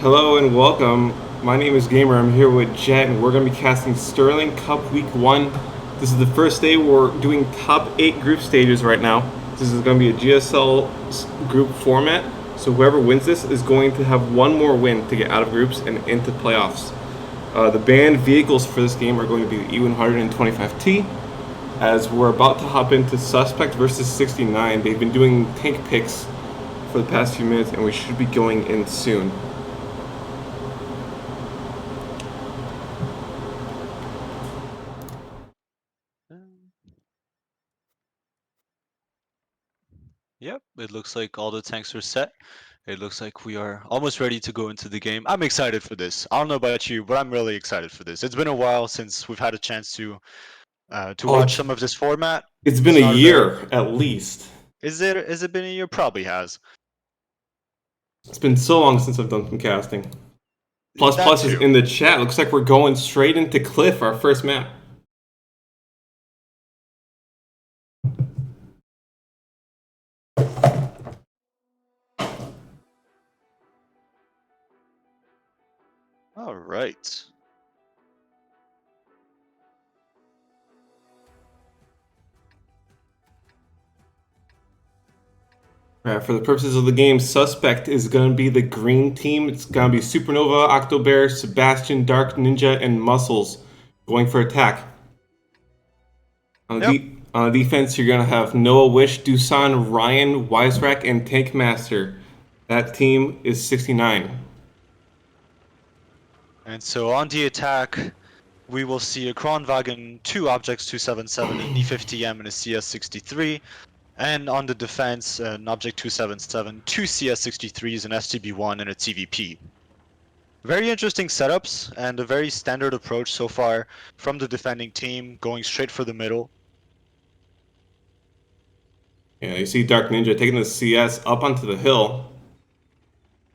Hello and welcome. My name is Gamer. I'm here with Jet, and we're going to be casting Sterling Cup Week 1. This is the first day we're doing top 8 group stages right now. This is going to be a GSL group format, so whoever wins this is going to have one more win to get out of groups and into playoffs. The banned vehicles for this game are going to be the E125T, as we're about to hop into Suspect versus 69. They've been doing tank picks for the past few minutes, and we should be going in soon. Yep, it looks like all the tanks are set. It looks like we are almost ready to go into the game. I'm excited for this. I don't know about you, but I'm really excited for this. It's been a while since we've had a chance to watch some of this format. It's been It's a not a very. year at least. Is it been a year? Probably has. It's been so long since I've done some casting. Plus That Plus is too. in the chat. Looks like we're going straight into Cliff, our first map. All right. For the purposes of the game, Suspect is going to be the green team. It's going to be Supernova, Octobear, Sebastian, Dark Ninja, and Muscles going for attack. On Yep. the defense, you're going to have Noah Wish, Dusan, Ryan, Wiserack, and Tank Master. That team is 69. And so on the attack, we will see a Kronwagen, 2 Objects 277, an E50M, and a CS63. And on the defense, an Object 277, 2 CS63s, an STB1, and a TVP. Very interesting setups and a very standard approach so far from the defending team, going straight for the middle. Yeah, you see Dark Ninja taking the CS up onto the hill.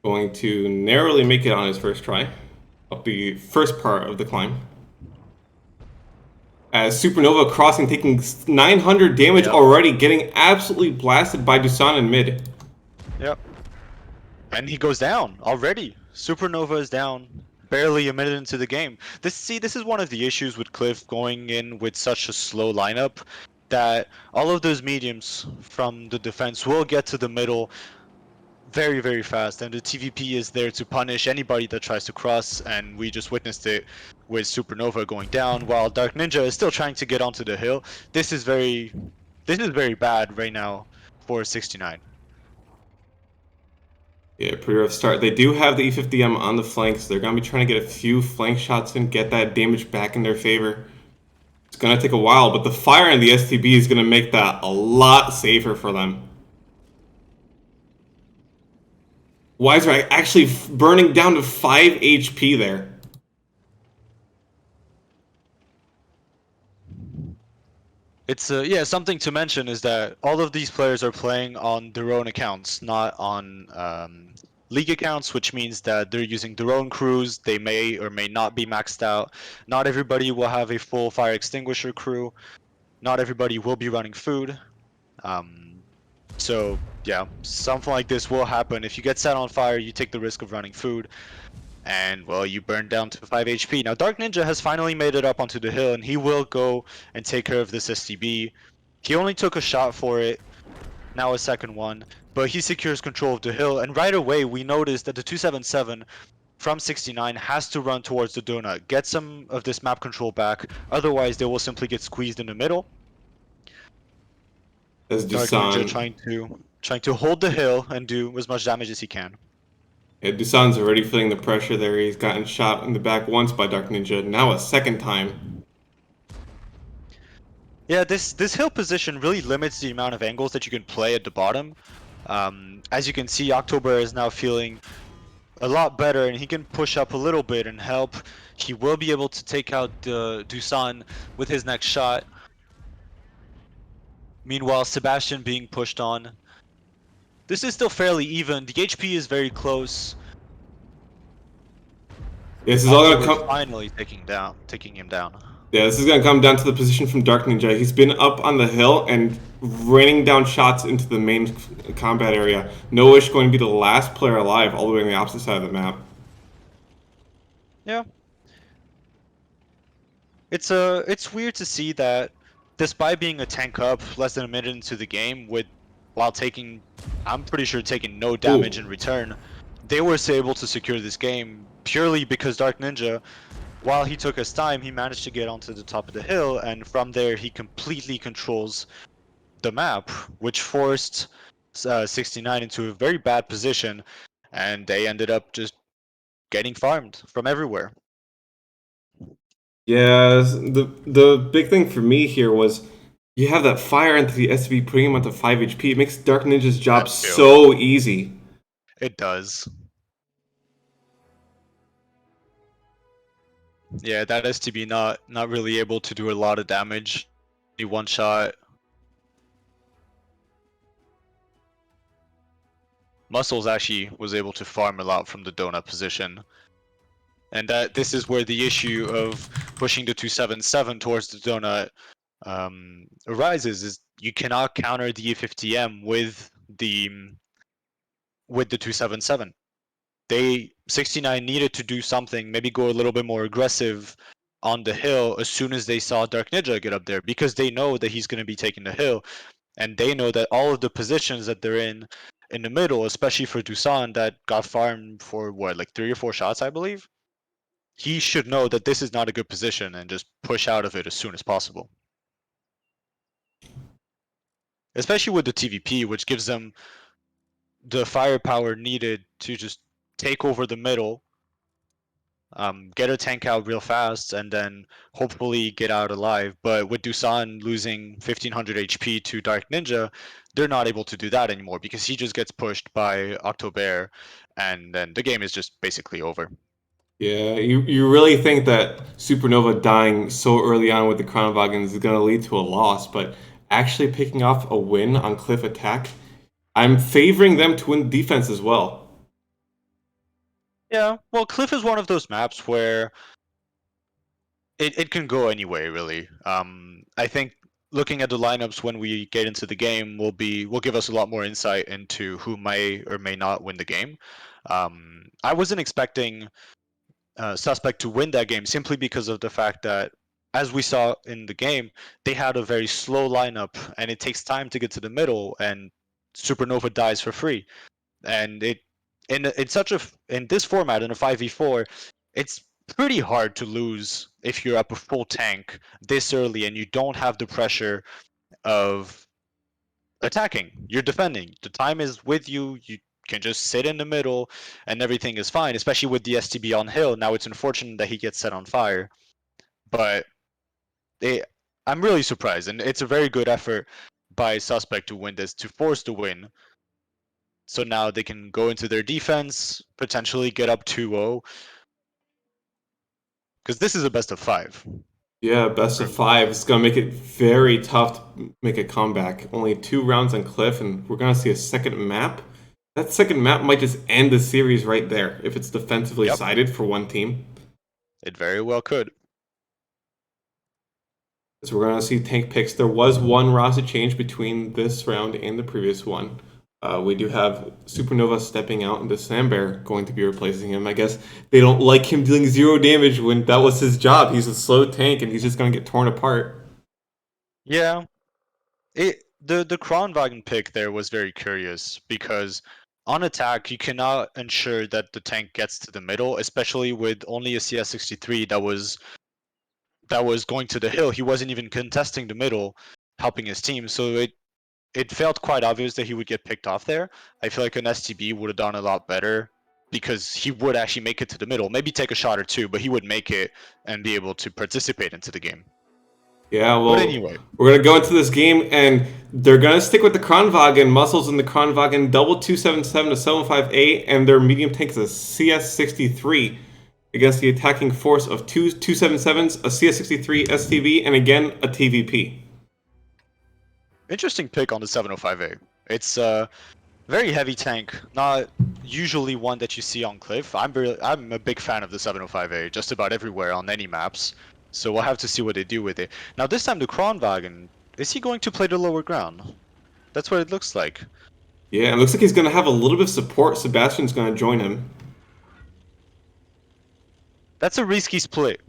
Going to narrowly make it on his first try. Up the first part of the climb. As Supernova crossing, taking 900 damage already, getting absolutely blasted by Dusan in mid. Yep. And he goes down already. Supernova is down. Barely a minute into the game. This is one of the issues with Cliff going in with such a slow lineup, that all of those mediums from the defense will get to the middle very, very fast, and the TVP is there to punish anybody that tries to cross, and we just witnessed it with Supernova going down, while Dark Ninja is still trying to get onto the hill. This is very bad right now for 69. Yeah, pretty rough start. They do have the E50M on the flanks. They're going to be trying to get a few flank shots and get that damage back in their favor. It's going to take a while, but the fire in the STB is going to make that a lot safer for them. Wiserack actually burning down to 5 HP there. It's something to mention is that all of these players are playing on their own accounts, not on league accounts, which means that they're using their own crews. They may or may not be maxed out. Not everybody will have a full fire extinguisher crew. Not everybody will be running food. So yeah, something like this will happen. If you get set on fire, you take the risk of running food, and well, you burn down to 5 HP. Now Dark Ninja has finally made it up onto the hill, and he will go and take care of this STB. He only took a shot for it, now a second one, but he secures control of the hill, and right away we notice that the 277 from 69 has to run towards the donut, get some of this map control back, otherwise they will simply get squeezed in the middle. As Dark Ninja Dusan. trying to hold the hill and do as much damage as he can. Yeah, Dusan's already feeling the pressure there. He's gotten shot in the back once by Dark Ninja, now a second time. Yeah, this hill position really limits the amount of angles that you can play at the bottom. As you can see, October is now feeling a lot better, and he can push up a little bit and help. He will be able to take out Dusan with his next shot. Meanwhile, Sebastian being pushed on. This is still fairly even. The HP is very close. This is all gonna October's come. finally taking him down. Yeah, this is gonna come down to the position from Dark Ninja. He's been up on the hill and raining down shots into the main combat area. Noah going to be the last player alive, all the way on the opposite side of the map. Yeah, it's weird to see that despite being a tank up less than a minute into the game with while taking I'm pretty sure taking no damage Ooh. in return, they were still able to secure this game purely because Dark Ninja, while he took his time, he managed to get onto the top of the hill, and from there he completely controls the map, which forced 69 into a very bad position, and they ended up just getting farmed from everywhere. Yeah, the big thing for me here was you have that fire entity SCP putting him onto 5 HP. It makes Dark Ninja's job That too. so easy. It does. Yeah, that STB not really able to do a lot of damage. The one shot. Muscles actually was able to farm a lot from the donut position. And that this is where the issue of pushing the 277 towards the donut arises, is you cannot counter the E50M with the 277. They 69 needed to do something, maybe go a little bit more aggressive on the hill as soon as they saw Dark Ninja get up there, because they know that he's going to be taking the hill, and they know that all of the positions that they're in the middle, especially for Dusan that got farmed for what, like 3 or 4 shots, I believe. He should know that this is not a good position and just push out of it as soon as possible. Especially with the TVP, which gives them the firepower needed to just take over the middle, get a tank out real fast, and then hopefully get out alive. But with Dusan losing 1500 HP to Dark Ninja, they're not able to do that anymore because he just gets pushed by October, and then the game is just basically over. Yeah, you really think that Supernova dying so early on with the Kronwagens is going to lead to a loss, but actually picking off a win on Cliff Attack, I'm favoring them to win defense as well. Yeah, well, Cliff is one of those maps where it can go anyway, really. I think looking at the lineups when we get into the game will give us a lot more insight into who may or may not win the game. I wasn't expecting Suspect to win that game simply because of the fact that, as we saw in the game, they had a very slow lineup, and it takes time to get to the middle, and Supernova dies for free. And in such a in this format in a 5v4, it's pretty hard to lose if you're up a full tank this early and you don't have the pressure of attacking. You're defending. The time is with you. You can just sit in the middle and everything is fine, especially with the STB on hill. Now it's unfortunate that he gets set on fire, but they, I'm really surprised, and it's a very good effort by Suspect to win this, to force the win. So now they can go into their defense, potentially get up 2-0, because this is a best of 5. Yeah, best of 5. It's going to make it very tough to make a comeback. Only 2 rounds on Cliff, and we're going to see a second map. That second map might just end the series right there if it's defensively Yep, sided for one team. it very well could. So we're going to see tank picks. There was one roster change between this round and the previous one. We do have Supernova stepping out, and the Slambear going to be replacing him. I guess they don't like him dealing 0 damage when that was his job. He's a slow tank, and he's just going to get torn apart. Yeah, the Kronwagen pick there was very curious because on attack you cannot ensure that the tank gets to the middle, especially with only a CS63 that was going to the hill. He wasn't even contesting the middle, helping his team. So it felt quite obvious that he would get picked off there. I feel like an STB would have done a lot better because he would actually make it to the middle, maybe take a shot or two, but he would make it and be able to participate into the game. Yeah, But well, anyway, we're going to go into this game, and they're going to stick with the Kronwagen. Muscles in the Kronwagen, double 277 to 758, and their medium tank is a CS63 against the attacking force of 277s, a CS63 STV, and again, a TVP. interesting pick on the 705A. It's a very heavy tank, not usually one that you see on Cliff. I'm a big fan of the 705A, just about everywhere on any maps. So we'll have to see what they do with it. Now this time the Kronwagen, is he going to play the lower ground? That's what it looks like. Yeah, it looks like he's going to have a little bit of support. Sebastian's going to join him. That's a risky split.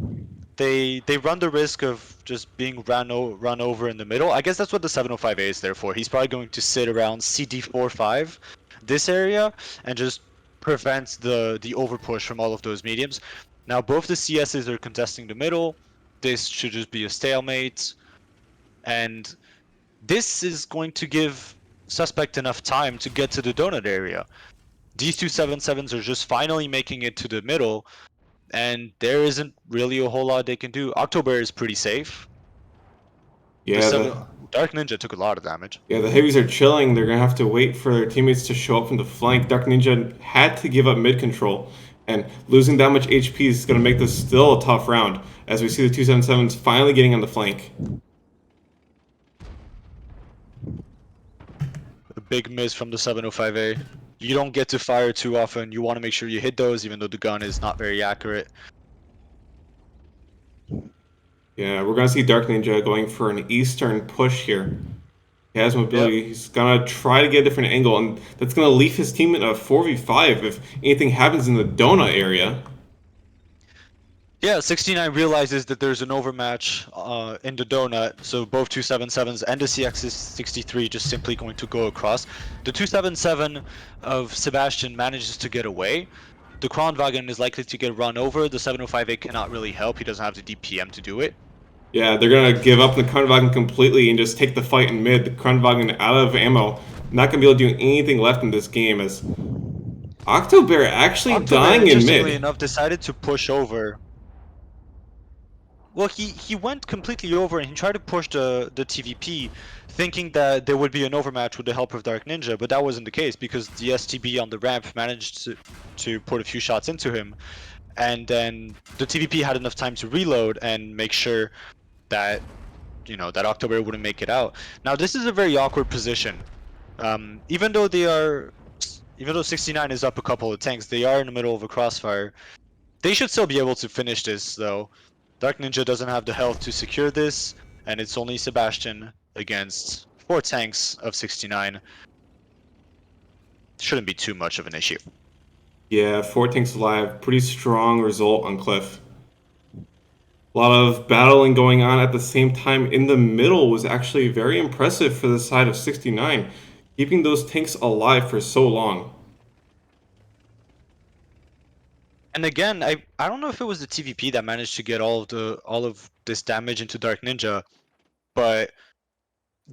They run the risk of just being run over in the middle. I guess that's what the 705A is there for. He's probably going to sit around CD45, this area, and just prevent the overpush from all of those mediums. Now both the CSs are contesting the middle. This should just be a stalemate, and this is going to give Suspect enough time to get to the donut area. These two 7-7s are just finally making it to the middle, and there isn't really a whole lot they can do. October is pretty safe. The Yeah, seven Dark Ninja took a lot of damage. the heavies are chilling. They're gonna have to wait for their teammates to show up from the flank. Dark Ninja had to give up mid control, and losing that much HP is gonna make this still a tough round. As we see the 277s finally getting on the flank. A big miss from the 705A. You don't get to fire too often. You want to make sure you hit those, even though the gun is not very accurate. Yeah, we're gonna see Dark Ninja going for an eastern push here. He has mobility. Yep. He's gonna try to get a different angle, and that's gonna leave his team in a 4v5 if anything happens in the donut area. Yeah, 69 realizes that there's an overmatch in the donut, so both 277s and the CX-63 just simply going to go across. The 277 of Sebastian manages to get away. The Kronwagen is likely to get run over. The 705A cannot really help. He doesn't have the DPM to do it. Yeah, they're gonna give up the Kranwagen completely and just take the fight in mid. The Kranwagen out of ammo, not gonna be able to do anything left in this game as Octobear actually October, dying in interestingly mid. enough, decided to push over. Well, he went completely over and he tried to push the TVP, thinking that there would be an overmatch with the help of Dark Ninja, but that wasn't the case because the STB on the ramp managed to put a few shots into him, and then the TVP had enough time to reload and make sure that that October wouldn't make it out. Now this is a very awkward position. Even though 69 is up a couple of tanks, they are in the middle of a crossfire. They should still be able to finish this though. Dark Ninja doesn't have the health to secure this, and it's only Sebastian against 4 tanks of 69. Shouldn't be too much of an issue. Yeah, 4 tanks alive. Pretty strong result on Cliff. A lot of battling going on at the same time in the middle was actually very impressive for the side of 69, keeping those tanks alive for so long. And again, I don't know if it was the TVP that managed to get all of this damage into Dark Ninja, but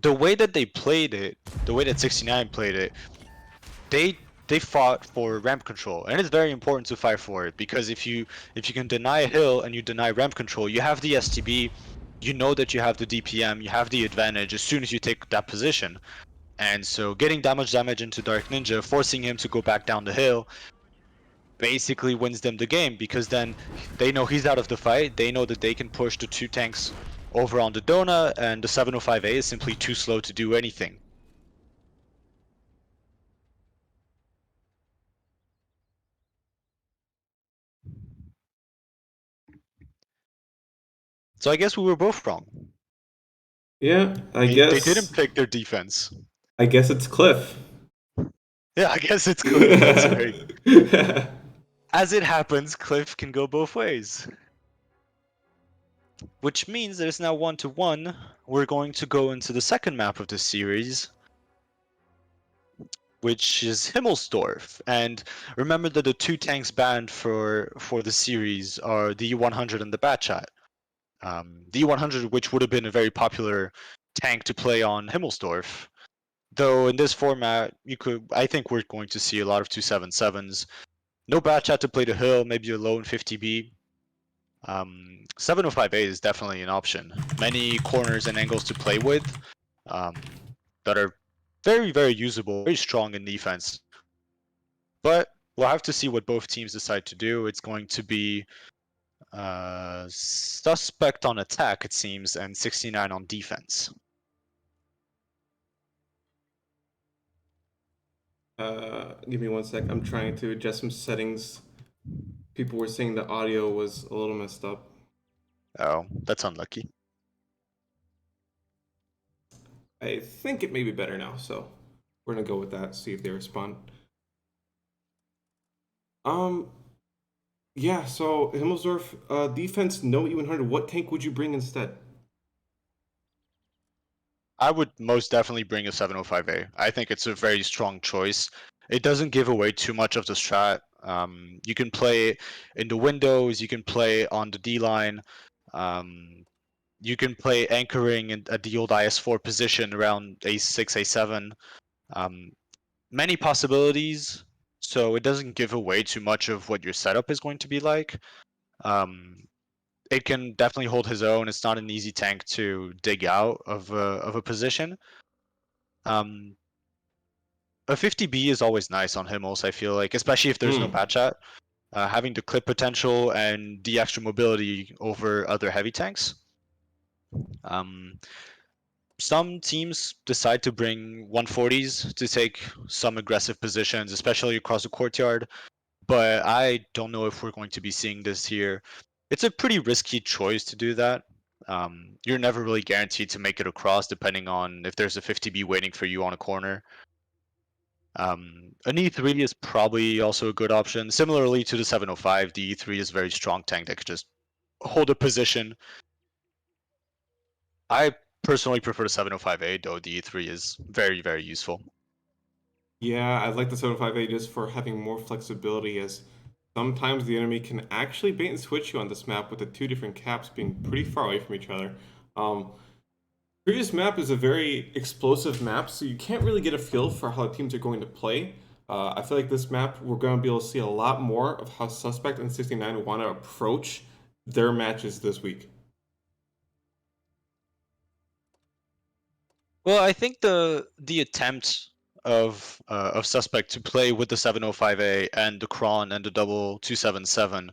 the way that they played it, the way that 69 played it, they fought for ramp control, and it's very important to fight for it because if you can deny a hill and you deny ramp control, you have the STB, you know that you have the DPM, you have the advantage as soon as you take that position. And so getting damage into Dark Ninja, forcing him to go back down the hill, basically wins them the game because then they know he's out of the fight. They know that they can push the 2 tanks over on the Dona, and the 705A is simply too slow to do anything. So I guess we were both wrong. Yeah, They didn't pick their defense. I guess it's Cliff. Yeah, I guess it's Cliff. That's right. As it happens, Cliff can go both ways. Which means that it's now 1-1. We're going to go into the second map of the series, which is Himmelsdorf. And remember that the 2 tanks banned for the series are the E100 and the Batchat. The E100, which would have been a very popular tank to play on Himmelsdorf. Though in this format, I think we're going to see a lot of 277s. No Batchat to play the hill, maybe a lone 50B. 705A is definitely an option. Many corners and angles to play with that are very, very usable, very strong in defense. But we'll have to see what both teams decide to do. It's going to be Suspect on attack, it seems, and 69 on defense. Give me one sec. I'm trying to adjust some settings. People were saying the audio was a little messed up. Oh, that's unlucky. I think it may be better now, so we're gonna go with that, see if they respond. Um, Yeah, so Himmelsdorf, defense, no E100. What tank would you bring instead? I would most definitely bring a 705A. I think it's a very strong choice. It doesn't give away too much of the strat. You can play in the windows, you can play on the D line, um, you can play anchoring at the old IS4 position around A6, A7. Um, Many possibilities, so it doesn't give away too much of what your setup is going to be like. Um, it can definitely hold his own. It's not an easy tank to dig out of a position. Um, a 50B is always nice on Himmels, I feel like, especially if there's no Hmm. bad chat. Having the clip potential and the extra mobility over other heavy tanks. Um, some teams decide to bring 140s to take some aggressive positions, especially across the courtyard. But I don't know if we're going to be seeing this here. It's a pretty risky choice to do that. You're never really guaranteed to make it across, depending on if there's a 50B waiting for you on a corner. An E3 is probably also a good option. Similarly to the 705, the E3 is a very strong tank that could just hold a position. I personally prefer the 705A, though the E3 is very, very useful. Yeah, I'd like the 758 just for having more flexibility, as sometimes the enemy can actually bait and switch you on this map with the two different caps being pretty far away from each other. Um, Previous map is a very explosive map, so you can't really get a feel for how the teams are going to play. I feel like this map, we're going to be able to see a lot more of how Suspect and 69 want to approach their matches this week. Well, I think the attempt of Suspect to play with the 705A and the Kron and the double 277,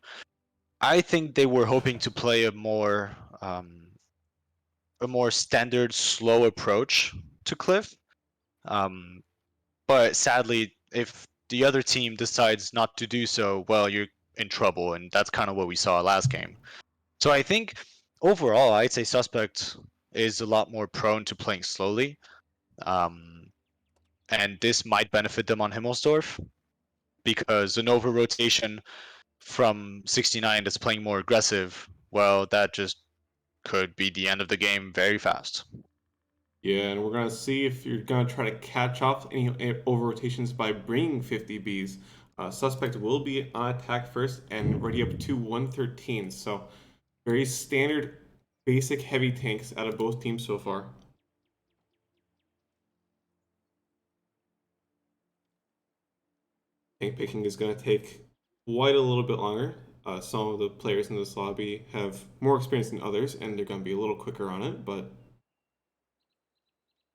I think they were hoping to play a more standard slow approach to Cliff. Um, but sadly, if the other team decides not to do so, well, you're in trouble, and that's kind of what we saw last game. So I think overall, I'd say Suspect is a lot more prone to playing slowly. Um, and this might benefit them on Himmelsdorf because an over rotation from 69 that's playing more aggressive, well, that just could be the end of the game very fast. Yeah, and we're going to see if you're going to try to catch off any over rotations by bringing 50 Bs. Suspect will be on attack first and ready up to 113. So, very standard, basic heavy tanks out of both teams so far. Tank picking is going to take quite a little bit longer. Some of the players in this lobby have more experience than others, and they're going to be a little quicker on it, but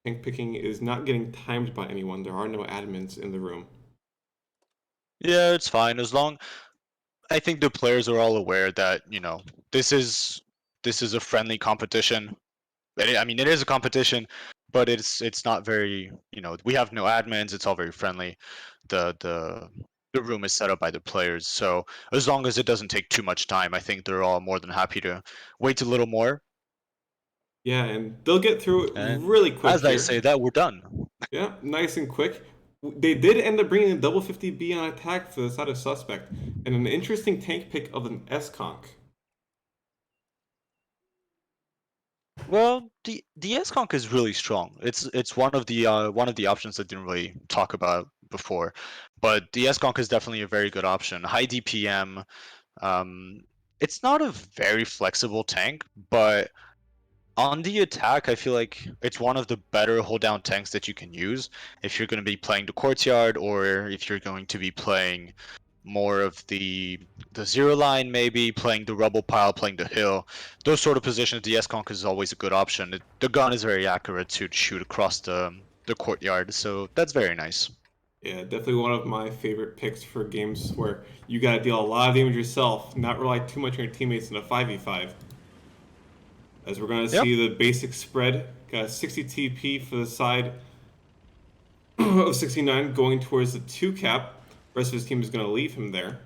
tank picking is not getting timed by anyone. There are no admins in the room. Yeah, it's fine as long I think the players are all aware that, this is this is a friendly competition. I mean, it is a competition, but it's not very, we have no admins. It's all very friendly. The room is set up by the players, so as long as it doesn't take too much time, I think they're all more than happy to wait a little more. Yeah, and they'll get through it And really quick as I say here. that, we're done. Yeah, nice and quick. They did end up bringing a double 50B on attack for the side of Suspect, and an interesting tank pick of an S-Conk. Well, the S-Conk is really strong. It's one of the options I didn't really talk about before, but the S-Conk is definitely a very good option. High DPM. Um, it's not a very flexible tank, but on the attack, I feel like it's one of the better hold down tanks that you can use if you're going to be playing the courtyard or if you're going to be playing more of the zero line, maybe playing the rubble pile, playing the hill. Those sort of positions, the S-Conk is always a good option. The gun is very accurate to shoot across the courtyard, so that's very nice. Yeah, definitely one of my favorite picks for games where you gotta deal a lot of damage yourself, not rely too much on your teammates in a 5v5. As we're gonna Yep. see the basic spread, got a 60 TP for the side of 69 going towards the 2 cap. Rest of his team is gonna leave him there.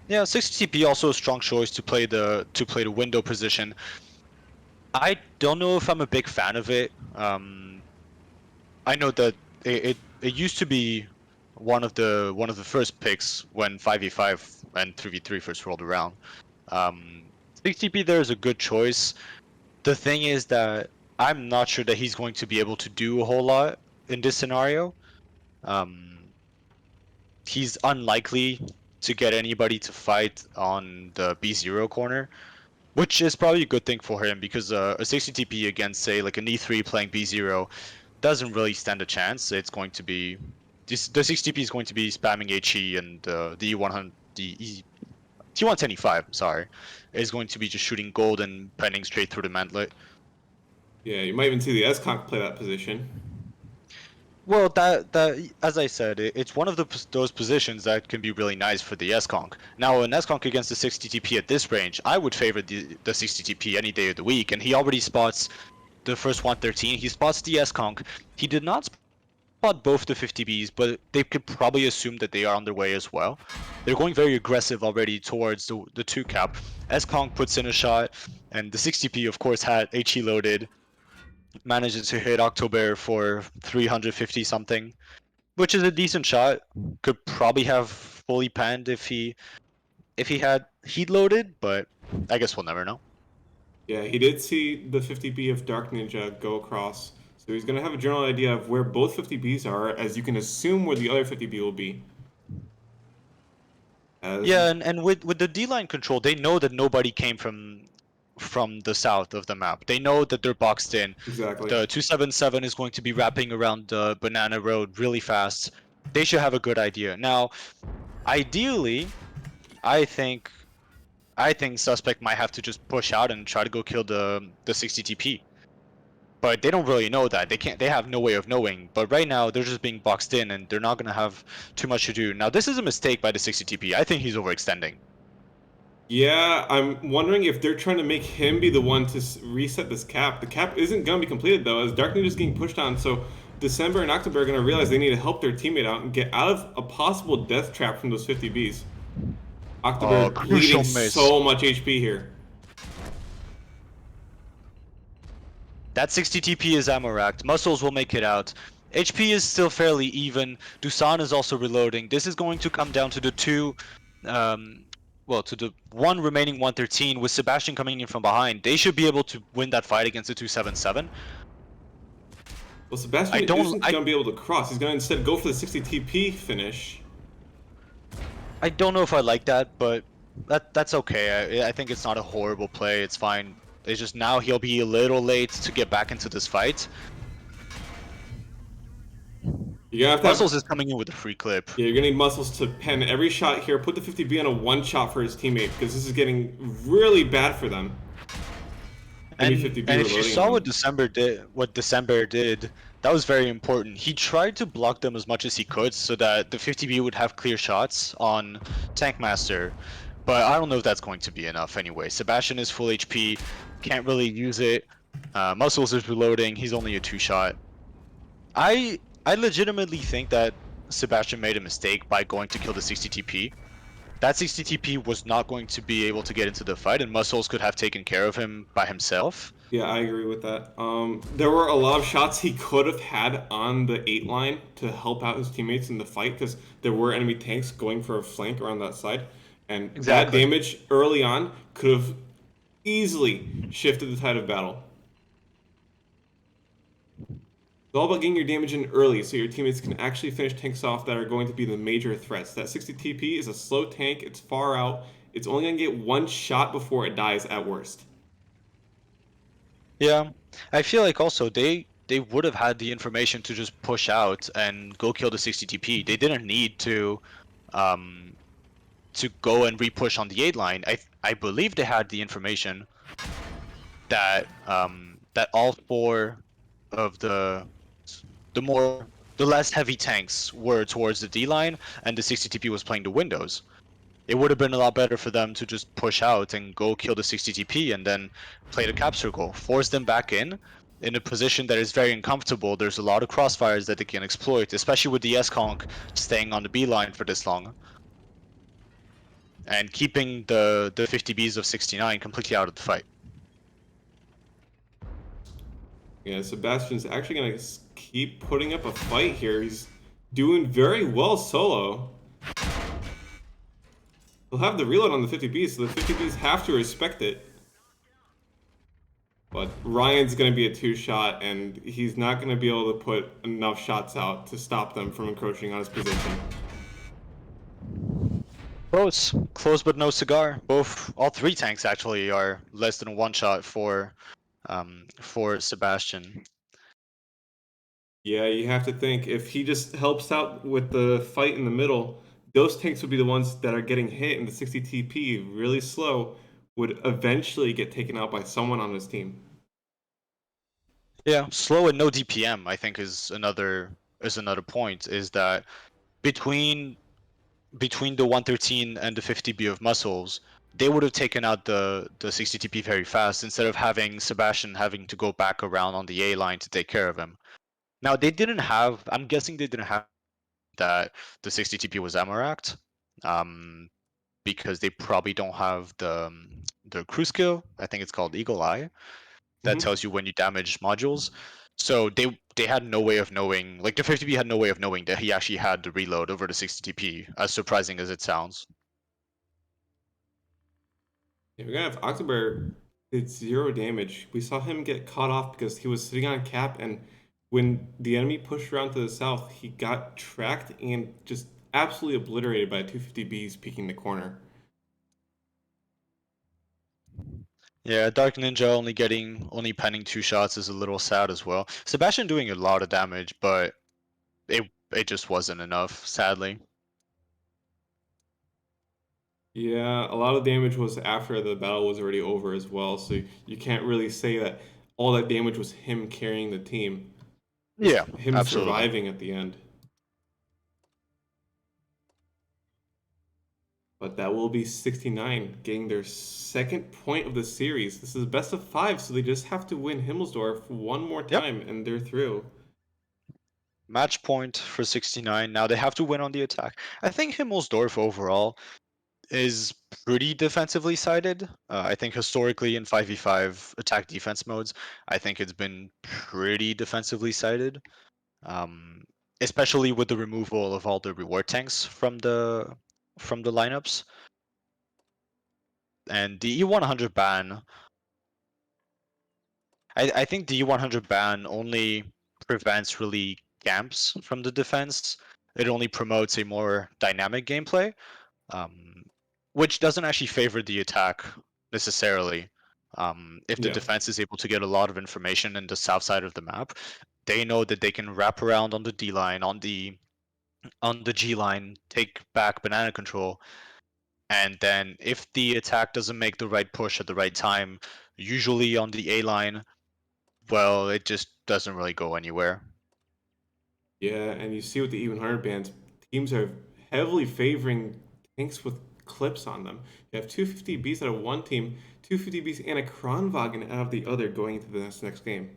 Yeah, 60 TP also a strong choice to play the window position. I don't know if I'm a big fan of it. I know that it used to be one of the first picks when 5v5 and 3v3 first rolled around. 6TP there is a good choice. The thing is that I'm not sure that he's going to be able to do a whole lot in this scenario. He's unlikely to get anybody to fight on the B0 corner, which is probably a good thing for him because a 60TP against, say, like an E3 playing B0 doesn't really stand a chance. It's going to be the 60TP is going to be spamming HE, and the E100 T110E5, sorry, is going to be just shooting gold and penning straight through the mantlet. Yeah, you might even see the S-Conk play that position. Well, that as I said, it's one of those positions that can be really nice for the S-Conk. Now, an S-Conk against the 60TP at this range, I would favor the 60TP any day of the week, and he already spots the first 113. He spots the S-Conk. He did not spot both the 50Bs, but they could probably assume that they are on their way as well. They're going very aggressive already towards the 2 cap. S-Conk puts in a shot, and the 60P, of course, had HE loaded. Manages to hit October for 350 something, which is a decent shot. Could probably have fully panned if he had heat loaded, but I guess we'll never know. Yeah, he did see the 50B of Dark Ninja go across, so he's going to have a general idea of where both 50Bs are, as you can assume where the other 50B will be. Yeah, and with the D-line control, they know that nobody came from the south of the map. They know that they're boxed in. Exactly. The 277 is going to be wrapping around the Banana Road really fast. They should have a good idea. Now, ideally, I think Suspect might have to just push out and try to go kill the 60TP. But they don't really know that. They have no way of knowing. But right now they're just being boxed in and they're not gonna have too much to do. Now this is a mistake by the 60TP. I think he's overextending. Yeah, I'm wondering if they're trying to make him be the one to reset this cap. The cap isn't going to be completed, though, as Dark Ninja's getting pushed on, so December and October are going to realize they need to help their teammate out and get out of a possible death trap from those 50Bs. October bleeding miss. so much HP here. That 60TP is ammo racked. Muscles will make it out. HP is still fairly even. Dusan is also reloading. This is going to come down to the to the one remaining 113 with Sebastian coming in from behind. They should be able to win that fight against the 277. Well, Sebastian isn't going to be able to cross. He's going to instead go for the 60 TP finish. I don't know if I like that, but that's okay. I think it's not a horrible play. It's fine. It's just now he'll be a little late to get back into this fight. You're gonna have Muscles is coming in with a free clip. Yeah, you're gonna need Muscles to pen every shot here. Put the 50B on a one shot for his teammate because this is getting really bad for them. And if you saw what December did, that was very important. He tried to block them as much as he could so that the 50B would have clear shots on Tankmaster. But I don't know if that's going to be enough anyway. Sebastian is full HP, can't really use it. Muscles is reloading, he's only a 2-shot. I legitimately think that Sebastian made a mistake by going to kill the 60 TP. That 60 TP was not going to be able to get into the fight, and Muscles could have taken care of him by himself. Yeah, I agree with that. There were a lot of shots he could have had on the 8 line to help out his teammates in the fight because there were enemy tanks going for a flank around that side. And that damage early on could have easily shifted the tide of battle. It's all about getting your damage in early so your teammates can actually finish tanks off that are going to be the major threats. That 60 TP is a slow tank, it's far out, it's only going to get one shot before it dies at worst. Yeah, I feel like also they would have had the information to just push out and go kill the 60 TP. They didn't need to go and re-push on the 8 line. I believe they had the information that that all 4 of the less heavy tanks were towards the D line, and the 60 TP was playing the windows. It would have been a lot better for them to just push out and go kill the 60 TP and then play the cap circle, force them back in a position that is very uncomfortable. There's a lot of crossfires that they can exploit, especially with the S-Conk staying on the B line for this long. And keeping the 50Bs of 69 completely out of the fight. Yeah, Sebastian's actually going to keep putting up a fight here. He's Doing very well solo. He'll have the reload on the 50Bs, so the 50Bs have to respect it. But Ryan's going to be a two-shot, and he's not going to be able to put enough shots out to stop them from encroaching on his position. Close. Close but no cigar. All three tanks actually are less than one shot for Sebastian. Yeah, you have to think if he just helps out with the fight in the middle, those tanks would be the ones that are getting hit in the 60 TP really slow, would eventually get taken out by someone on his team. Yeah, slow and no DPM, I think is another point, is that between between the 113 and the 50B of muscles, they would have taken out the 60 TP very fast instead of having Sebastian having to go back around on the A line to take care of him. Now they didn't have, I'm guessing they didn't have that the 60 TP was Amaranth, because they probably don't have the crew skill. I think it's called Eagle Eye, that Hmm. tells you when you damage modules. So they had no way of knowing, like the 50B had no way of knowing that he actually had the reload over the 60 TP, as surprising as it sounds. Yeah, we're gonna have October did zero damage. We saw him get caught off because he was sitting on cap, and when the enemy pushed around to the south, he got tracked and just absolutely obliterated by 250Bs peeking the corner. Yeah, Dark Ninja only penning 2 shots is a little sad as well. Sebastian doing a lot of damage, but it just wasn't enough, sadly. Yeah, a lot of damage was after the battle was already over as well, so you can't really say that all that damage was him carrying the team. It was Yeah, him absolutely. surviving at the end. But that will be 69, getting their second point of the series. This is best of five, so they just have to win Himmelsdorf one more Yep. time, and they're through. Match point for 69. Now they have to win on the attack. I think Himmelsdorf overall is pretty defensively sided. I think historically in 5v5 attack defense modes, I think it's been pretty defensively sided. Um, Especially with the removal of all the reward tanks from the lineups. And the E100 ban, I think the E100 ban only prevents really camps from the defense. It only promotes a more dynamic gameplay, um, which doesn't actually favor the attack necessarily. If the Yeah. defense is able to get a lot of information in the south side of the map, they know that they can wrap around on the D line, on the G line, take back banana control, and then if the attack doesn't make the right push at the right time, usually on the A line, well, it just doesn't really go anywhere. Yeah, and you see with the E100 bans, teams are heavily favoring tanks with clips on them. You have 250Bs out of one team, 250Bs and a Kronwagen out of the other going into the next game.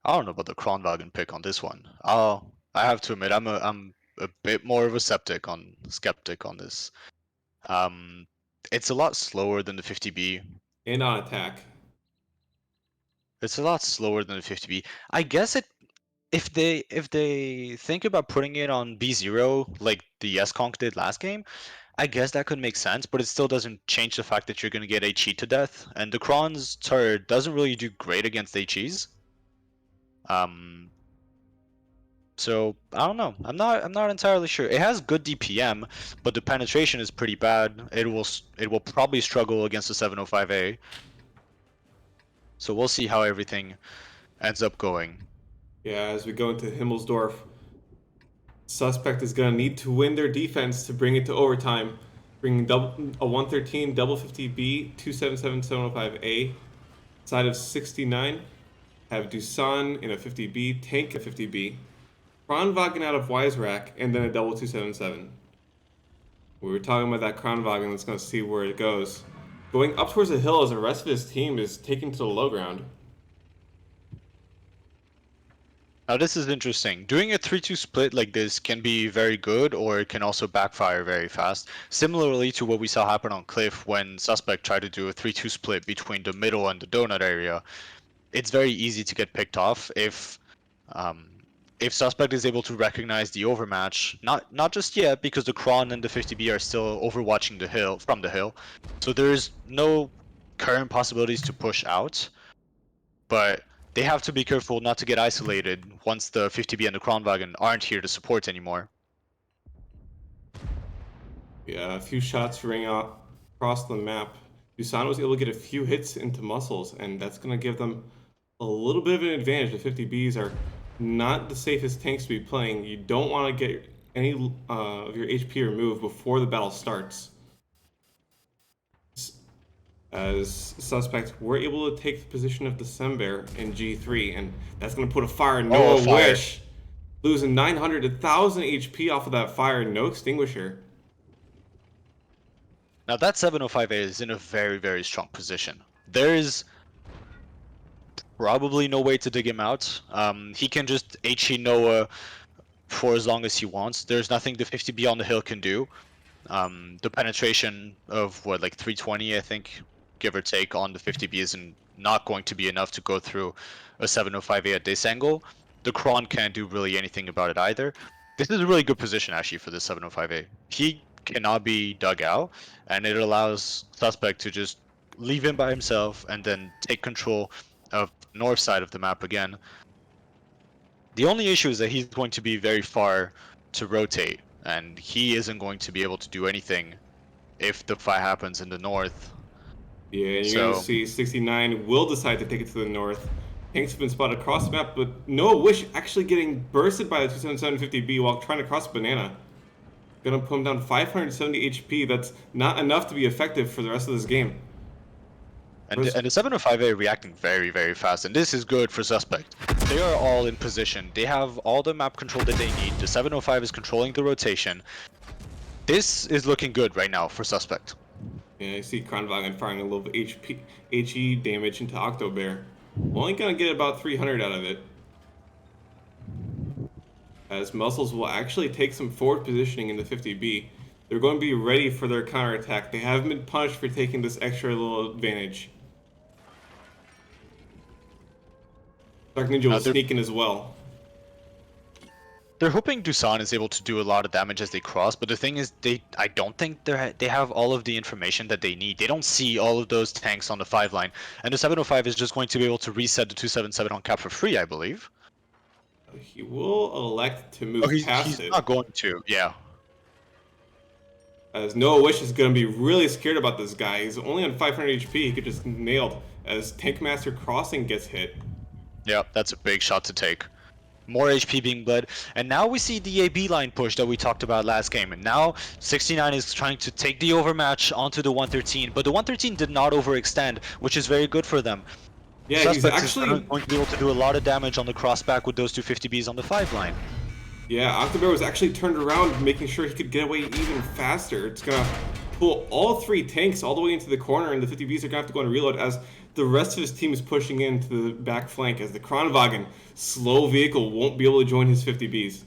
I don't know about the Kronwagen pick on this one. I have to admit, I'm a bit more of a skeptic on this. Um, it's a lot slower than the 50B. And on attack. It's a lot slower than the 50B. I guess it if they think about putting it on B0 like the S-Conk did last game, I guess that could make sense, but it still doesn't change the fact that you're gonna get HE to death. And the Kron's turret doesn't really do great against HEs. Um, So I don't know. I'm not entirely sure. It has good DPM, but the penetration is pretty bad. It will probably struggle against the 705A. So we'll see how everything ends up going. Yeah, as we go into Himmelsdorf, Suspect is going to need to win their defense to bring it to overtime. Bringing a 113 double 50B, 277 705A. Side of 69, have Dusan in a 50B, Tank a 50B. Kronwagen out of Weisrack, and then a double 277. We were talking about that Kronwagen, let's go see where it goes. Going up towards the hill as the rest of his team is taken to the low ground. Now this is interesting. Doing a 3-2 split like this can be very good, or it can also backfire very fast. Similarly to what we saw happen on Cliff when Suspect tried to do a 3-2 split between the middle and the donut area. It's very easy to get picked off um, if Suspect is able to recognize the overmatch, not just yet, because the Kron and the 50B are still overwatching the hill from the hill, so there's no current possibilities to push out, but they have to be careful not to get isolated once the 50B and the Kronwagen aren't here to support anymore. Yeah, a few shots ring out across the map. Dusan was able to get a few hits into Muscles, and that's going to give them a little bit of an advantage. The 50Bs are not the safest tanks to be playing. You don't want to get any of your HP removed before the battle starts. As Suspect, we're able to take the position of December in G3, and that's going to put a fire. No Fire. wish. Losing 900 to 1,000 HP off of that fire, no extinguisher. Now that 705A is in a very, very strong position. There is probably no way to dig him out. He can just HE Noah for as long as he wants. There's nothing the 50B on the hill can do. The penetration of what, like 320, I think, give or take, on the 50B isn't not going to be enough to go through a 705A at this angle. The Kron can't do really anything about it either. This is a really good position actually for the 705A. He cannot be dug out, and it allows Suspect to just leave him by himself and then take control of the north side of the map again. The only issue is that he's going to be very far to rotate, and he isn't going to be able to do anything if the fight happens in the north. Yeah, and you're going to see 69 will decide to take it to the north. Tanks have been spotted across the map, but Noah Wish actually getting bursted by the 27750B while trying to cross Banana. Gonna put him down 570 HP. That's not enough to be effective for the rest of this game. And the 705A reacting very, very fast, and this is good for Suspect. They are all in position. They have all the map control that they need. The 705 is controlling the rotation. This is looking good right now for Suspect. Yeah, I see Kronwagen firing a little bit HE damage into Octobear. Only gonna get about 300 out of it. As Muscles will actually take some forward positioning in the 50B. They're going to be ready for their counterattack. They haven't been punished for taking this extra little advantage. Dark Ninja will sneak in as well. They're hoping Dusan is able to do a lot of damage as they cross, but the thing is, I don't think they have all of the information that they need. They don't see all of those tanks on the 5 line, and the 705 is just going to be able to reset the 277 on cap for free, I believe. He will elect to move past it. He's not going to, yeah. As Noah Wish is going to be really scared about this guy. He's only on 500 HP. He could just nailed as Tankmaster Crossing gets hit. Yeah, that's a big shot to take. More HP being bled, and now we see the AB line push that we talked about last game, and now 69 is trying to take the overmatch onto the 113, but the 113 did not overextend, which is very good for them. Yeah, Suspect he's actually is going to be able to do a lot of damage on the crossback with those 250Bs on the 5 line. Yeah, Octobear was actually turned around, making sure he could get away even faster. It's gonna pull all 3 tanks all the way into the corner, and the 50Bs are gonna have to go on reload as the rest of his team is pushing into the back flank, as the Kronwagen, slow vehicle, won't be able to join his 50Bs.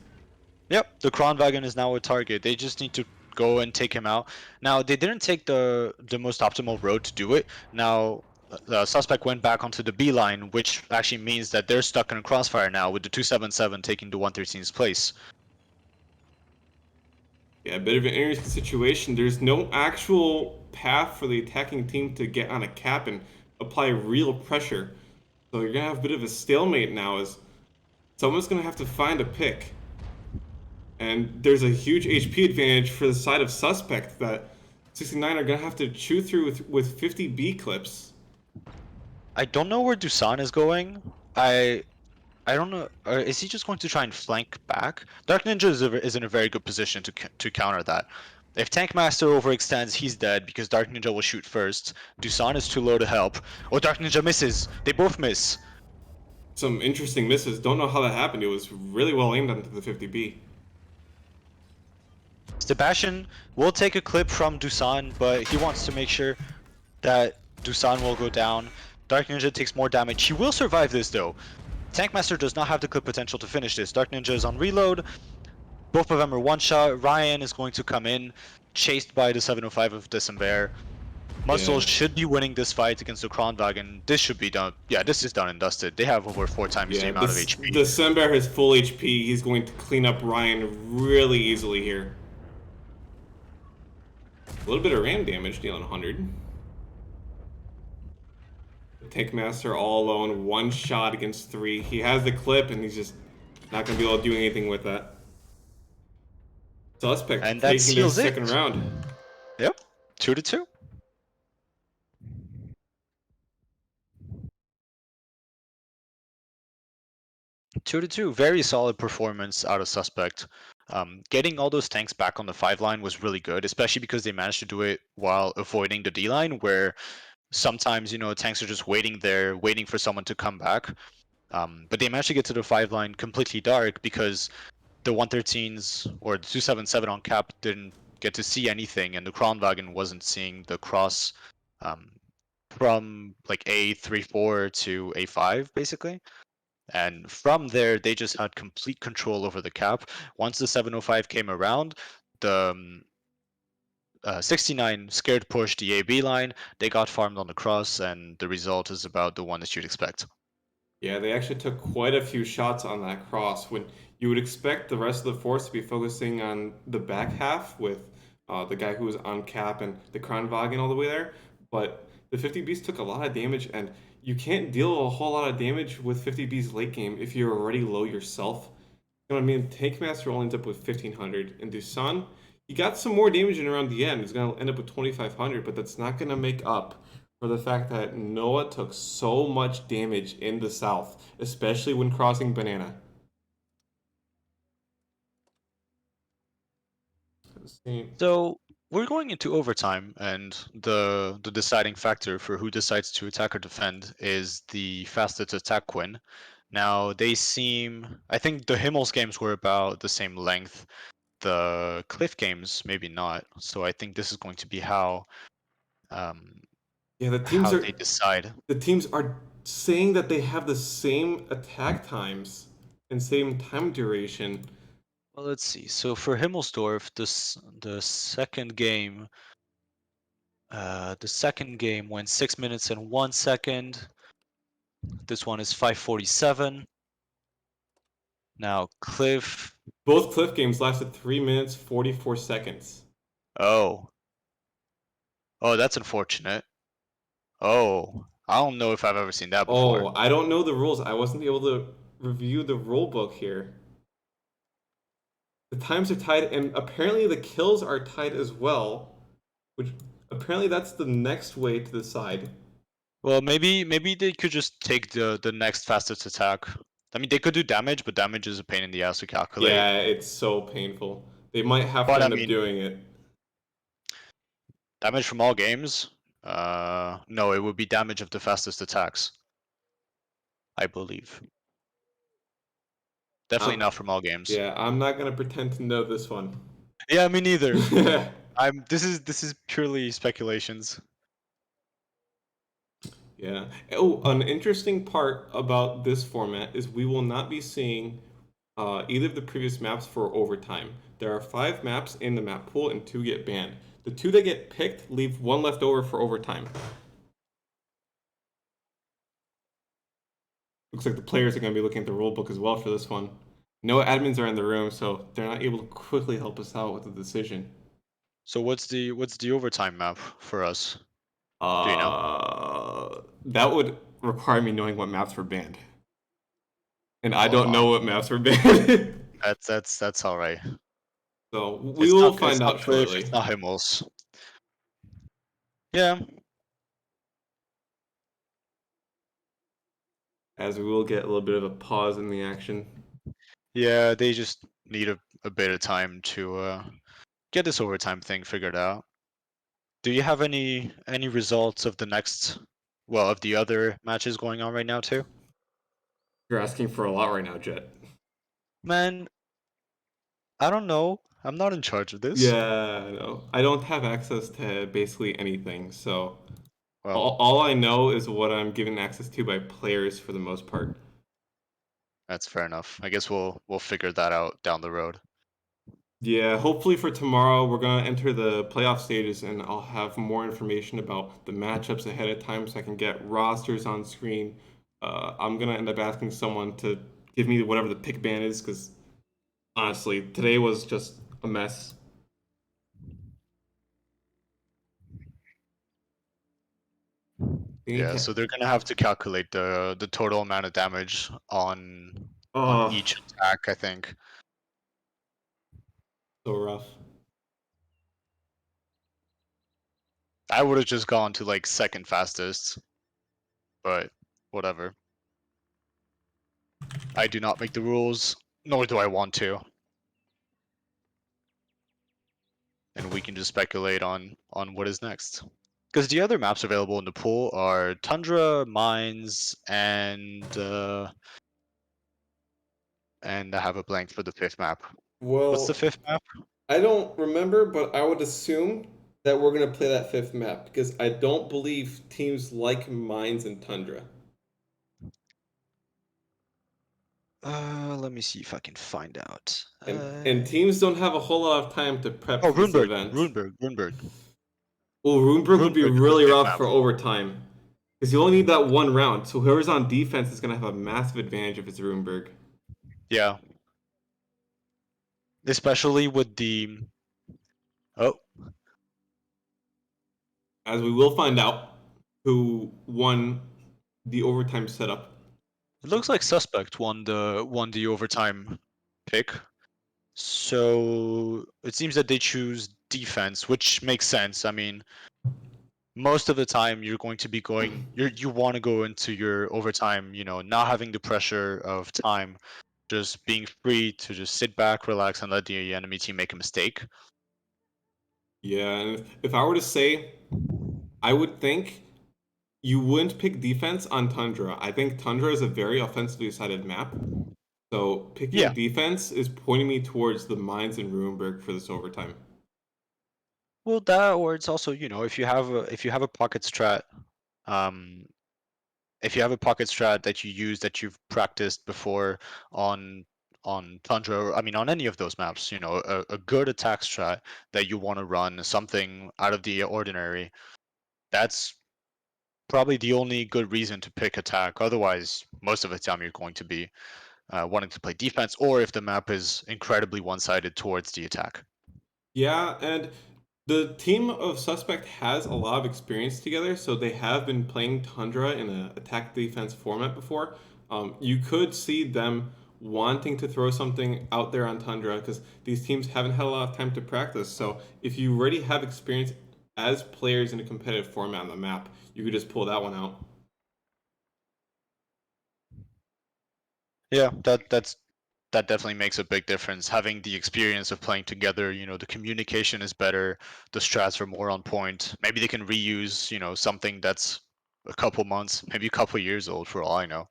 Yep, the Kronwagen is now a target. They just need to go and take him out. Now, they didn't take the most optimal road to do it. Now, the Suspect went back onto the B line, which actually means that they're stuck in a crossfire now with the 277 taking the 113's place. Yeah, a bit of an interesting situation. There's no actual path for the attacking team to get on a cap and apply real pressure. So you're going to have a bit of a stalemate now as someone's going to have to find a pick. And there's a huge HP advantage for the side of Suspect that 69 are going to have to chew through with 50B clips. I don't know where Dusan is going. I don't know. Is he just going to try and flank back? Dark Ninja is in a very good position to counter that. If Tankmaster overextends, he's dead because Dark Ninja will shoot first. Dusan is too low to help. Oh, Dark Ninja misses. They both miss. Some interesting misses. Don't know how that happened. It was really well aimed onto the 50B. Sebastian will take a clip from Dusan, but he wants to make sure that Dusan will go down. Dark Ninja takes more damage. He will survive this though. Tankmaster does not have the clip potential to finish this. Dark Ninja is on reload. Both of them are one shot. Ryan is going to come in, chased by the 705 of December. Muscle Yeah. should be winning this fight against the Kronwagen. This should be done. Yeah, this is done and dusted. They have over 4 times the Yeah, amount of this HP. the Sunbear has full HP. He's going to clean up Ryan really easily here. A little bit of ram damage, dealing 100. Tank Master all alone, one shot against 3. He has the clip, and he's just not going to be able to do anything with that. Suspect And that taking the seals it. second round. Yep, 2-2. Two to two, very solid performance out of Suspect. Getting all those tanks back on the 5 line was really good, especially because they managed to do it while avoiding the D line, where sometimes tanks are just waiting there, waiting for someone to come back. But they managed to get to the 5 line completely dark because the 113s or the 277 on cap didn't get to see anything, and the Kronwagen wasn't seeing the cross um, from like A34 to A5 basically. And from there, they just had complete control over the cap. Once the 705 came around, the 69 scared push the AB line. They got farmed on the cross, and the result is about the one that you'd expect. Yeah, they actually took quite a few shots on that cross when you would expect the rest of the force to be focusing on the back half with the guy who was on cap and the Kranwagen all the way there. But the 50Bs took a lot of damage, and you can't deal a whole lot of damage with 50Bs late game if you're already low yourself. You know what I mean? Tank Master only ends up with 1500, and Dusan, he got some more damage in around the end. He's going to end up with 2500, but that's not going to make up for the fact that Noah took so much damage in the south, especially when crossing Banana. So we're going into overtime, and the deciding factor for who decides to attack or defend is the fastest attack Quinn. Now I think the Himmels games were about the same length. The Cliff games maybe not. So I think this is going to be um, Yeah, how they decide. the teams are saying that they have the same attack times and same time duration. Well, let's see. So for Himmelsdorf, the second game went 6 minutes and 1 second. This one is 5:47. Now Cliff. Both Cliff games lasted 3 minutes 44 seconds. Oh, that's unfortunate. Oh, I don't know if I've ever seen that before. Oh, I don't know the rules. I wasn't able to review the rule book here. The times are tied, and apparently the kills are tied as well, which apparently that's the next way to decide. Well, maybe they could just take the next fastest attack. I mean, they could do damage, but damage is a pain in the ass to calculate. Yeah, it's so painful. They might have But to I end up mean, doing it. damage from all games? No, it would be damage of the fastest attacks. I believe. Definitely not from all games. Yeah, I'm not gonna pretend to know this one. Yeah, me neither. This is purely speculations. Yeah. Oh, an interesting part about this format is we will not be seeing either of the previous maps for overtime. There are 5 maps in the map pool and 2 get banned. The 2 that get picked leave 1 left over for overtime. Looks like the players are going to be looking at the rulebook as well for this one. No admins are in the room, so they're not able to quickly help us out with the decision. So what's the overtime map for us? Do you know? That would require me knowing what maps were banned. And I don't know what maps were banned. That's all right. So we will find out shortly. It's not Himmels. Yeah. As we will get a little bit of a pause in the action. Yeah, they just need a bit of time to get this overtime thing figured out. Do you have any results of of the other matches going on right now too? You're asking for a lot right now, Jet. Man, I don't know. I'm not in charge of this. Yeah, no. I don't have access to basically anything, so Well, all I know is what I'm given access to by players for the most part. that's fair enough. I guess we'll figure that out down the road. Yeah, hopefully for tomorrow we're gonna enter the playoff stages and I'll have more information about the matchups ahead of time so I can get rosters on screen. I'm gonna end up asking someone to give me whatever the pick ban is because honestly, today was just a mess. Yeah, so they're gonna have to calculate the total amount of damage on Oh, each attack, I think. so rough. I would have just gone to like second fastest, but whatever. I do not make the rules, nor do I want to. And we can just speculate on what is next. Because the other maps available in the pool are Tundra, Mines, and I have a blank for the fifth map. What's the Well, fifth map? I don't remember, but I would assume that we're gonna play that fifth map because I don't believe teams like Mines and Tundra. Let me see if I can find out. And teams don't have a whole lot of time to prep Oh, for this Runeberg, event. Runeberg, Runeberg, Well, Runeberg would be Runeberg is the really fifth rough map. for overtime. Because you only need that one round, so whoever's on defense is going to have a massive advantage if it's Runeberg. Yeah, especially with the oh, As we will find out who won the overtime setup. it looks like Suspect won the overtime pick. So it seems that they choose defense, which makes sense. I mean, most of the time you're going to be going you want to go into your overtime, not having the pressure of time, just being free to just sit back, relax, and let the enemy team make a mistake. Yeah, and if I were to say, I would think you wouldn't pick defense on Tundra. I think Tundra is a very offensively sided map. So picking Yeah. defense is pointing me towards the Mines and Runeberg for this overtime. Well, that, or it's also, if you have a pocket strat, um if you have a pocket strat that you use that you've practiced before on on Tundra, I mean on any of those maps, a good attack strat that you want to run, something out of the ordinary, that's probably the only good reason to pick attack. Otherwise, most of the time you're going to be wanting to play defense, or if the map is incredibly one-sided towards the attack. Yeah, and the team of Suspect has a lot of experience together, so they have been playing Tundra in an attack defense format before. You could see them wanting to throw something out there on Tundra because these teams haven't had a lot of time to practice. So if you already have experience as players in a competitive format on the map, you could just pull that one out. Yeah, that definitely makes a big difference. Having the experience of playing together, the communication is better, the strats are more on point. Maybe they can reuse, something that's a couple months, maybe a couple years old for all I know.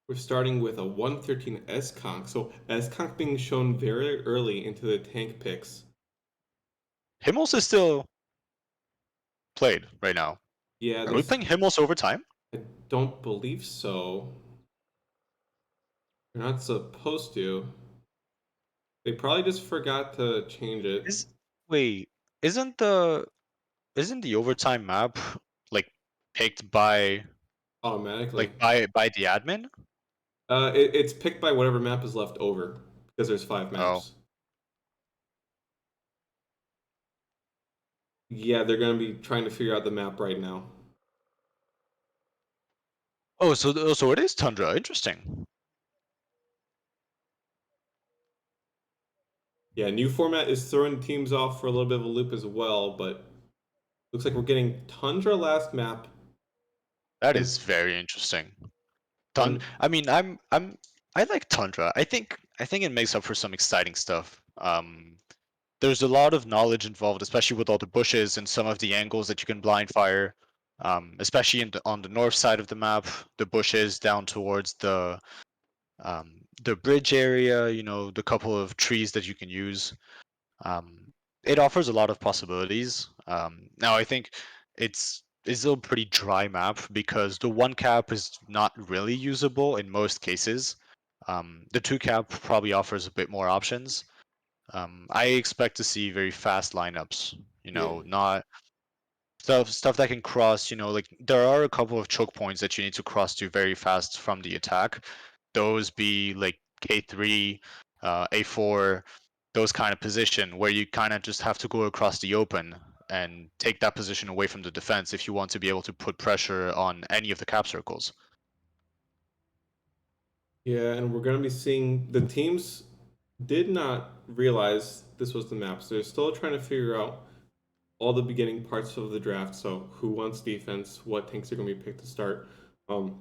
We're starting with a 113 S-Conk, so S-Conk being shown very early into the tank picks. Himmels is still played right now. Yeah, Are we there's playing Himmels overtime? I don't believe so. You're not supposed to. They probably just forgot to change it Is Wait, isn't the overtime map like picked by automatically. by the admin? It's picked by whatever map is left over because there's five Oh. maps. Yeah, they're gonna be trying to figure out the map right now. Oh, so it is Tundra. Interesting. Yeah, new format is throwing teams off for a little bit of a loop as well, but looks like we're getting Tundra last map That and is very interesting. Tun- I mean, I like Tundra. I think it makes up for some exciting stuff. There's a lot of knowledge involved, especially with all the bushes and some of the angles that you can blind fire. Especially on the north side of the map, the bushes down towards the bridge area. The couple of trees that you can use. It offers a lot of possibilities. Now I think it's still a pretty dry map because the one cap is not really usable in most cases. The two cap probably offers a bit more options. I expect to see very fast lineups. Yeah. Not stuff that can cross. Like there are a couple of choke points that you need to cross to very fast from the attack. Those be like K3, A4, those kind of position where you kind of just have to go across the open and take that position away from the defense if you want to be able to put pressure on any of the cap circles. Yeah, and we're gonna be seeing the teams did not realize this was the map, so they're still trying to figure out all the beginning parts of the draft. So who wants defense? What tanks are gonna be picked to start? Um,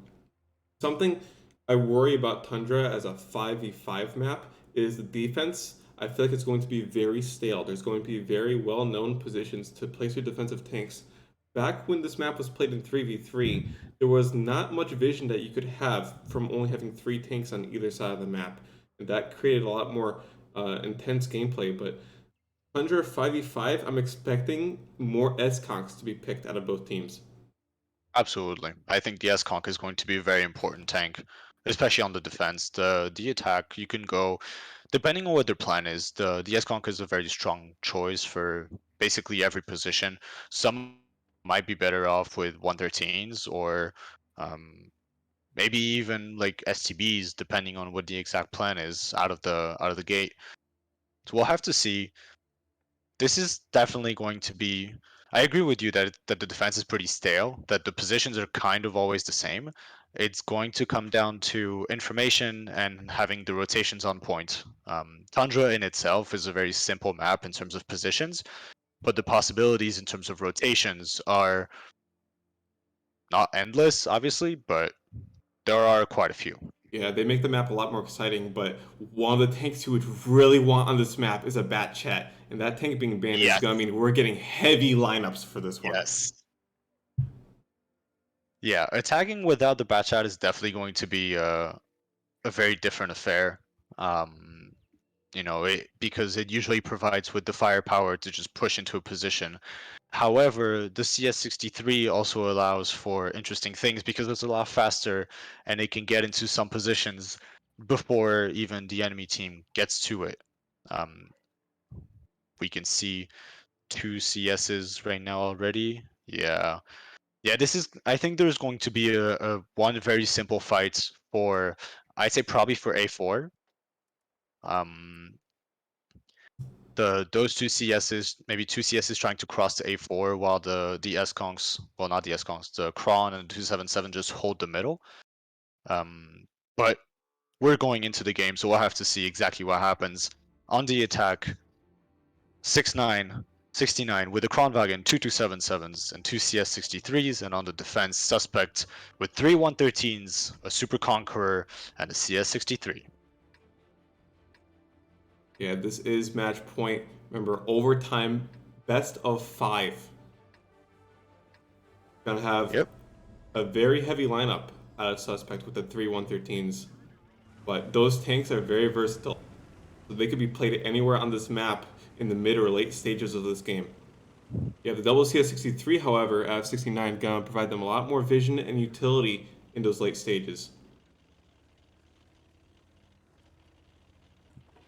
Something I worry about Tundra as a 5v5 map is the defense. I feel like it's going to be very stale. There's going to be very well known positions to place your defensive tanks. Back when this map was played in 3v3, there was not much vision that you could have from only having 3 tanks on either side of the map. And that created a lot more intense gameplay. But Tundra 5v5, I'm expecting more S-Conks to be picked out of both teams. Absolutely. I think the S-Conk is going to be a very important tank, especially on the defense. The attack, you can go, depending on what their plan is, the S-Conk is a very strong choice for basically every position. Some might be better off with 113s or um, maybe even like STBs, depending on what the exact plan is out of the gate. So we'll have to see. This is definitely going to be. I agree with you that the defense is pretty stale, that the positions are kind of always the same. It's going to come down to information and having the rotations on point. Tundra in itself is a very simple map in terms of positions, but the possibilities in terms of rotations are not endless, obviously, but there are quite a few. Yeah, they make the map a lot more exciting, but one of the tanks you would really want on this map is a Bat Chat. And that tank being banned is Yes. going to mean we're getting heavy lineups for this one. Yes. Yeah, attacking without the bat shot is definitely going to be a very different affair. Um, because it usually provides with the firepower to just push into a position. However, the CS63 also allows for interesting things because it's a lot faster and it can get into some positions before even the enemy team gets to it. Um, we can see 2 CSs right now already. Yeah. Yeah, this is. I think there's going to be a one very simple fight for. I'd say probably for A4. Um, those 2 CSs, maybe 2 CSs trying to cross to A4 while the S-Conks, well not the S-Conks, the Kron and 277 just hold the middle. But we're going into the game, so we'll have to see exactly what happens. On the attack, 6-9, 69 with the Kronwagen 2277s and 2 CS63s, and on the defense, Suspect with 3 113s, a Super Conqueror, and a CS63. Yeah, this is match point. Remember, overtime, best of 5. Gonna have Yep. a very heavy lineup out of Suspect with the 3 113s. But those tanks are very versatile. So they could be played anywhere on this map in the mid or late stages of this game. You have the double CS63, however, out of 69, gonna provide them a lot more vision and utility in those late stages.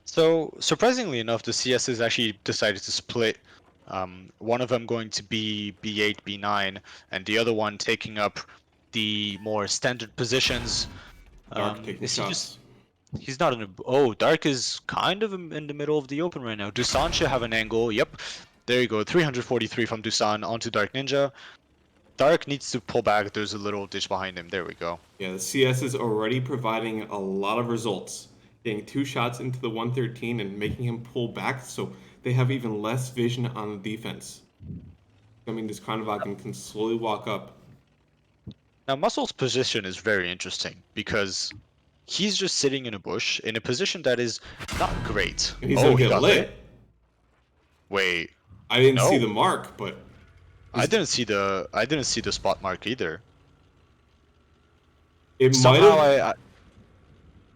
So surprisingly enough, the CSs actually decided to split. One of them going to be B8, B9, and the other one taking up the more standard positions. Dark taking Is he shots. just? He's not in a. Oh, Dark is kind of in the middle of the open right now. Dusan should have an angle. Yep. There you go. 343 from Dusan onto Dark Ninja. Dark needs to pull back. There's a little ditch behind him. There we go. Yeah, the CS is already providing a lot of results. Getting 2 shots into the 113 and making him pull back, so they have even less vision on the defense. I mean, this Kronwagen can slowly walk up. Now, Muscle's position is very interesting because he's just sitting in a bush in a position that is not great. And he's Oh, gonna he get got lit. Wait, I didn't see No. the mark, but I didn't see the spot mark either. it might Somehow have.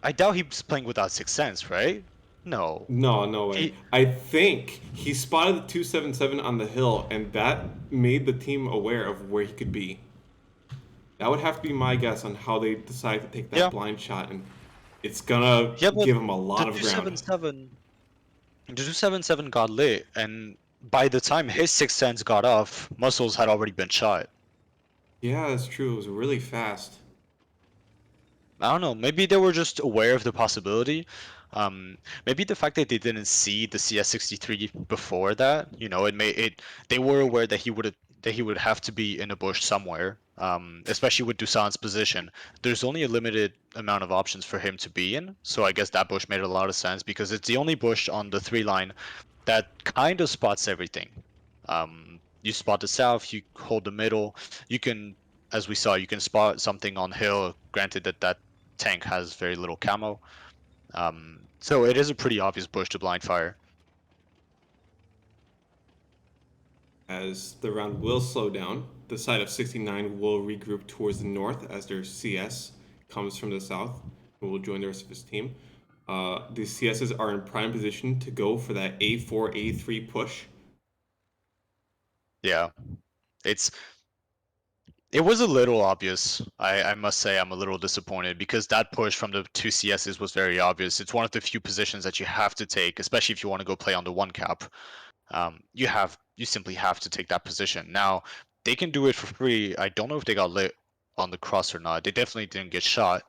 I doubt he's playing without Sixth Sense, right? No. No, no way. He, I think he spotted the 277 on the hill, and that made the team aware of where he could be. That would have to be my guess on how they decide to take that yeah. blind shot, and it's gonna Yeah, but give him a lot the of ground. 277 The 277 got lit, and by the time his 610s got off, Muscles had already been shot. Yeah, that's true. It was really fast. I don't know. Maybe they were just aware of the possibility. Maybe the fact that they didn't see the CS63 before that, it made it. They were aware that he would have to be in a bush somewhere. Especially with Dusan's position, there's only a limited amount of options for him to be in. So I guess that bush made a lot of sense because it's the only bush on the 3 line that kind of spots everything. You spot the south, you hold the middle, you can, as we saw, you can spot something on hill. Granted that tank has very little camo. So it is a pretty obvious bush to blind fire. As the round will slow down, the side of 69 will regroup towards the north as their CS comes from the south and will join the rest of his team. The CSs are in prime position to go for that A4, A3 push. Yeah, it's it was a little obvious. I must say I'm a little disappointed because that push from the two CSs was very obvious. It's one of the few positions that you have to take, especially if you want to go play on the one cap. You simply have to take that position. Now they can do it for free. I don't know if they got lit on the cross or not. They definitely didn't get shot.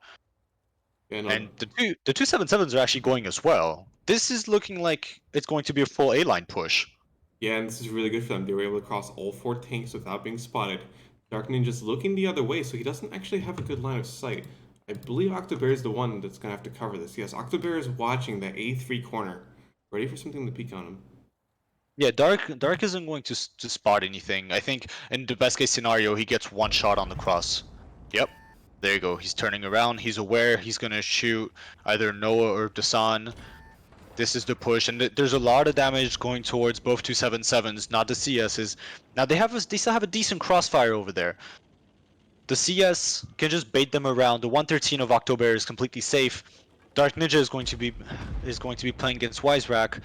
And And the 277s are actually going as well. This is looking like it's going to be a full A line push. yeah, and this is really good for them. They were able to cross all four tanks without being spotted. Dark Ninja's looking the other way, so he doesn't actually have a good line of sight. I believe Octobear is the one that's going to have to cover this. Yes, Octobear is watching that A3 corner, ready for something to peek on him. Yeah, Dark isn't going to spot anything. I think in the best case scenario, he gets one shot on the cross. Yep, there you go. He's turning around. He's aware he's gonna shoot either Noah or Dasan. This is the push, and there's a lot of damage going towards both 277s, not the CSs. Now they still have a decent crossfire over there. The CS can just bait them around. The 113 of October is completely safe. Dark Ninja is going to be playing against Wiserack,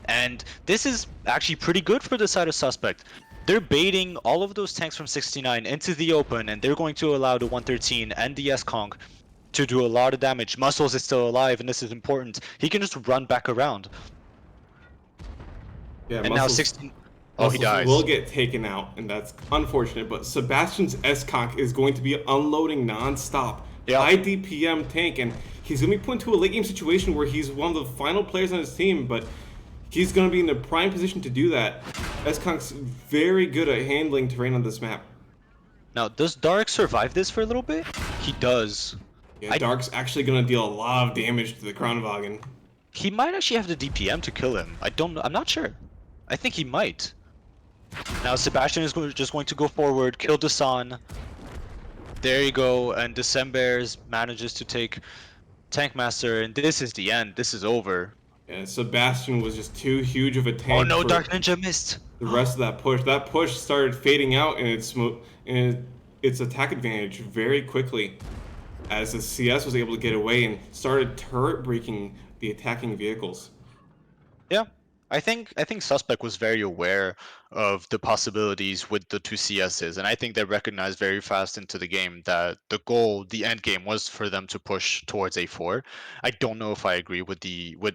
and this is actually pretty good for the side of Suspect. They're baiting all of those tanks from 69 into the open, and they're going to allow the 113 and the S-Kong to do a lot of damage. Muscles is still alive, and this is important. He can just run back around. Yeah, And now Muscles 16. Oh, he Muscles will dies. get taken out, and that's unfortunate. But Sebastian's S-Conk is going to be unloading non-stop. Yeah. High DPM tank, and he's going to be put into a late game situation where he's one of the final players on his team, but he's going to be in the prime position to do that. S-Conk's very good at handling terrain on this map. Now, does Dark survive this for a little bit? He does. Yeah, Dark's actually going to deal a lot of damage to the Kronwagen. He might actually have the DPM to kill him. I don't know. I'm not sure. I think he might. Now Sebastian is just going to go forward, kill Dasan. There you go, and Decembers manages to take Tankmaster, and this is the end. This is over. Yeah, Sebastian was just too huge of a tank Oh no, for Dark Ninja missed. the rest of that push. That push started fading out in its attack advantage very quickly as the CS was able to get away and started turret breaking the attacking vehicles. Yeah, I think Suspect was very aware of the possibilities with the two CSs, and I think they recognized very fast into the game that the goal, the end game, was for them to push towards A4. I don't know if I agree with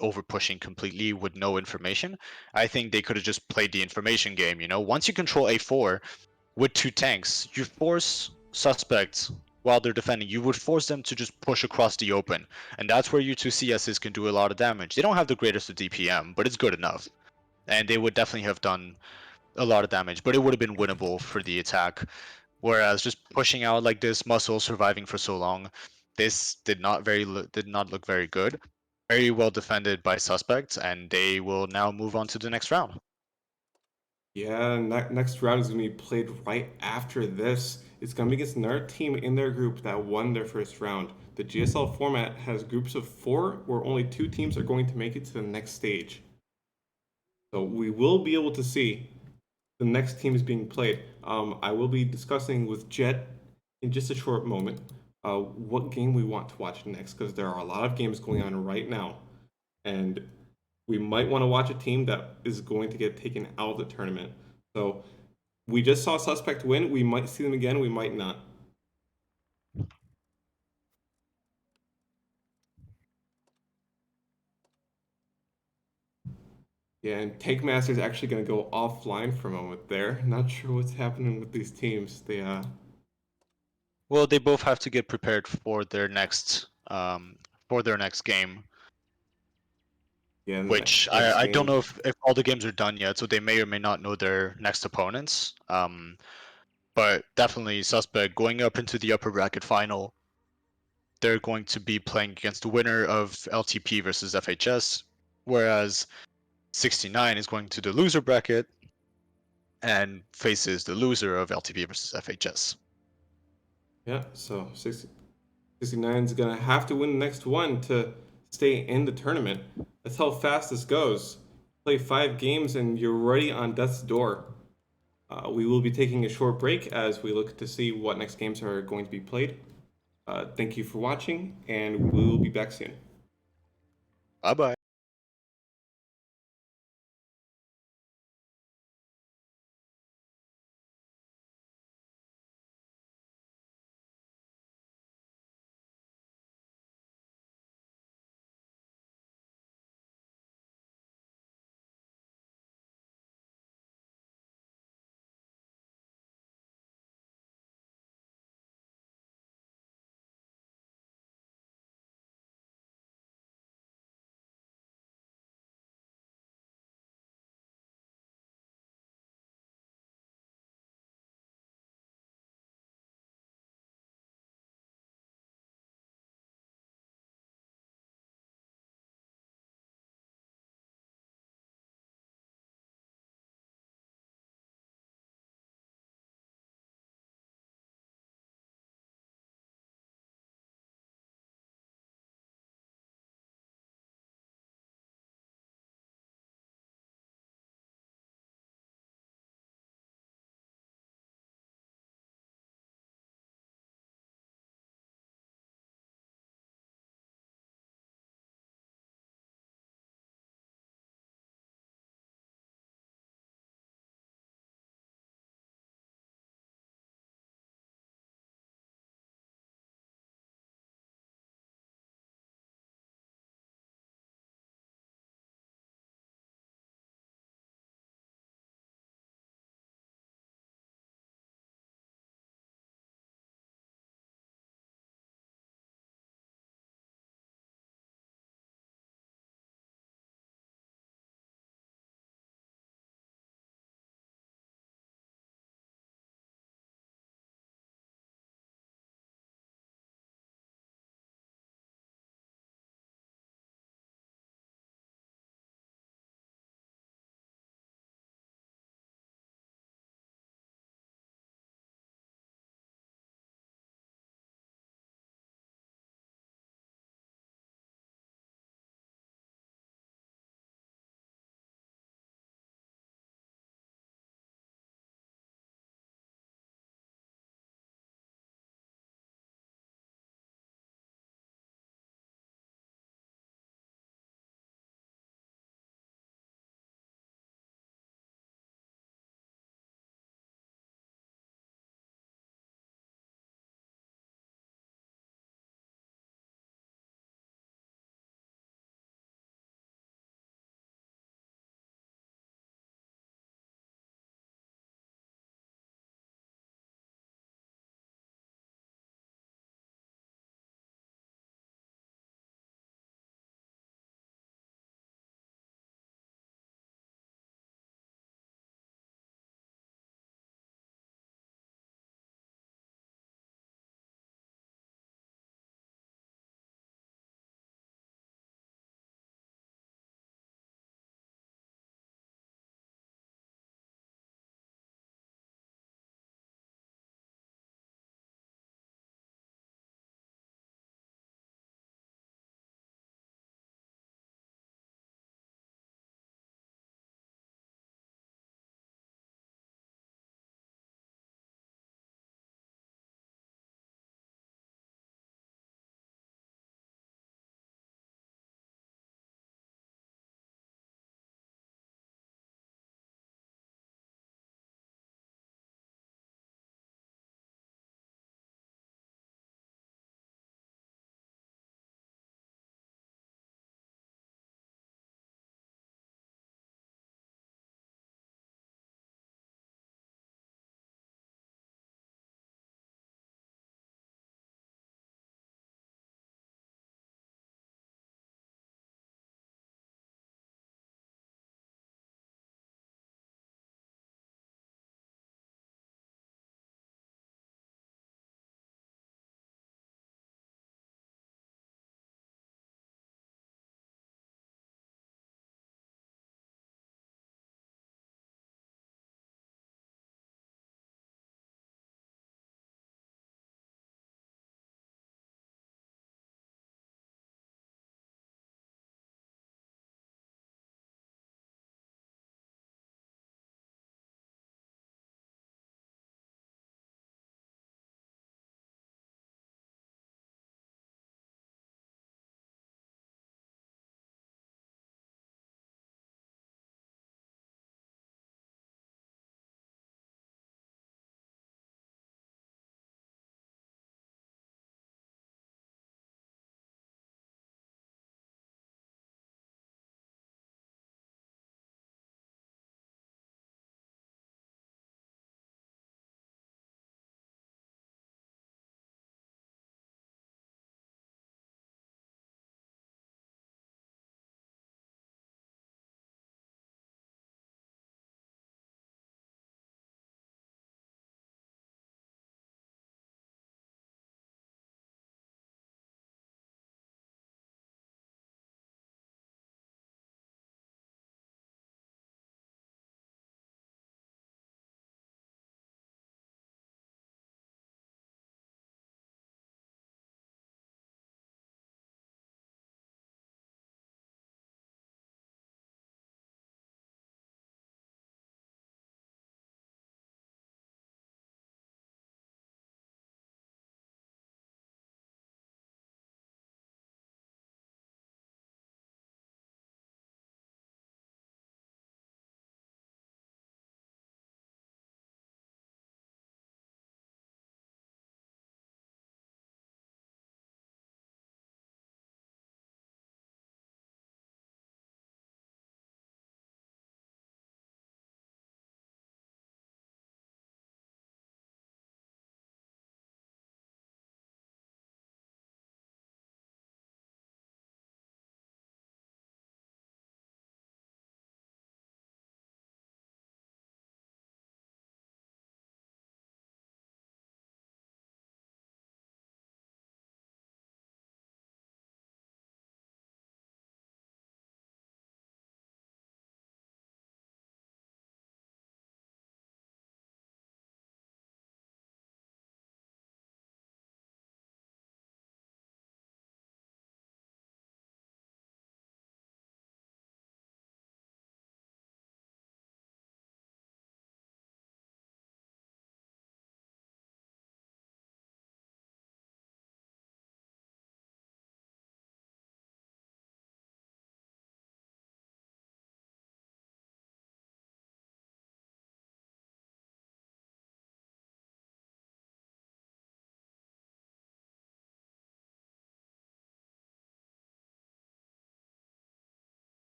over pushing completely with no information. I think they could have just played the information game. Once you control A4 with two tanks, you force Suspects while they're defending. You would force them to just push across the open. And that's where your two CSs can do a lot of damage. They don't have the greatest of DPM, but it's good enough. And they would definitely have done a lot of damage, but it would have been winnable for the attack. Whereas just pushing out like this, Muscle surviving for so long, this did not look very good. Very well defended by Suspects, and they will now move on to the next round. Yeah, and that next round is going to be played right after this. It's going to be against another team in their group that won their first round. The GSL format has groups of 4 where only 2 teams are going to make it to the next stage. So we will be able to see the next team is being played. I will be discussing with Jet in just a short moment what game we want to watch next because there are a lot of games going on right now. And we might want to watch a team that is going to get taken out of the tournament. So we just saw Suspect win. We might see them again. We might not. Yeah, and Tank Master's actually going to go offline for a moment there. Not sure what's happening with these teams. Well, they both have to get prepared for their next game, Yeah, which next I don't game. know if all the games are done yet, so they may or may not know their next opponents. But definitely suspect going up into the upper bracket final. They're going to be playing against the winner of LTP versus FHS, whereas 69 is going to the loser bracket and faces the loser of LTP versus FHS. Yeah, so 69 is going to have to win the next one to stay in the tournament. That's how fast this goes. Play 5 games and you're already on death's door. We will be taking a short break as we look to see what next games are going to be played. Thank you for watching, and we will be back soon. Bye bye.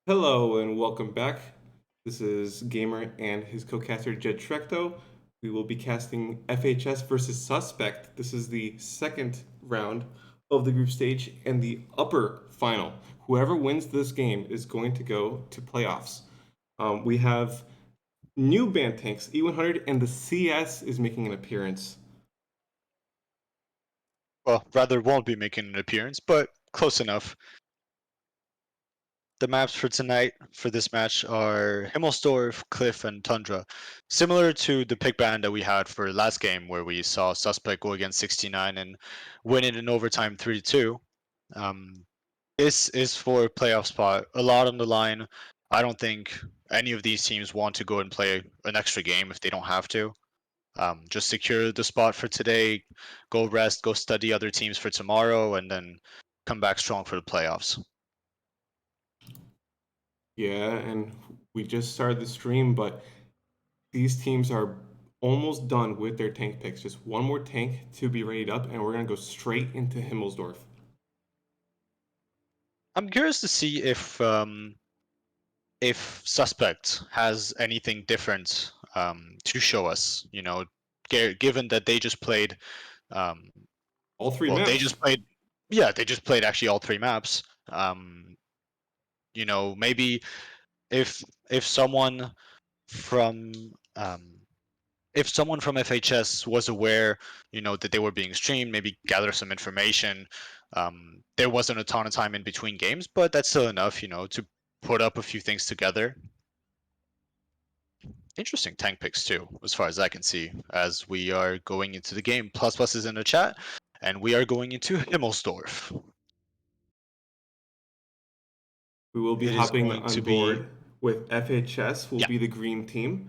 Hello and welcome back. This is Gamer and his co-caster Jed Trecto. We will be casting FHS versus Suspect. This is the second round of the group stage and the upper final. Whoever wins this game is going to go to playoffs. We have new band tanks, E100 and the CS is making an appearance. Well, rather won't be making an appearance, but close enough. The maps for tonight for this match are Himmelsdorf, Cliff, and Tundra. Similar to the pick band that we had for last game where we saw Suspect go against 69 and win it in overtime 3-2. Um, this is for playoff spot. A lot on the line. I don't think any of these teams want to go and play an extra game if they don't have to. Just secure the spot for today, go rest, go study other teams for tomorrow, and then come back strong for the playoffs. Yeah, and we just started the stream, but these teams are almost done with their tank picks. Just one more tank to be rated up, and we're going to go straight into Himmelsdorf. I'm curious to see if Suspect has anything different to show us. You know, given that they just played, um, All three well, they maps. just played, yeah, they just played actually all three maps. You know, maybe if someone from if someone from FHS was aware, you know, that they were being streamed, maybe gather some information. There wasn't a ton of time in between games, but that's still enough, you know, to put up a few things together. Interesting tank picks too, as far as I can see, as we are going into the game. Plus is in the chat, and we are going into Himmelsdorf. We will be It is hopping going on to be, board with FHS, will yeah, be the green team.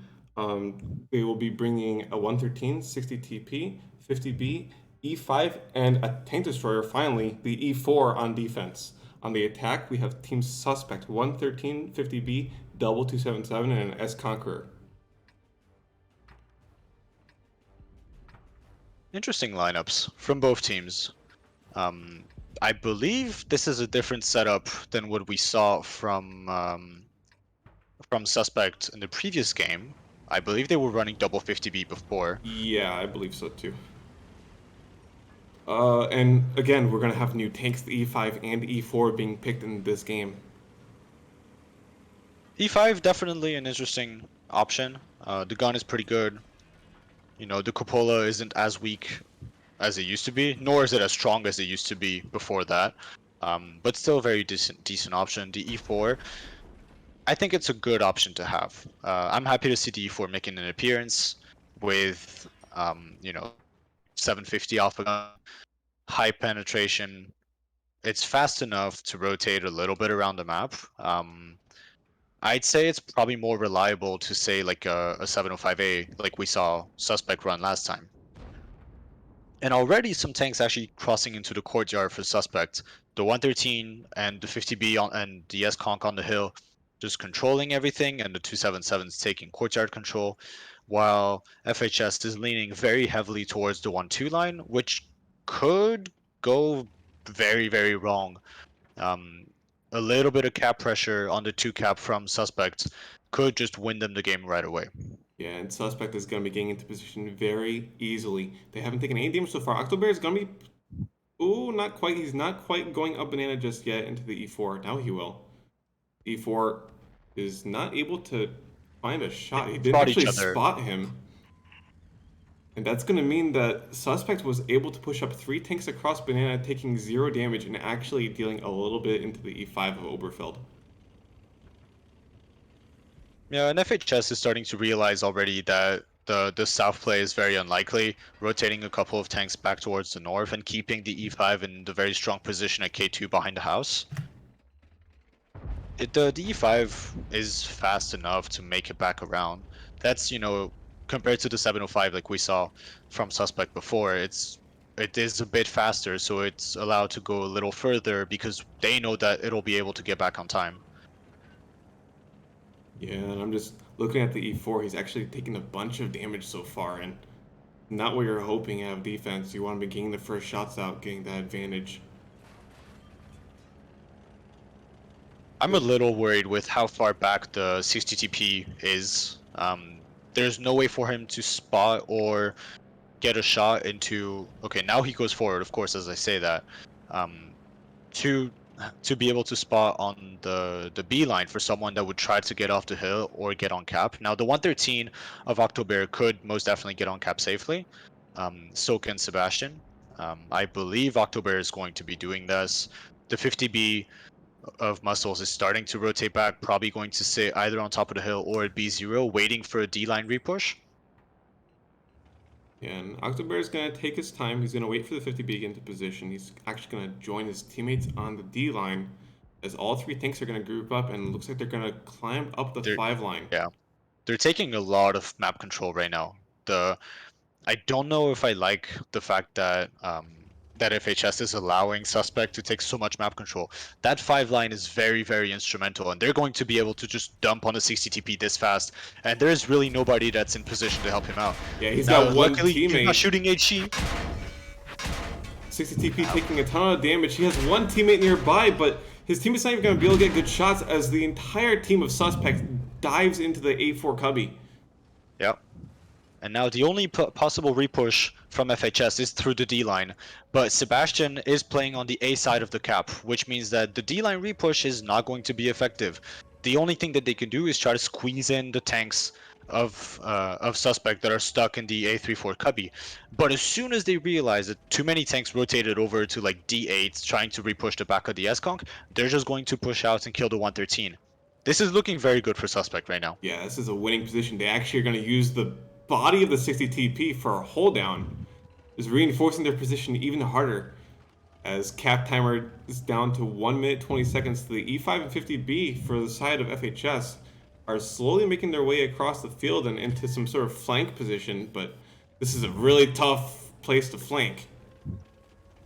They will be bringing a 113, 60 TP, 50B, E5, and a tank destroyer, finally, the E4 on defense. On the attack, we have Team Suspect 113, 50B, double 277, and an S Conqueror. interesting lineups from both teams. Um, I believe this is a different setup than what we saw from Suspect in the previous game. I believe they were running double 50B before. Yeah, I believe so too. And again, we're gonna have new tanks, the E5 and E4 being picked in this game. E5 definitely an interesting option. The gun is pretty good. You know, the cupola isn't as weak as it used to be, nor is it as strong as it used to be before that. But still a very decent option. The E4, I think it's a good option to have. I'm happy to see the E4 making an appearance with, you know, 750 alpha gun, high penetration. It's fast enough to rotate a little bit around the map. I'd say it's probably more reliable to say like a 705A, like we saw Suspect run last time. And already some tanks actually crossing into the courtyard for Suspect. The 113 and the 50B and the S-Conk on the hill just controlling everything, and the 277's taking courtyard control, while FHS is leaning very heavily towards the 1-2 line, which could go very, very wrong. Um, a little bit of cap pressure on the 2 cap from Suspect could just win them the game right away. Yeah, and Suspect is going to be getting into position very easily. They haven't taken any damage so far. Octobear is going to be... Ooh, not quite. He's not quite going up banana just yet into the E4. Now he will. E4 is not able to find a They shot. He didn't spot each actually other. spot him. And that's going to mean that Suspect was able to push up 3 tanks across banana, taking 0 damage and actually dealing a little bit into the E5 of Oberfeld. Yeah, and FHS is starting to realize already that the south play is very unlikely, rotating a couple of tanks back towards the north and keeping the E5 in the very strong position at K2 behind the house. The E5 is fast enough to make it back around. That's, you know, compared to the 705 like we saw from Suspect before, it is a bit faster, so it's allowed to go a little further because they know that it'll be able to get back on time. Yeah, and I'm just looking at the E4. He's actually taken a bunch of damage so far, and not what you're hoping out of defense. You want to be getting the first shots out, getting that advantage. I'm a little worried with how far back the 60 TP is. There's no way for him to spot or get a shot into. Okay, now he goes forward, of course, as I say that. Um, to to be able to spot on the B line for someone that would try to get off the hill or get on cap. Now the 113 of October could most definitely get on cap safely. So can Sebastian. I believe October is going to be doing this. The 50B of Muscles is starting to rotate back, probably going to sit either on top of the hill or at B0, waiting for a D line repush. And October is going to take his time. He's going to wait for the 50B to get into position. He's actually going to join his teammates on the D line as all three tanks are going to group up, and it looks like they're going to climb up the They're, 5 line. yeah, they're taking a lot of map control right now. I don't know if I like the fact that that FHS is allowing Suspect to take so much map control. That 5 line is very, very instrumental, and they're going to be able to just dump on a 60 TP this fast, and there's really nobody that's in position to help him out. Yeah, he's Now, got one luckily, he's teammate. not shooting HE. 60 TP taking a ton of damage. He has one teammate nearby, but his teammate's not even going to be able to get good shots as the entire team of Suspects dives into the A4 cubby. Yep. And now the only possible repush from FHS is through the D line, but Sebastian is playing on the A side of the cap, which means that the D line repush is not going to be effective. The only thing that they can do is try to squeeze in the tanks of Suspect that are stuck in the A34 cubby. But as soon as they realize that too many tanks rotated over to like D8 trying to repush the back of the S-Conk, they're just going to push out and kill the 113. This is looking very good for Suspect right now. Yeah, this is a winning position. They actually are going to use the body of the 60 TP for a hold down, is reinforcing their position even harder as cap timer is down to 1 minute 20 seconds. The E5 and 50B for the side of FHS are slowly making their way across the field and into some sort of flank position, but this is a really tough place to flank.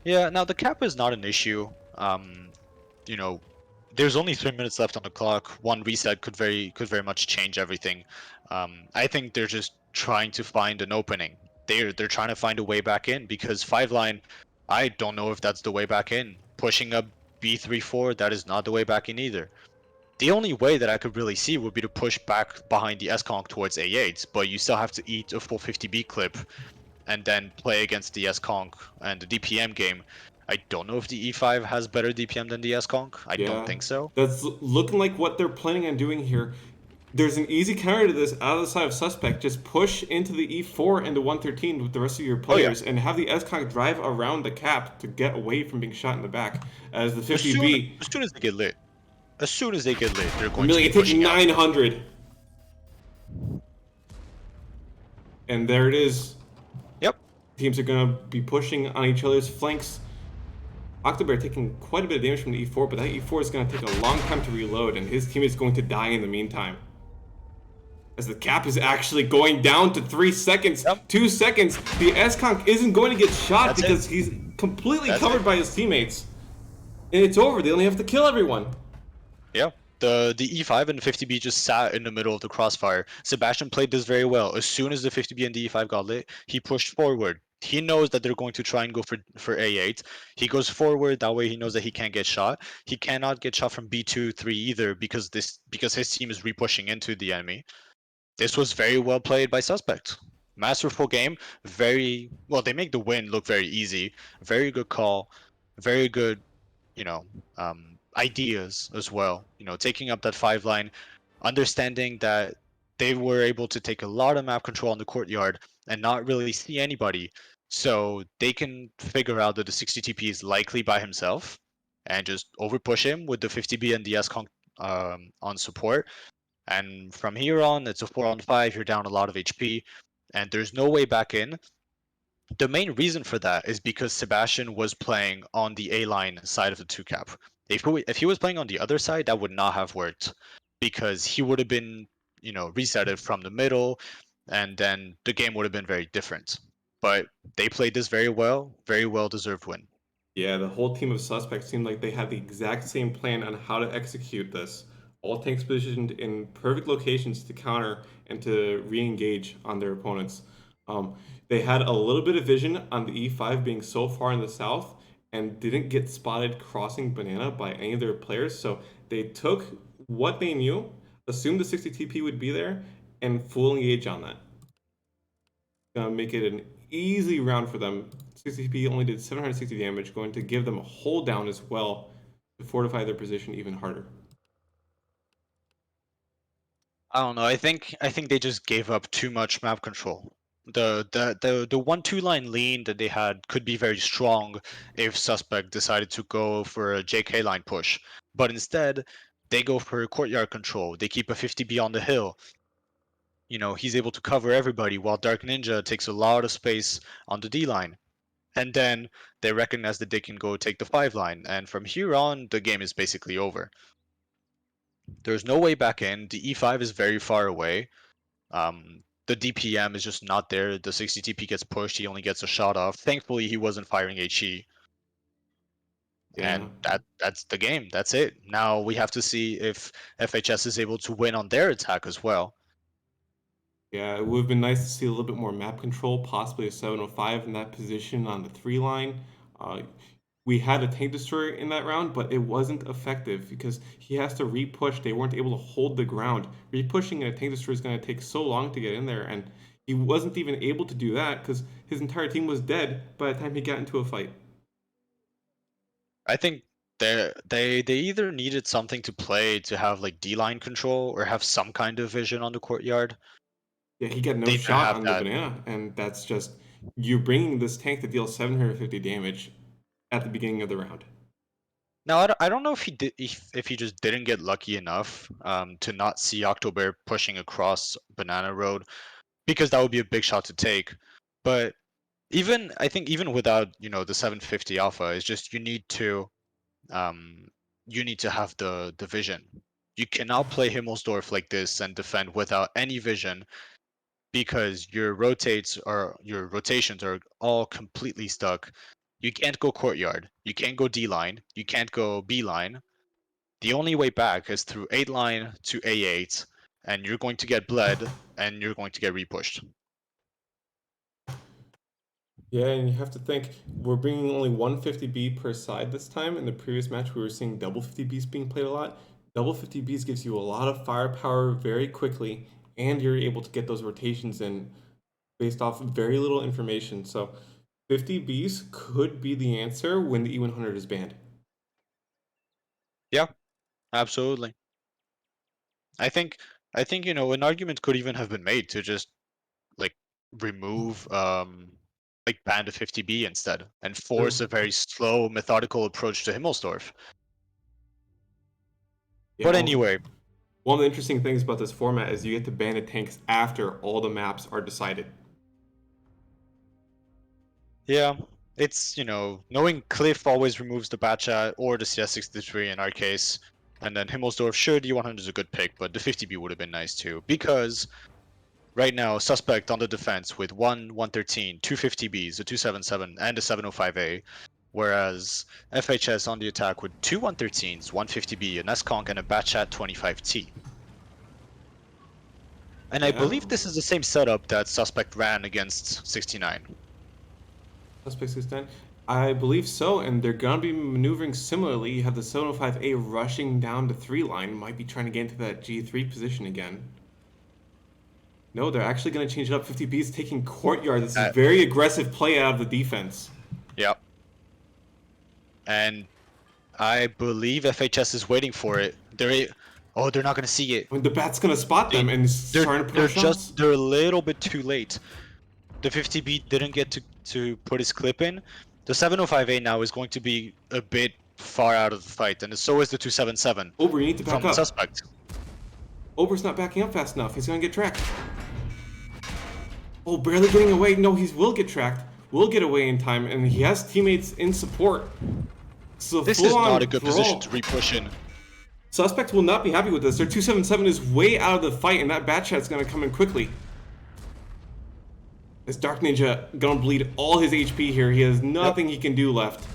Yeah, now the cap is not an issue. You know, there's only 3 minutes left on the clock. One reset could very much change everything. I think they're just trying to find an opening. They're trying to find a way back in because 5 line, I don't know if that's the way back in. Pushing up B34, that is not the way back in either. The only way that I could really see would be to push back behind the S-Conk towards A8, but you still have to eat a full 50B clip and then play against the S-Conk and the DPM game. I don't know if the E5 has better DPM than the S-Conk. I don't think so. That's looking like what they're planning on doing here. There's an easy counter to this out of the side of Suspect. Just push into the E4 and the 113 with the rest of your players and have the S-Conk drive around the cap to get away from being shot in the back. As the 50B... As soon as they get lit. As soon as they get lit, they're going to be take pushing 900. And there it is. Yep. Teams are going to be pushing on each other's flanks. October taking quite a bit of damage from the E4, but that E4 is going to take a long time to reload, and his team is going to die in the meantime. As the cap is actually going down to 3 seconds, 2 seconds, the S-Conk isn't going to get shot because he's completely covered by his teammates. And it's over, they only have to kill everyone. Yeah, the E5 and the 50B just sat in the middle of the crossfire. Sebastian played this very well. As soon as the 50B and the E5 got lit, he pushed forward. He knows that they're going to try and go for A8. He goes forward, that way he knows that he can't get shot. He cannot get shot from B2, 3 either because his team is repushing into the enemy. This was very well played by Suspect. Masterful game, very well. They make the win look very easy. Very good call, very good, ideas as well. Taking up that 5 line, understanding that they were able to take a lot of map control on the courtyard and not really see anybody, so they can figure out that the 60 TP is likely by himself and just overpush him with the 50B and the S-Conk on support. And from here on, it's a 4-on-5. You're down a lot of HP, and there's no way back in. The main reason for that is because Sebastian was playing on the A line side of the 2 cap. If he was playing on the other side, that would not have worked because he would have been, resetted from the middle, and then the game would have been very different. But they played this very well deserved win. Yeah, the whole team of Suspects seemed like they had the exact same plan on how to execute this. All tanks positioned in perfect locations to counter and to re-engage on their opponents. They had a little bit of vision on the E5 being so far in the south and didn't get spotted crossing banana by any of their players, so They took what they knew, assumed the 60 TP would be there, and full engage on that. Gonna make it an easy round for them. 60 TP only did 760 damage, going to give them a hold down as well to fortify their position even harder. I don't know. I think they just gave up too much map control. The 1-2 line lean that they had could be very strong if Suspect decided to go for a JK line push, but instead they go for courtyard control. They keep a 50B on the hill. You know, he's able to cover everybody while Dark Ninja takes a lot of space on the D line. And then they recognize that they can go take the 5 line, and from here on the game is basically over. There's no way back in. The E5 is very far away. The DPM is just not there. The 60 TP gets pushed. He only gets a shot off. Thankfully, he wasn't firing HE. Yeah. And that's the game. That's it. Now we have to see if FHS is able to win on their attack as well. Yeah, it would have been nice to see a little bit more map control, possibly a 705 in that position on the 3 line. We had a tank destroyer in that round, but it wasn't effective because he has to re-push. They weren't able to hold the ground. Re-pushing in a tank destroyer is going to take so long to get in there, and he wasn't even able to do that because his entire team was dead by the time he got into a fight. I think they either needed something to play to have like D-line control or have some kind of vision on the courtyard. Yeah, he got no They shot have on that. the banana, and that's just you bringing this tank that deals 750 damage at the beginning of the round. Now I don't know if he did if he just didn't get lucky enough to not see October pushing across Banana Road, because that would be a big shot to take. But I think even without, you know, the 750 alpha, it's just you need to have the vision. You cannot play Himmelsdorf like this and defend without any vision, because your rotations are all completely stuck. You can't go courtyard, you can't go D line, you can't go B line. The only way back is through 8 line to A8, and you're going to get bled and you're going to get repushed. Yeah, and you have to think we're bringing only 150B per side this time. In the previous match, we were seeing double 50Bs being played a lot. Double 50Bs gives you a lot of firepower very quickly, and you're able to get those rotations in based off very little information. So 50Bs could be the answer when the E100 is banned. Yeah, absolutely. I think you know, an argument could even have been made to just like remove like ban the 50B instead and force a very slow, methodical approach to Himmelsdorf. Yeah, But anyway, one of the interesting things about this format is you get to ban the tanks after all the maps are decided. yeah, it's, you know, knowing Cliff always removes the Batchat or the CS63 in our case, and then Himmelsdorf, sure, the 100 is a good pick, but the 50B would have been nice too, because right now, Suspect on the defense with 113, 250Bs, a 277, and a 705A, whereas FHS on the attack with 2 113s, 150B, an S-Conk, and a Batchat 25T. And I believe this is the same setup that Suspect ran against 69. Suspect 69? I believe so, and they're going to be maneuvering similarly. You have the 705A rushing down to 3 line, might be trying to get into that G3 position again. No, they're actually going to change it up. 50B is taking courtyard. This is a very aggressive play out of the defense. Yep. And I believe FHS is waiting for it. They're not going to see it. I mean, the bat's going to spot them and starting to push they're a little bit too late. The 50B didn't get to put his clip in. The 705A now is going to be a bit far out of the fight, and so is the 277. Ober, you need to back from up. Suspect. Ober's not backing up fast enough. He's going to get tracked. Oh, barely getting away. No, he will get tracked. Will get away in time, and he has teammates in support. So this is not a good position to re-push in. Suspect will not be happy with this. Their 277 is way out of the fight, and that Batchat's going to come in quickly. This Dark Ninja going to bleed all his HP here. He has nothing he can do left.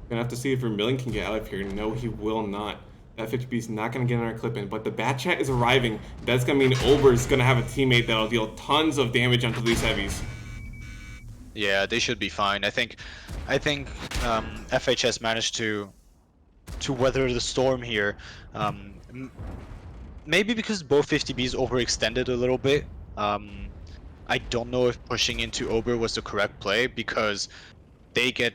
Gonna have to see if Vermilion can get out of here. No, he will not. That 50B is not gonna get another clip in, but the Batchat is arriving. That's gonna mean Ober's gonna have a teammate that'll deal tons of damage onto these heavies. Yeah, they should be fine. I think FHS managed to weather the storm here. Maybe because both 50Bs overextended a little bit. I don't know if pushing into Ober was the correct play because they get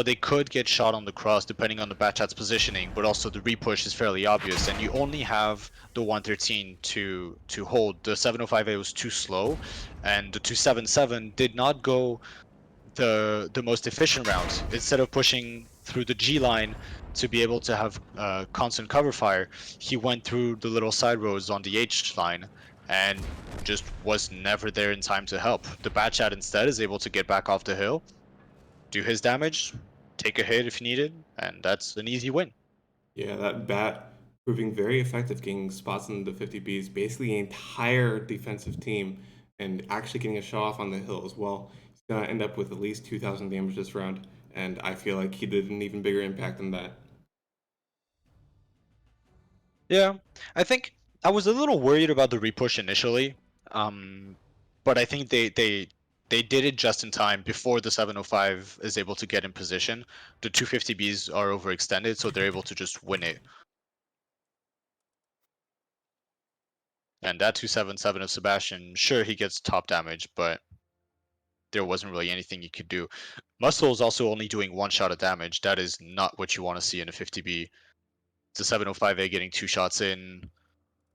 they could get shot on the cross depending on the Batchat's positioning, but also the repush is fairly obvious, and you only have the 113 to hold. The 705A was too slow, and the 277 did not go the most efficient route. Instead of pushing through the G line to be able to have constant cover fire, he went through the little side roads on the H line and just was never there in time to help. The Batchat instead is able to get back off the hill, do his damage, take a hit if needed, and that's an easy win. Yeah, that bat proving very effective getting spots in the 50Bs, basically an entire defensive team, and actually getting a shot off on the hill as well. He's gonna end up with at least 2,000 damage this round, and I feel like he did an even bigger impact than that. Yeah, I think I was a little worried about the repush initially, um, but I think they did it just in time before the 705 is able to get in position. The 250Bs are overextended, so they're able to just win it. And that 277 of Sebastian, sure he gets top damage, but there wasn't really anything you could do. Muscle is also only doing one shot of damage. That is not what you want to see in a 50B. It's a 705A getting two shots in.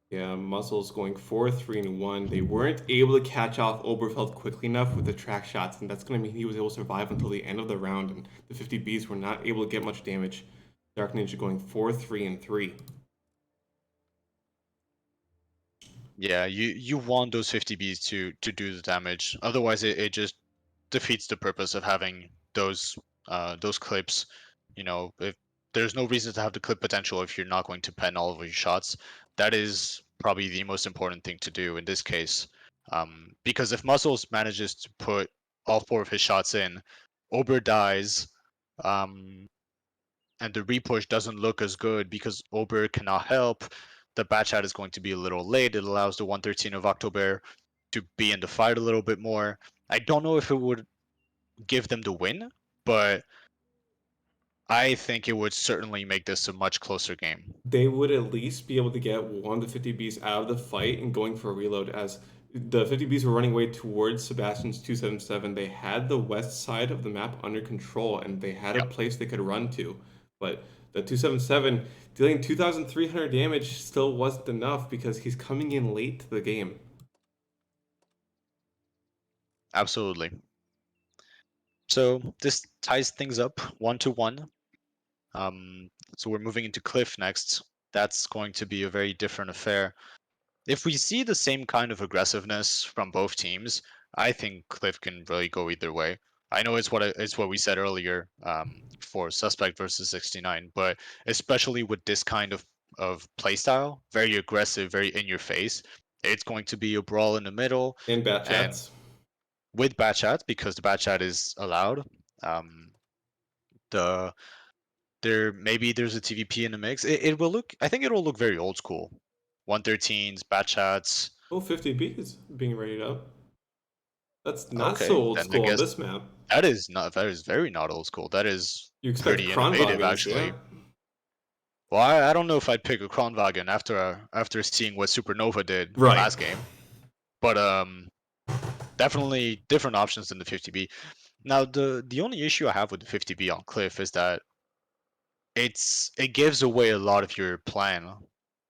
Yeah, Muscles going 4-3-1. They weren't able to catch off Oberfeld quickly enough with the track shots, and that's going to mean he was able to survive until the end of the round, and the 50Bs were not able to get much damage. Dark Ninja going 4-3-3. Yeah, you want those 50Bs to do the damage. Otherwise, it just defeats the purpose of having those clips. You know, if there's no reason to have the clip potential if you're not going to pen all of your shots. That is probably the most important thing to do in this case. Because if Muscles manages to put all four of his shots in, Ober dies, um, and the repush doesn't look as good because Ober cannot help. The Batchat is going to be a little late. It allows the 113 of October to be in the fight a little bit more. I don't know if it would give them the win, but I think it would certainly make this a much closer game. They would at least be able to get one of the 50Bs out of the fight and going for a reload as the 50Bs were running away towards Sebastian's 277. They had the west side of the map under control and they had a Yep, place they could run to. But the 277 dealing 2,300 damage still wasn't enough because he's coming in late to the game. absolutely. So this ties things up 1-1. So we're moving into Cliff next. That's going to be a very different affair. If we see the same kind of aggressiveness from both teams, I think Cliff can really go either way. I know it's what we said earlier for Suspect versus 69, but especially with this kind of playstyle, very aggressive, very in your face, it's going to be a brawl in the middle, And bat and chats. with Batchat because the Batchat is allowed. Um, the maybe there's a TVP in the mix. It will look. I think it will look very old school. 113s, Batchats. Oh, 50B is being rated up. That's not so Okay, old then I school on guess this map. that is very not old school. That is You expect pretty innovative Kronwagens, yeah? actually. Well, I don't know if I'd pick a Kronwagen after seeing what Supernova did Right. last game, but definitely different options than the 50B. Now the only issue I have with the 50B on Cliff is that it gives away a lot of your plan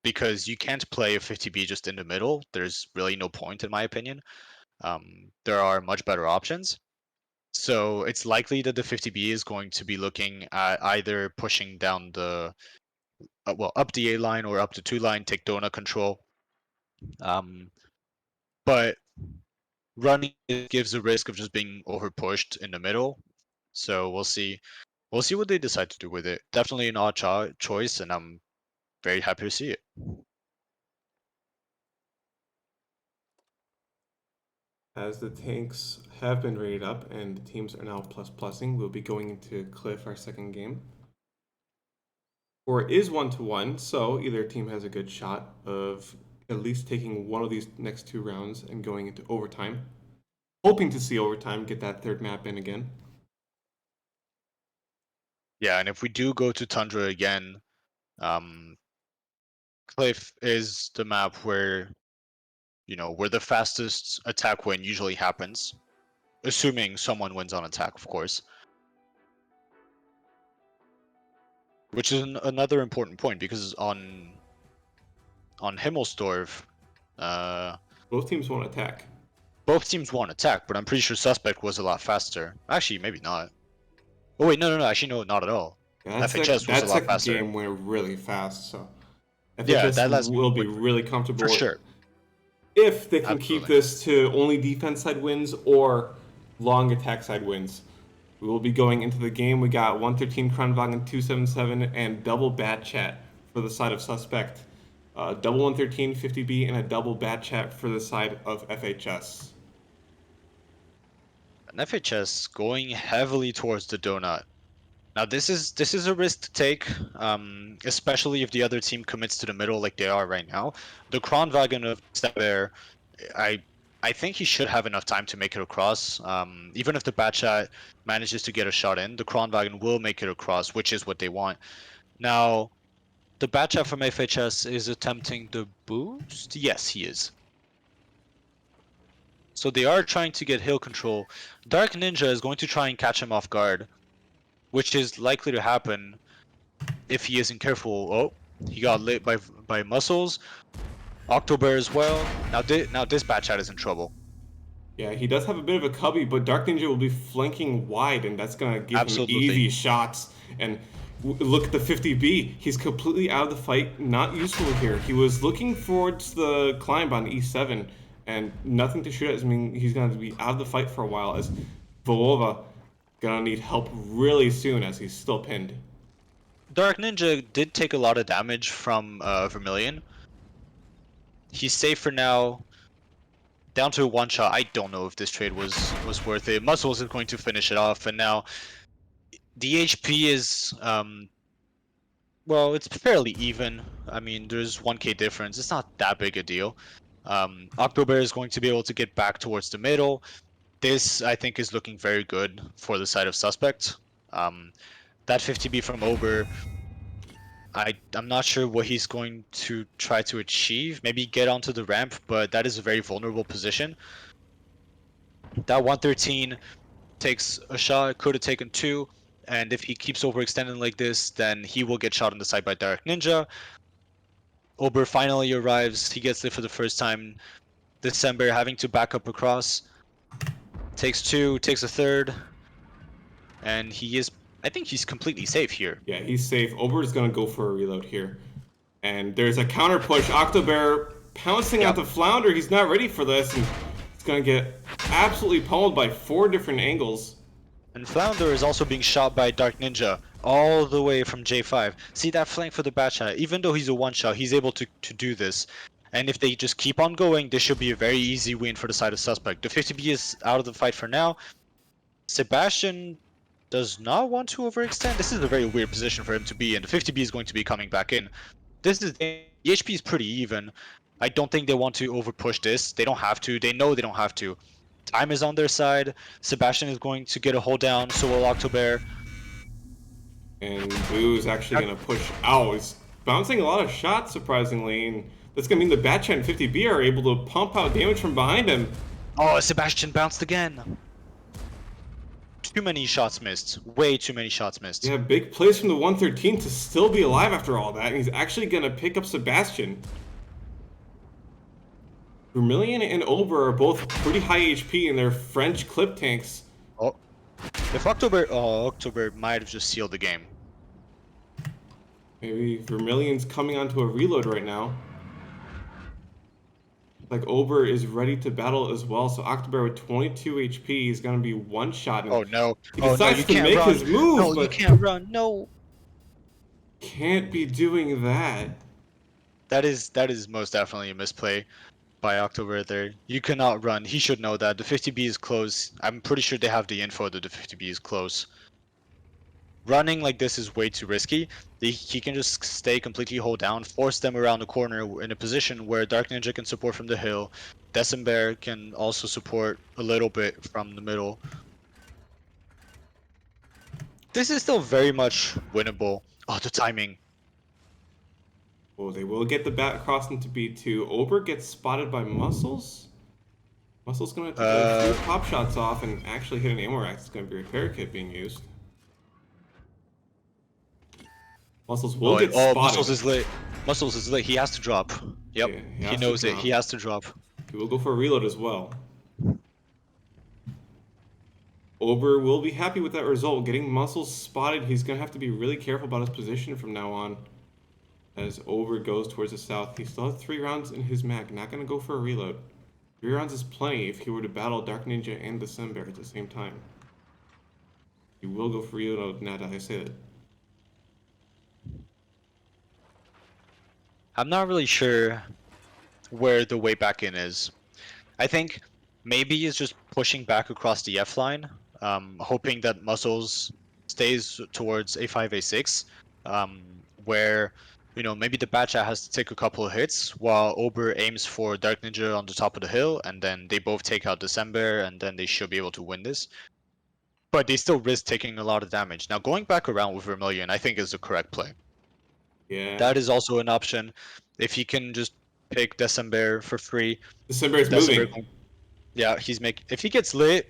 because you can't play a 50B just in the middle. There's really no point in my opinion. There are much better options. So it's likely that the 50B is going to be looking at either pushing down the up the A line or up the 2 line, take donut control. Um, but running it gives a risk of just being over pushed in the middle. So we'll see. We'll see what they decide to do with it. Definitely an odd choice, and I'm very happy to see it. As the tanks have been rated up and the teams are now plus-plussing, we'll be going into Cliff, our second game. Or it is 1-1, so either team has a good shot of at least taking one of these next two rounds and going into overtime. hoping to see overtime get that third map in again. Yeah, and if we do go to Tundra again, Cliff is the map where, where the fastest attack win usually happens, assuming someone wins on attack, of course. Which is another important point because on Himmelsdorf, uh, Both teams want to attack. both teams won attack, but I'm pretty sure Suspect was a lot faster. Actually, maybe not. Oh wait, no. Actually, no, not at all. Yeah, FHS was a that lot second faster. game went really fast, so Yeah, FHS that last game will be went really for comfortable sure. if they can keep Absolutely. this to only defense side wins or long attack side wins. We will be going into the game. We got 113 Kronwagen 277 and double bat chat for the side of Suspect. Double 113 50B and a double bat chat for the side of FHS. And FHS going heavily towards the donut. Now this is a risk to take, especially if the other team commits to the middle like they are right now. The Kronwagen of Steber, I I think he should have enough time to make it across. Even if the Batchat manages to get a shot in, the Kronwagen will make it across, which is what they want. Now, the Batchat from FHS is attempting the boost. Yes, he is. So they are trying to get hill control. Dark Ninja is going to try and catch him off guard, which is likely to happen if he isn't careful. Oh, he got lit by muscles. October as well. Now this Batchat is in trouble. Yeah, he does have a bit of a cubby, but Dark Ninja will be flanking wide, and that's going to give him Absolutely. easy shots. And look at the 50B. He's completely out of the fight, not useful here. He was looking towards the climb on E7, and nothing to shoot at. I mean, he's going to be out of the fight for a while, as Volova going to need help really soon, as he's still pinned. Dark Ninja did take a lot of damage from Vermilion. He's safe for now. Down to a one shot. I don't know if this trade was worth it. Muscles is going to finish it off, and now the HP is well, it's fairly even. I mean, there's 1k difference. It's not that big a deal. October is going to be able to get back towards the middle. This, I think, is looking very good for the side of Suspect. That 50B from Ober, I'm not sure what he's going to try to achieve. Maybe get onto the ramp, but that is a very vulnerable position. That 113 takes a shot, could have taken two, and if he keeps overextending like this, then he will get shot on the side by Dark Ninja. Ober finally arrives. He gets it for the first time. December having to back up across. Takes two, takes a third, and he is. I think he's completely safe here. Yeah, he's safe. Ober is going to go for a reload here. And there's a counter push. Octobear pouncing Yep. out the Flounder. He's not ready for this. And he's going to get absolutely pummeled by 4 different angles. And Flounder is also being shot by Dark Ninja all the way from J5. See that flank for the Batchat? Even though he's a one-shot, he's able to do this. And if they just keep on going, this should be a very easy win for the side of Suspect. The 50B is out of the fight for now. Sebastian does not want to overextend. This is a very weird position for him to be in. The 50B is going to be coming back in. The HP is pretty even. I don't think they want to overpush this. They don't have to. They know they don't have to. Time is on their side. Sebastian is going to get a hold down, so will Octobear. And Boo is actually going to push out. He's bouncing a lot of shots, surprisingly. And that's going to mean the Batchat and 50B are able to pump out damage from behind him. Oh, Sebastian bounced again. Too many shots missed. Way too many shots missed. Yeah, big plays from the 113 to still be alive after all that. And he's actually going to pick up Sebastian. Vermilion and Ober are both pretty high HP in their French clip tanks. Oh. If October might have just sealed the game. Maybe Vermilion's coming onto a reload right now. Like Ober is ready to battle as well, so October with 22 HP is gonna be one shot. Oh no! He Oh no! decides You to can't make run! his move, No, but you can't run! No! can't be doing that. That is most definitely a misplay by October there. You cannot run. He should know that. The 50B is close. I'm pretty sure they have the info that the 50B is close. Running like this is way too risky. He can just stay completely hold down, force them around the corner in a position where Dark Ninja can support from the hill. December can also support a little bit from the middle. This is still very much winnable. Oh, the timing. Oh, they will get the bat cross into B2. Ober gets spotted by Muscles. Muscles gonna have to get a few pop shots off and actually hit an ammo rack. It's gonna be a repair kit being used. Muscles will get spotted. Muscles is lit. Muscles is lit. He has to drop. Yep. Yeah, he knows it. He has to drop. He will go for a reload as well. Ober will be happy with that result. Getting Muscles spotted, he's going to have to be really careful about his position from now on. As Ober goes towards the south, he still has 3 rounds in his mag. Not going to go for a reload. 3 rounds is plenty if he were to battle Dark Ninja and December at the same time. He will go for reload now that I say that. I'm not really sure where the way back in is. I think maybe he's just pushing back across the F line, hoping that Muscles stays towards A5, A6, where maybe the Batchat has to take a couple of hits while Ober aims for Dark Ninja on the top of the hill, and then they both take out December, and then they should be able to win this. But they still risk taking a lot of damage. Now, going back around with Vermilion, I think is the correct play. Yeah. That is also an option. If he can just pick December for free. December is moving. Yeah, if he gets lit,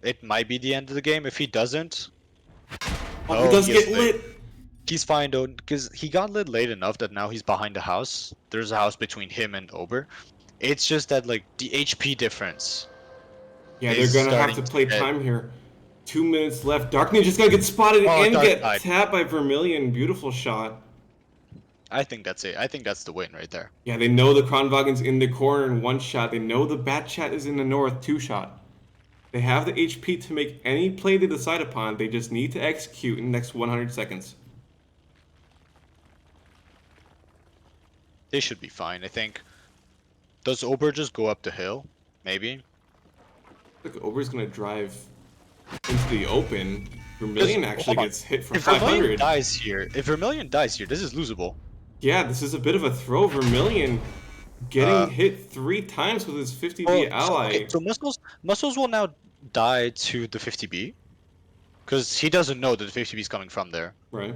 it might be the end of the game. If he doesn't, he does get lit. He's fine though, because he got lit late enough that now he's behind the house. There's a house between him and Ober. It's just that like the HP difference. Yeah, they're gonna have to play time here. 2 minutes left. Dark Ninja's gonna get spotted and get tapped by Vermilion. Beautiful shot. I think that's it. I think that's the win right there. Yeah, they know the Kronwagen's in the corner in 1 shot. They know the Batchat is in the north 2 shot. They have the HP to make any play they decide upon. They just need to execute in the next 100 seconds. They should be fine, I think. Does Ober just go up the hill? Maybe. Look, Ober's gonna drive into the open. Vermilion actually gets hit for 500. If Vermilion dies here, this is losable. Yeah, this is a bit of a throw. Vermilion getting hit 3 times with his 50B ally. So Muscles will now die to the 50B. Because he doesn't know that the 50B is coming from there. Right.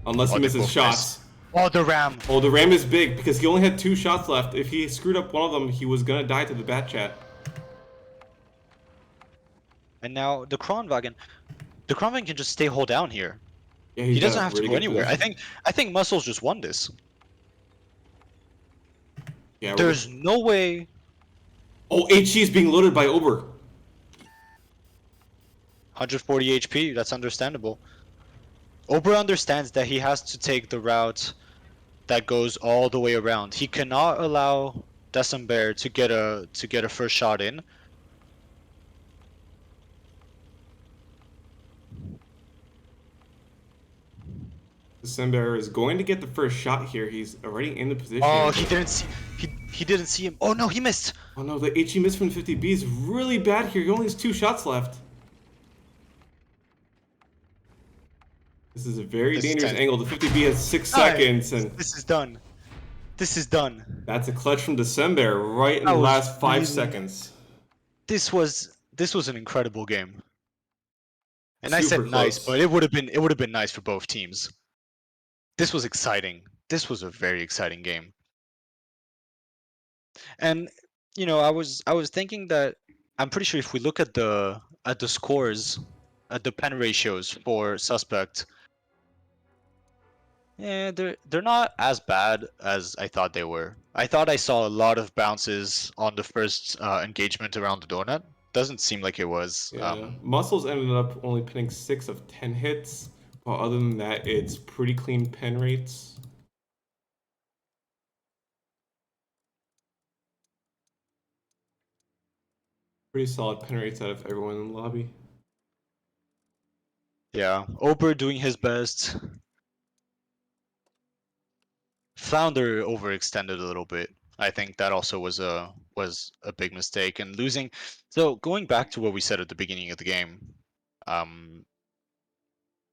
Unless he misses shots. Oh, the Ram. Oh, the Ram is big because he only had 2 shots left. If he screwed up one of them, he was gonna die to the Batchat. And now the Kronwagen can just stay hold down here. Yeah, he doesn't have to go anywhere. I think Muscles just won this. Yeah, there's no way. Oh, HG is being loaded by Ober. 140 HP, that's understandable. Ober understands that he has to take the route that goes all the way around. He cannot allow December to get a first shot in. December is going to get the first shot here. He's already in the position. Oh, he didn't see him. Oh no, he missed. Oh no, the HE miss from 50B is really bad here. He only has 2 shots left. This is a very dangerous angle. The 50B has 6 seconds, and this is done. This is done. That's a clutch from December right in the last 5 seconds. This was an incredible game. And I said Super nice, close. but it would have been nice for both teams. This was exciting. This was a very exciting game. And I was thinking that I'm pretty sure if we look at the scores, at the pen ratios for Suspect, yeah, they're not as bad as I thought they were. I thought I saw a lot of bounces on the first engagement around the donut. Doesn't seem like it was. Yeah. Muscles ended up only pinning 6 of 10 hits. Well, other than that, it's pretty clean pen rates. Pretty solid pen rates out of everyone in the lobby. Yeah, Ober doing his best. Flounder overextended a little bit. I think that also was a big mistake, and losing. So going back to what we said at the beginning of the game,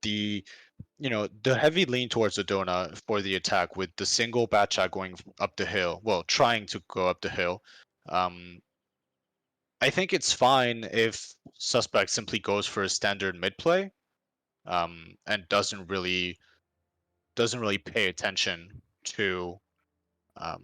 the the heavy lean towards the donut for the attack with the single Batchat going up the hill, well, trying to go up the hill. Um, I think it's fine if Suspect simply goes for a standard mid play, and doesn't really pay attention um,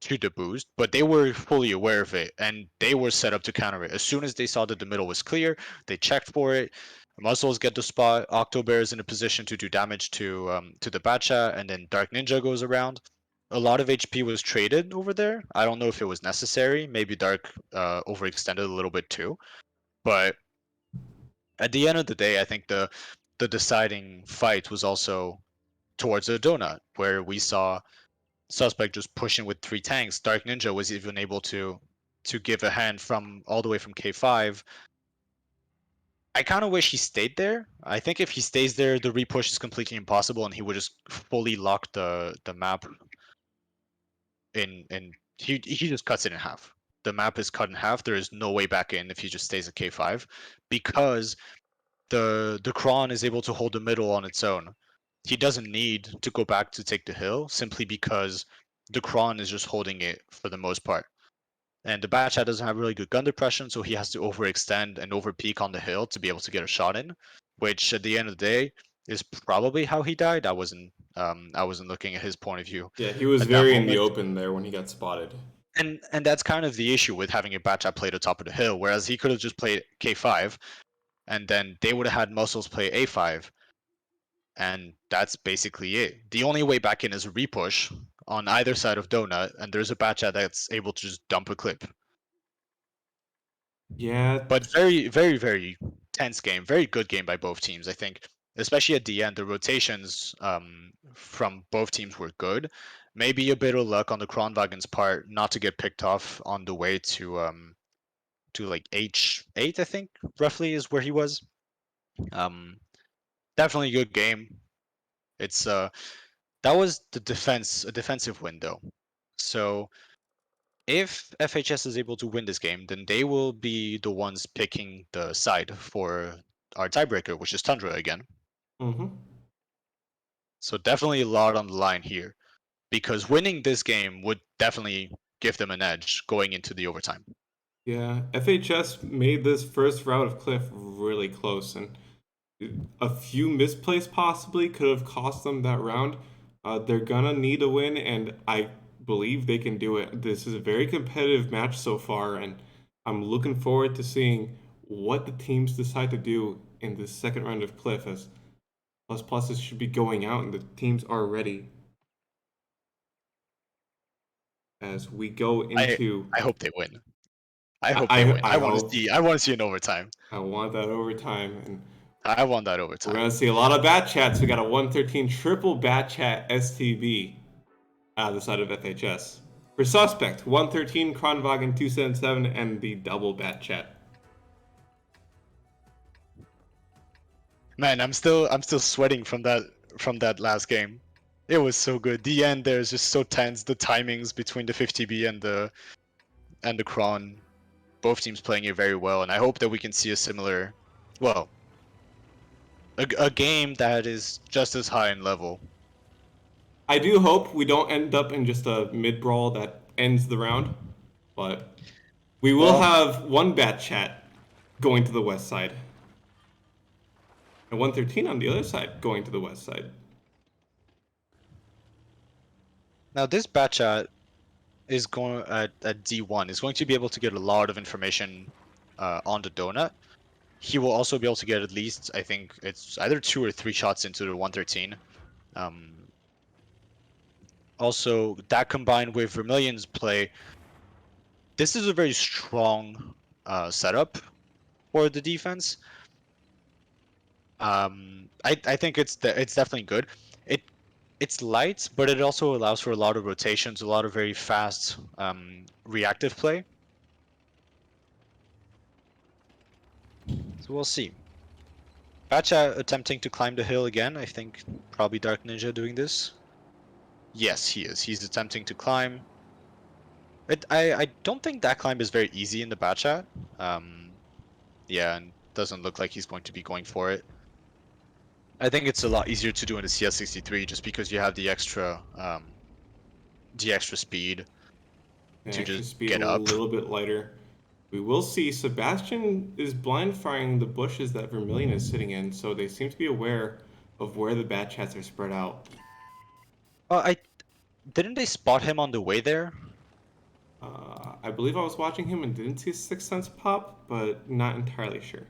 to the boost, but they were fully aware of it and they were set up to counter it. As soon as they saw that the middle was clear, they checked for it. Muscles get the spot. Octobear is in a position to do damage to the Batcha, and then Dark Ninja goes around. A lot of HP was traded over there. I don't know if it was necessary. Maybe Dark overextended a little bit too. But at the end of the day, I think the deciding fight was also towards the donut, where we saw Suspect just pushing with 3 tanks. Dark Ninja was even able to give a hand from all the way from K5. I kind of wish he stayed there. I think if he stays there, the repush is completely impossible, and he would just fully lock the map in. He just cuts it in half. The map is cut in half. There is no way back in if he just stays at K5, because the Kron is able to hold the middle on its own. He doesn't need to go back to take the hill simply because the Kron is just holding it for the most part. And the Batchat doesn't have really good gun depression, so he has to overextend and overpeak on the hill to be able to get a shot in, which at the end of the day is probably how he died. I wasn't looking at his point of view Yeah, he was at that very in the moment. open there when he got spotted. And that's kind of the issue with having a Batchat play the top of the hill, whereas he could have just played K5 and then they would have had Muscles play A5, and that's basically it. The only way back in is a repush on either side of Donut, and there's a Batchat that's able to just dump a clip. Yeah, But very, very, very tense game. Very good game by both teams, I think. Especially at the end, the rotations from both teams were good. Maybe a bit of luck on the Kronwagen's part not to get picked off on the way to like H8, I think, roughly is where he was. Um, Definitely a good game. It's that was the defense, a defensive win though. So if FHS is able to win this game, then they will be the ones picking the side for our tiebreaker, which is Tundra again. mm-hmm. So definitely a lot on the line here, because winning this game would definitely give them an edge going into the overtime. Yeah, FHS made this first round of Cliff really close, and a few misplays possibly could have cost them that round. They're gonna need a win, and I believe they can do it. This is a very competitive match so far, and I'm looking forward to seeing what the teams decide to do in the second round of Cliff, as plus pluses should be going out, and the teams are ready as we go I into. I hope they win. I hope they win. I I want to hope. see. I want to see an overtime. I want that overtime, and I want that we're overtime. gonna see a lot of bat chats. We got a 113 triple bat chat STB out of the side of FHS. For suspect, 113 Kronwagen 277 and the double bat chat. Man, I'm still sweating from that last game. It was so good. The end there is just so tense. The timings between the 50B and the Kron, both teams playing it very well, and I hope that we can see a similar, well, a game that is just as high in level. I do hope we don't end up in just a mid brawl that ends the round, but we will Well, have one bat chat going to the west side, and 113 on the other side going to the west side. now this Batchat is going at D1 is going to be able to get a lot of information on the donut. He will also be able to get at least, I think it's either 2 or 3 shots into the 113. Also, that combined with Vermilion's play, this is a very strong setup for the defense. I think it's definitely good. It's light, but it also allows for a lot of rotations, a lot of very fast reactive play. So we'll see. Batcha attempting to climb the hill again. I think probably Dark Ninja doing this. Yes, he is. He's attempting to climb. I don't think that climb is very easy in the Batchat. Yeah, and doesn't look like he's going to be going for it. I think it's a lot easier to do in the CS63 just because you have the extra speed And to extra just speed, a get up. little bit lighter. We will see Sebastian is blind firing the bushes that Vermilion is sitting in, so they seem to be aware of where the bad chats are spread out. I didn't they spot him on the way there? I believe I was watching him and didn't see a Sixth Sense pop, but not entirely sure.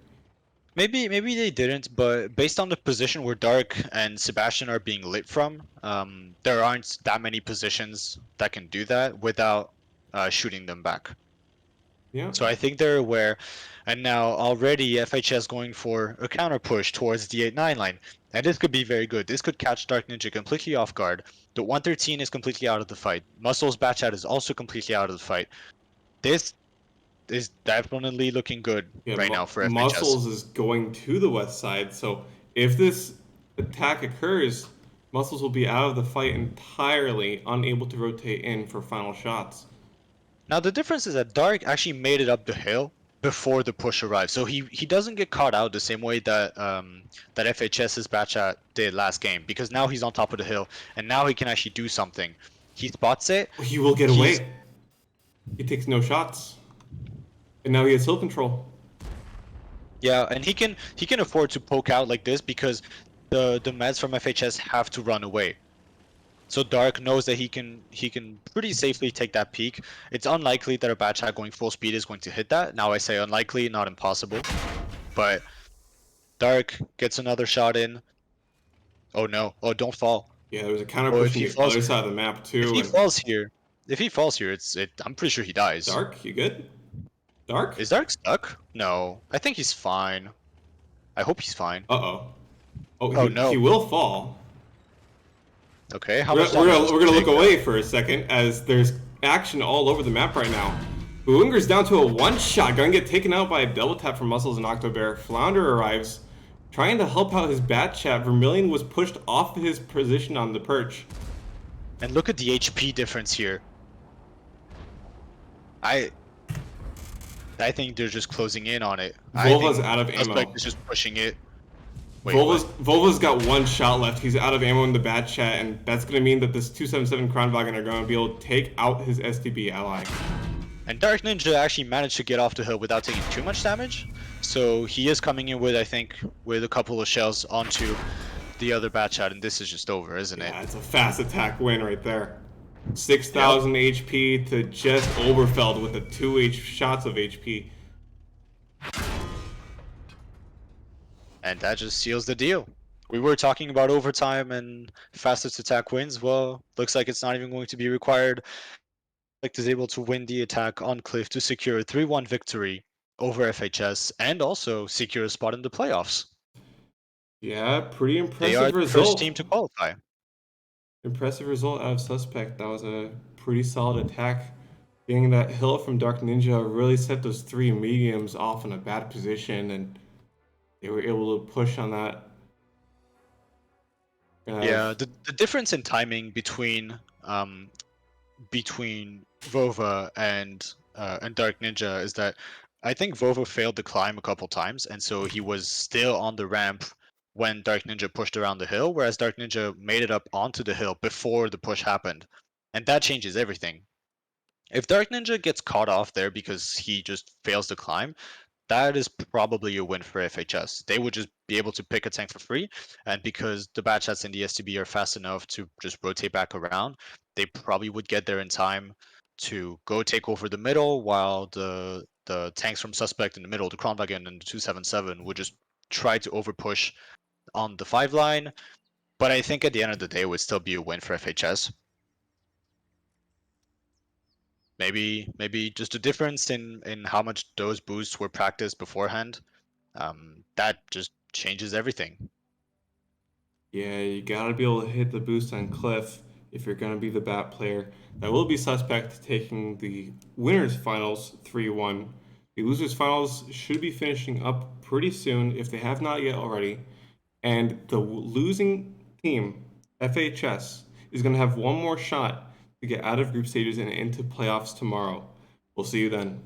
Maybe they didn't, but based on the position where Dark and Sebastian are being lit from, there aren't that many positions that can do that without shooting them back. Yeah. So I think they're aware, and now already FHS going for a counter push towards the 8-9 line, and this could be very good. This could catch Dark Ninja completely off guard. The 113 is completely out of the fight. Muscle's Batchat is also completely out of the fight. This is definitely looking good Yeah, right now for FHS. Muscles is going to the west side, so if this attack occurs, Muscles will be out of the fight entirely, unable to rotate in for final shots. Now the difference is that Dark actually made it up the hill before the push arrived, so he doesn't get caught out the same way that that FHS's Batchat did last game, because now he's on top of the hill and now he can actually do something. He spots it. He will get He's away. He takes no shots. And now he has hill control. Yeah, and he can afford to poke out like this because the meds from FHS have to run away. So Dark knows that he can pretty safely take that peak. It's unlikely that a Batchat going full speed is going to hit that. Now I say unlikely, not impossible. But Dark gets another shot in. Oh no! Oh, don't fall! Yeah, there was a counter Oh, push on the other side of the map if too. he And falls here, I'm pretty sure he dies. Dark, you good? Dark? Is Dark stuck? No, I think he's fine. I hope he's fine. Uh-oh. Oh, Oh he no. will fall. Okay, how We're, much we're damage gonna, does we're he gonna look take? away for a second as there's action all over the map right now. Boonger's down to a one-shot, gonna get taken out by a double tap from Muscles and Octobear. Flounder arrives, trying to help out his bat chat. Vermilion was pushed off his position on the perch. And look at the HP difference here. I think they're just closing in on it. I Volva's think out of Suspect ammo. is just pushing it. Wait, Volva's got one shot left. He's out of ammo in the bat chat, and that's gonna mean that this 277 Kronwagen are gonna be able to take out his STB ally. And Dark Ninja actually managed to get off the hill without taking too much damage. So he is coming in with, I think, with a couple of shells onto the other Batchat, and this is just over, isn't it? Yeah, it's a fast attack win right there. 6,000 HP to just Oberfeld with the 2 shots of HP. And that just seals the deal. We were talking about overtime and fastest attack wins. Well, looks like it's not even going to be required. Select is able to win the attack on Cliff to secure a 3-1 victory over FHS and also secure a spot in the playoffs. Yeah, pretty They are impressive the first result. team to qualify. Impressive result out of Suspect. That was a pretty solid attack. Getting that hill from Dark Ninja really set those 3 mediums off in a bad position, and they were able to push on that. Yeah, the difference in timing between Vova and Dark Ninja is that I think Vova failed the climb a couple times, and so he was still on the ramp when Dark Ninja pushed around the hill, whereas Dark Ninja made it up onto the hill before the push happened. And that changes everything. If Dark Ninja gets caught off there because he just fails to climb, that is probably a win for FHS. They would just be able to pick a tank for free, and because the bad shots in the STB are fast enough to just rotate back around, they probably would get there in time to go take over the middle, while the tanks from Suspect in the middle, the Kronwagen and the 277, would just try to overpush on the 5 line. But I think at the end of the day, it would still be a win for FHS. Maybe just a difference in how much those boosts were practiced beforehand. That just changes everything. Yeah, you gotta be able to hit the boost on Cliff if you're gonna be the bat player. That will be Suspect taking the winners finals 3-1. The losers finals should be finishing up pretty soon if they have not yet already. And the losing team, FHS, is gonna have one more shot to get out of group stages and into playoffs tomorrow. We'll see you then.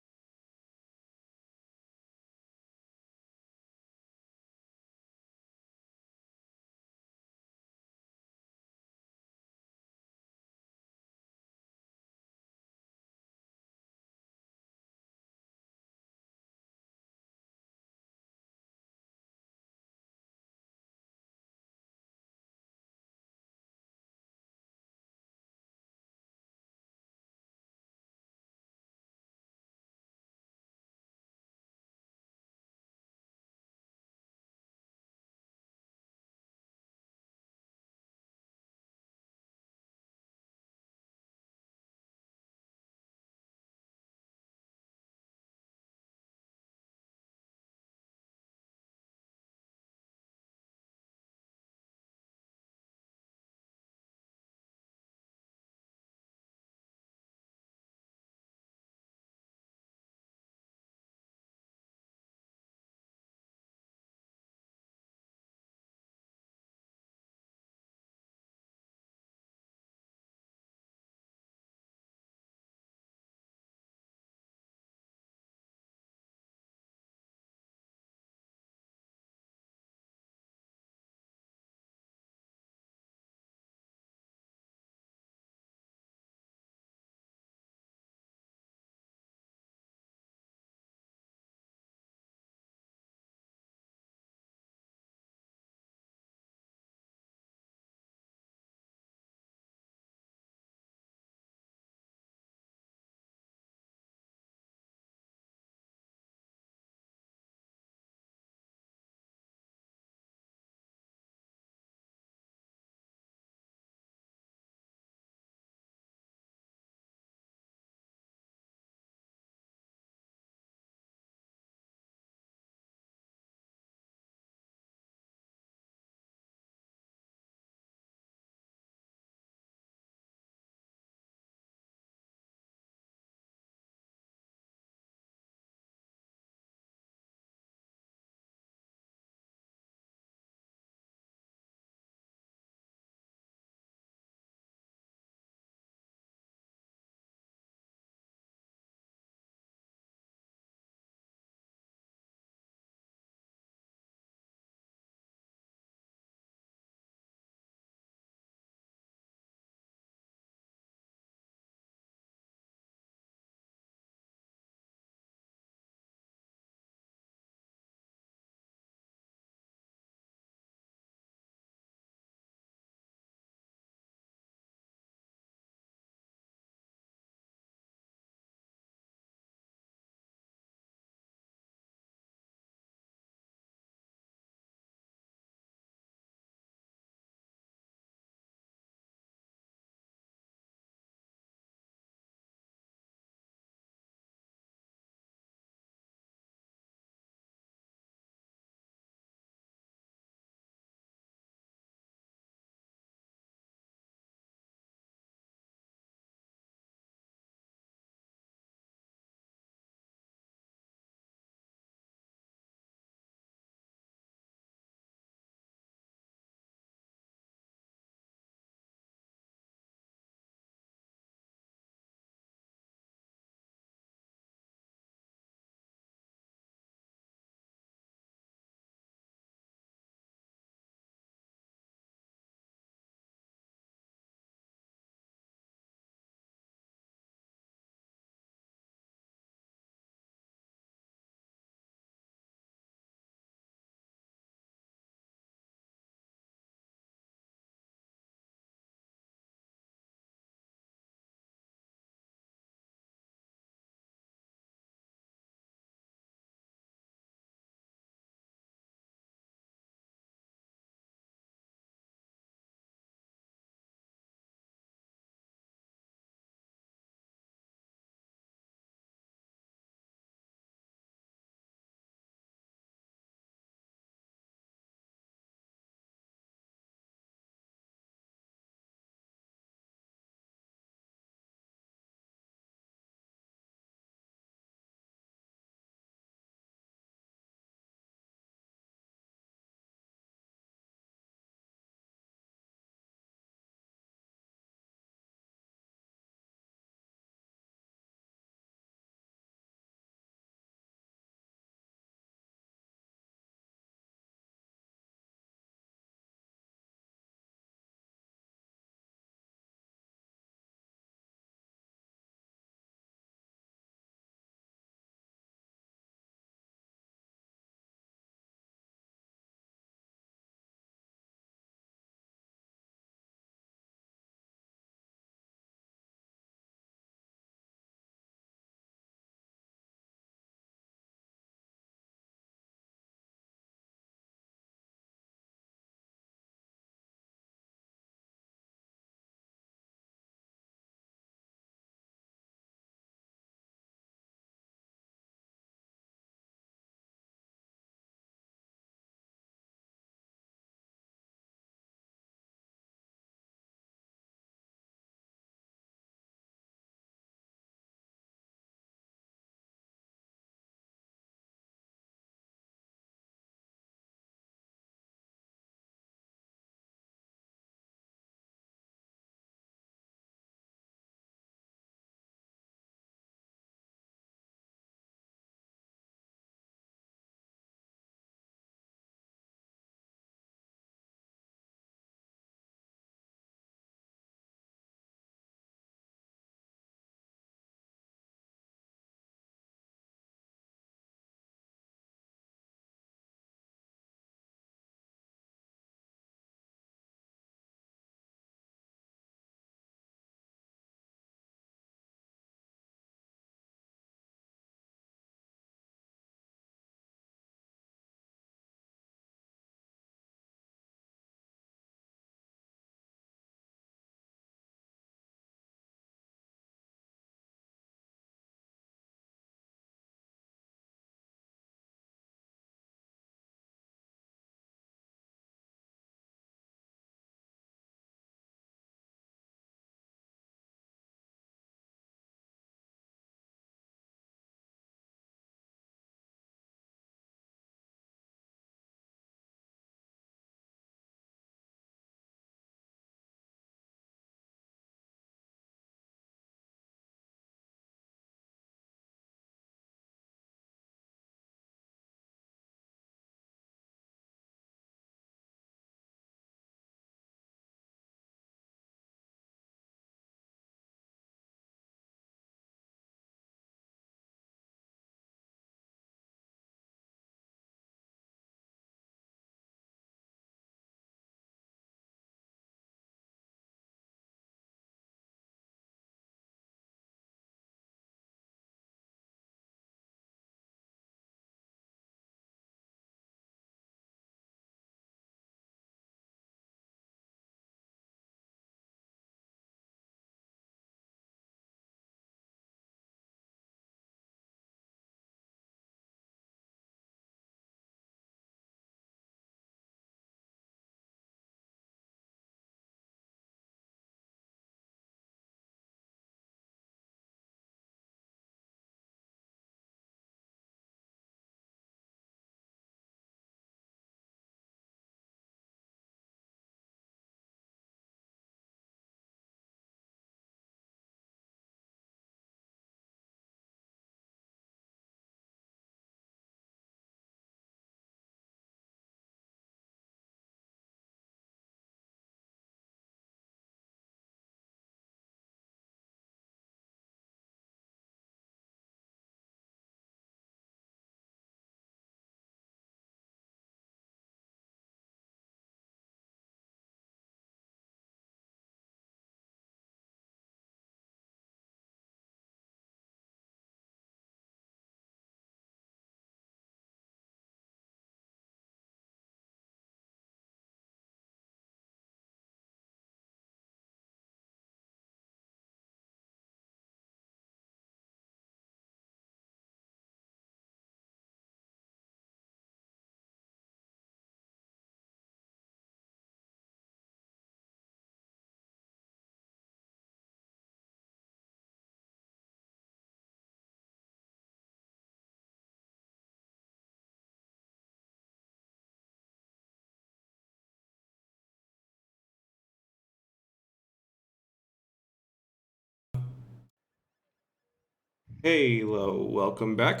Hello, welcome back.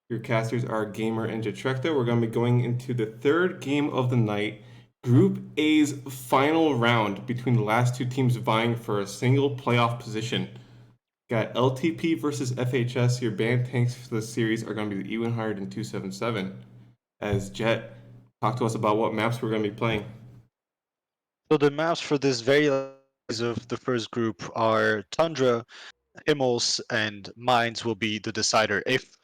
Your casters are Gamer and Jetrecta. We're going to be going into the third game of the night, Group A's final round between the last two teams vying for a single playoff position. Got LTP versus FHS. Your band tanks for the series are going to be the Ewenhard and 277. As Jet, talk to us about what maps we're going to be playing. So the maps for this very last of the first group are Tundra, Himmels, and Mines will be the decider if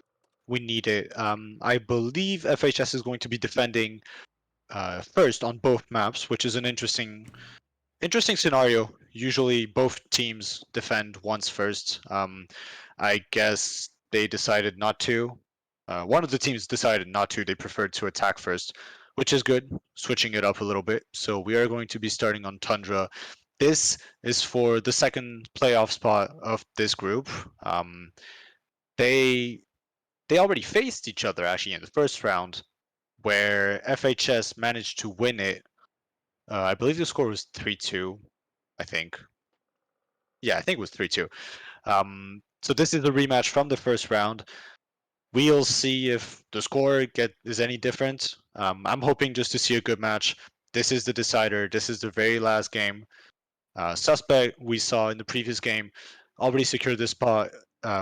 we need it. I believe FHS is going to be defending first on both maps, which is an interesting scenario. Usually both teams defend once first. I guess they decided not to. One of the teams decided not to. They preferred to attack first, which is good, switching it up a little bit. So we are going to be starting on Tundra. This is for the second playoff spot of this group. They they already faced each other actually in the first round, where FHS managed to win it. I believe the score was 3-2. I think. Yeah, I think it was 3-2. So this is a rematch from the first round. We'll see if the score is any different. I'm hoping just to see a good match. This is the decider. This is the very last game. Suspect we saw in the previous game already secured this spot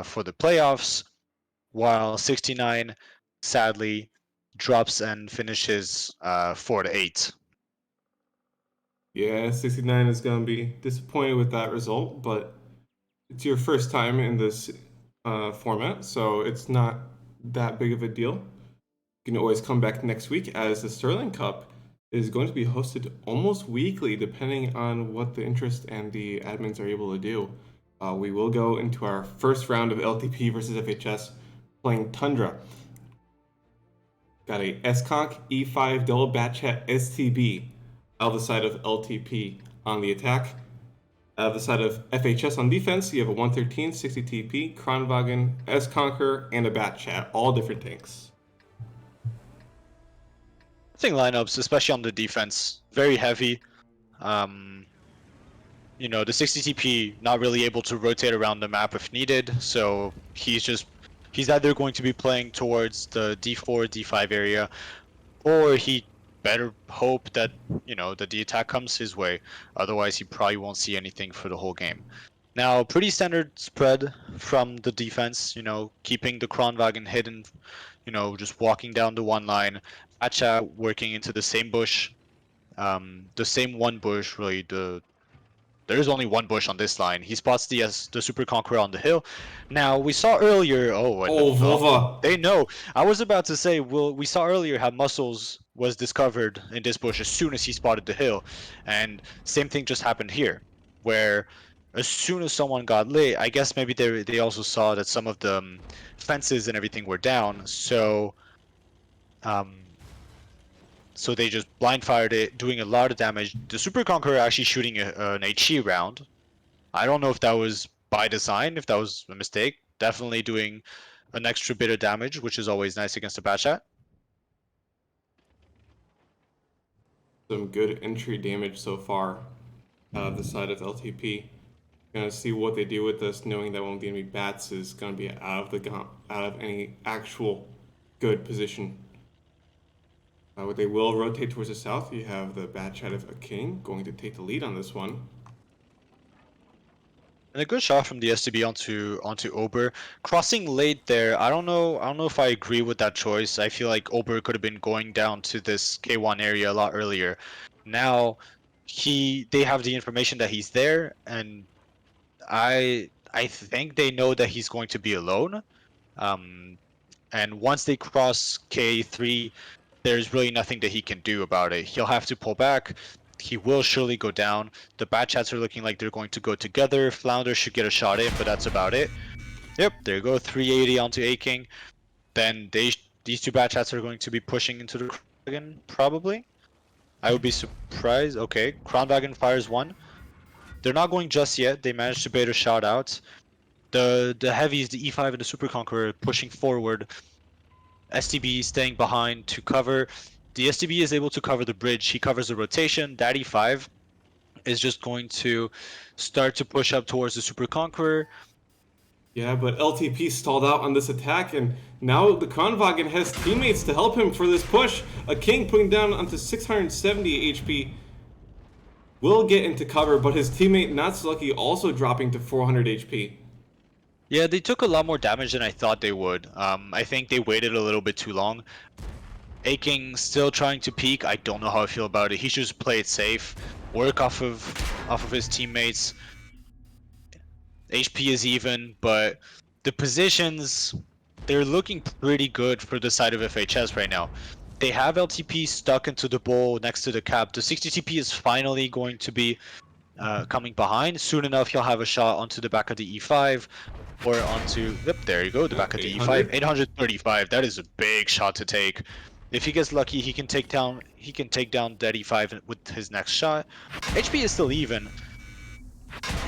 for the playoffs, while 69 sadly drops and finishes 4-8. Yeah, 69 is going to be disappointed with that result, but it's your first time in this format, so it's not that big of a deal. You can always come back next week as the Sterling Cup is going to be hosted almost weekly, depending on what the interest and the admins are able to do. We will go into our first round of LTP versus FHS playing Tundra. Got a SConk E5 double bat chat STB out of the side of LTP on the attack. Out of the side of FHS on defense, you have a 113, 60 TP, Kronwagen, S-Conquer, and a Bat Chat, all different tanks. I think lineups, especially on the defense, very heavy. The 60 TP not really able to rotate around the map if needed, so he's either going to be playing towards the D4, D5 area, or he better hope that that the attack comes his way. Otherwise, he probably won't see anything for the whole game. Now, pretty standard spread from the defense. Keeping the Kronwagen hidden. Just walking down the one line. Acha working into the same bush. The same one bush, really. There's only one bush on this line. He spots the Super Conqueror on the hill. Now, we saw earlier... Vova! They know. I was about to say, we saw earlier how Muscles was discovered in this bush as soon as he spotted the hill. And same thing just happened here, where as soon as someone got lit, I guess maybe they also saw that some of the fences and everything were down. So they just blind fired it, doing a lot of damage. The Super Conqueror actually shooting an HE round. I don't know if that was by design, if that was a mistake. Definitely doing an extra bit of damage, which is always nice against a Bat Chat. Some good entry damage so far out of the side of LTP. Gonna see what they do with this, knowing that one of the enemy bats is gonna be out of any actual good position. They will rotate towards the south. You have the Bat Chat of a King going to take the lead on this one. And a good shot from the STB onto Ober. Crossing late there, I don't know if I agree with that choice. I feel like Ober could have been going down to this K1 area a lot earlier. Now they have the information that he's there, and I think they know that he's going to be alone. And once they cross K3, there's really nothing that he can do about it. He'll have to pull back. He will surely go down. The Bat Chats are looking like they're going to go together. Flounder should get a shot in, but that's about it. Yep, there you go, 380 onto A-King. Then these two Bat Chats are going to be pushing into the Kronwagen, probably. I would be surprised. Okay, Kronwagen fires one. They're not going just yet. They managed to bait a shot out. The heavies, the E5 and the Super Conqueror pushing forward. STB staying behind to cover. The STB is able to cover the bridge. He covers the rotation. That E5 is just going to start to push up towards the Super Conqueror. Yeah, but LTP stalled out on this attack, and now the Kronwagen has teammates to help him for this push. A King putting down onto 670 HP will get into cover, but his teammate Not So Lucky also dropping to 400 HP. Yeah, they took a lot more damage than I thought they would. I think they waited a little bit too long. Aking still trying to peak. I don't know how I feel about it. He should just play it safe, work off of his teammates. HP is even, but the positions, they're looking pretty good for the side of FHS right now. They have LTP stuck into the bowl next to the cap. The 60 TP is finally going to be coming behind. Soon enough, he'll have a shot onto the back of the E5 or onto. Yep, there you go, the Yeah, back of the E5. 800. 835. That is a big shot to take. If he gets lucky, he can take down. He can take down that E5 with his next shot. HP is still even.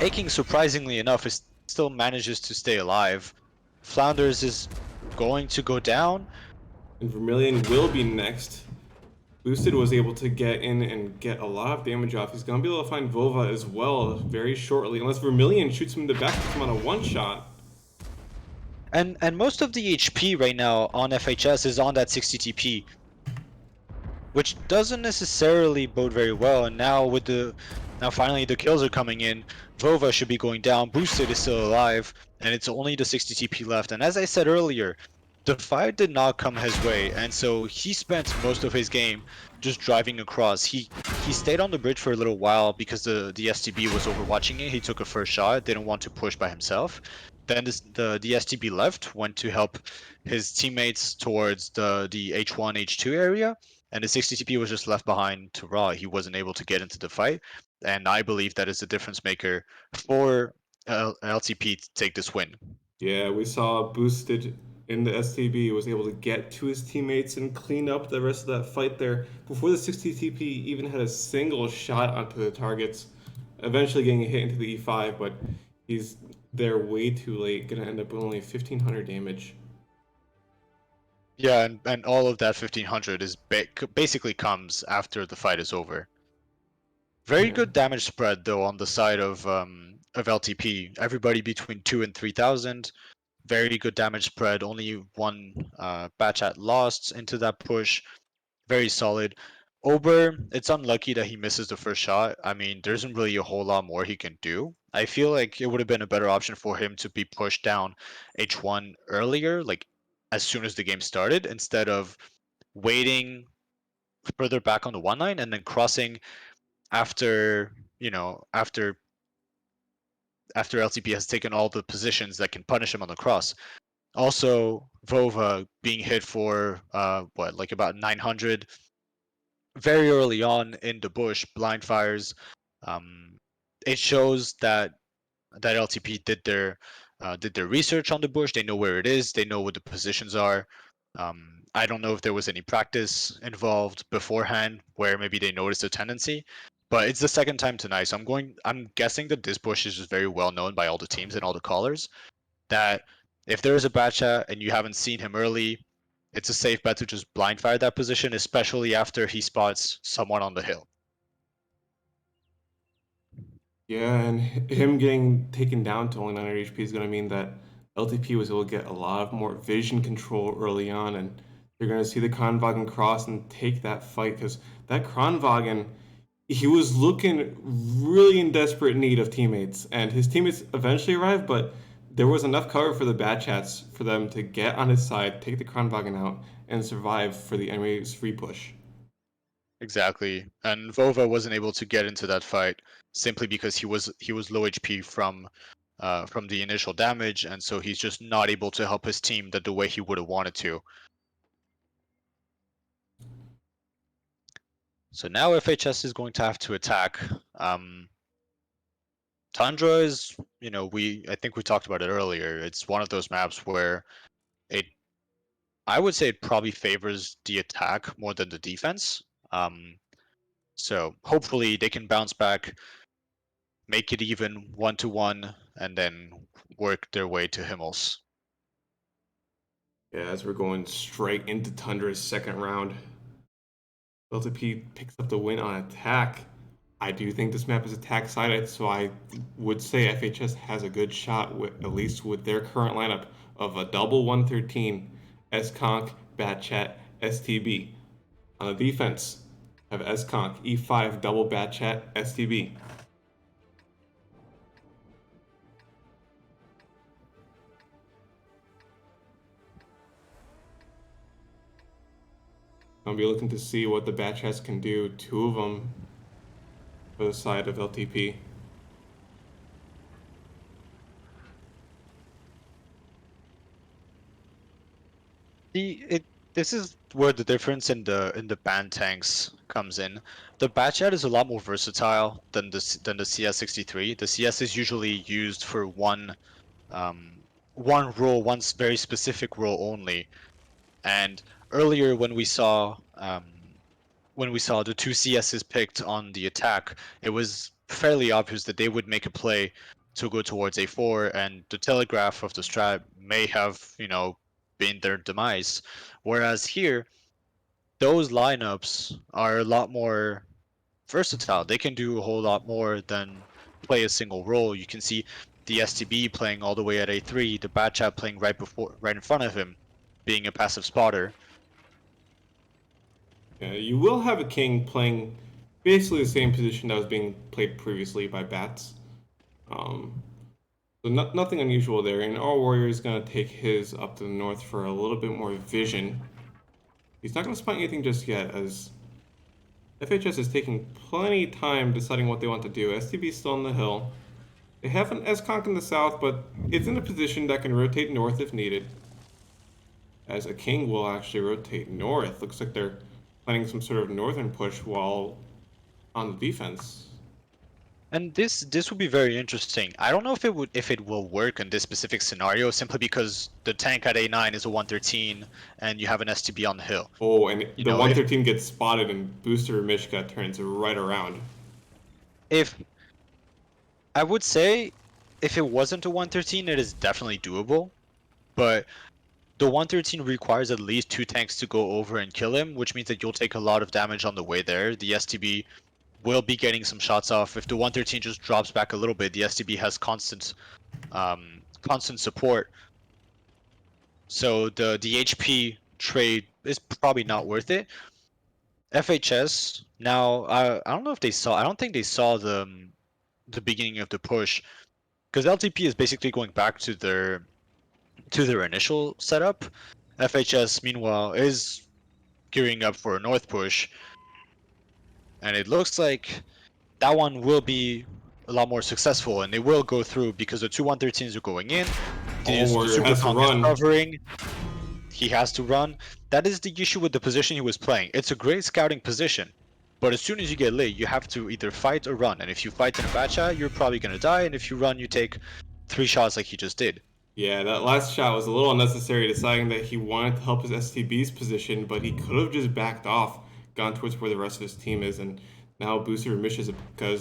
Aking, surprisingly enough, still manages to stay alive. Flounders is going to go down. And Vermilion will be next. Boosted was able to get in and get a lot of damage off. He's going to be able to find Vova as well very shortly, unless Vermilion shoots him in the back, puts him on a one-shot. And most of the HP right now on FHS is on that 60 TP, which doesn't necessarily bode very well. And now finally the kills are coming in. Vova should be going down. Boosted is still alive, and it's only the 60 TP left. And as I said earlier, the fight did not come his way, and so he spent most of his game just driving across. He stayed on the bridge for a little while because the STB was overwatching it. He took a first shot, didn't want to push by himself. Then the STB left, went to help his teammates towards the H1 H2 area, and the 60 TP was just left behind to Raw. He wasn't able to get into the fight, and I believe that is the difference maker for LTP to take this win. Yeah, we saw Boosted in the STB was able to get to his teammates and clean up the rest of that fight there before the 60 TP even had a single shot onto the targets, eventually getting a hit into the E5, but he's there way too late, gonna end up with only 1500 damage. Yeah, and all of that 1500 is basically comes after the fight is over. Very Yeah. good damage spread though on the side of LTP. Everybody between 2 and 3000. Very good damage spread. Only one batch at lost into that push. Very solid. Ober, it's unlucky that he misses the first shot. I mean, there isn't really a whole lot more he can do. I feel like it would have been a better option for him to be pushed down H1 earlier, like as soon as the game started, instead of waiting further back on the one line and then crossing after, after LTP has taken all the positions that can punish him on the cross. Also, Vova being hit for like about 900 very early on in the bush, blind fires. Um, it shows that LTP did their research on the bush. They know where it is. They know what the positions are. I don't know if there was any practice involved beforehand where maybe they noticed a tendency, but it's the second time tonight. So I'm guessing that this bush is just very well known by all the teams and all the callers. That if there is a bad chat and you haven't seen him early, it's a safe bet to just blind fire that position, especially after he spots someone on the hill. Yeah, and him getting taken down to only 900 HP is going to mean that LTP was able to get a lot of more vision control early on, and you're going to see the Kronwagen cross and take that fight because that Kronwagen, he was looking really in desperate need of teammates, and his teammates eventually arrived, but there was enough cover for the bad chats for them to get on his side, take the Kronwagen out, and survive for the enemy's free push. Exactly. And Vova wasn't able to get into that fight simply because he was low HP from the initial damage, and so he's just not able to help his team that the way he would have wanted to. So now FHS is going to have to attack. Tundra is, I think we talked about it earlier. It's one of those maps where it, I would say, it probably favors the attack more than the defense. So hopefully they can bounce back, make it even 1-1, and then work their way to Himmels. Yeah, as we're going straight into Tundra's second round. LTP picks up the win on attack. I do think this map is attack sided, so I would say FHS has a good shot with at least with their current lineup of a double 113, S-Conk, Batchat, STB. On the defense, have S-Conk, E5, double Batchat, STB. I'll be looking to see what the Batchats can do. Two of them for the side of LTP. This is where the difference in the band tanks comes in. The Batchat is a lot more versatile than the CS63. The CS is usually used for one role, very specific role only. And earlier when we saw the two CSs picked on the attack, it was fairly obvious that they would make a play to go towards A4, and the telegraph of the strat may have, been their demise. Whereas here, those lineups are a lot more versatile. They can do a whole lot more than play a single role. You can see the STB playing all the way at A3, the Batchat playing right in front of him, being a passive spotter. Yeah, you will have a king playing basically the same position that was being played previously by Bats. So nothing unusual there. And our warrior is going to take his up to the north for a little bit more vision. He's not going to spot anything just yet, as FHS is taking plenty of time deciding what they want to do. STB is still on the hill. They have an S-Conk in the south, but it's in a position that can rotate north if needed. As a king will actually rotate north. Looks like they're planning some sort of northern push while on the defense. And this would be very interesting. I don't know if it will work in this specific scenario, simply because the tank at A9 is a 113 and you have an STB on the hill. Oh, and the 113 gets spotted and Booster Mishka turns right around. If I would say if it wasn't a 113, it is definitely doable, but the 113 requires at least 2 tanks to go over and kill him, which means that you'll take a lot of damage on the way there. The STB will be getting some shots off. If the 113 just drops back a little bit, the STB has constant support. So the HP trade is probably not worth it. FHS now, I don't know if they saw. I don't think they saw the beginning of the push, because LTP is basically going back to their initial setup. FHS meanwhile is gearing up for a north push. And it looks like that one will be a lot more successful, and they will go through because the two 113s are going in. The Super has to run. Covering. He has to run. That is the issue with the position he was playing. It's a great scouting position, but as soon as you get lit, you have to either fight or run. And if you fight in a Batchat, you're probably going to die. And if you run, you take 3 shots like he just did. Yeah, that last shot was a little unnecessary, deciding that he wanted to help his STB's position, but he could have just backed off, gone towards where the rest of his team is, and now Booster Mish is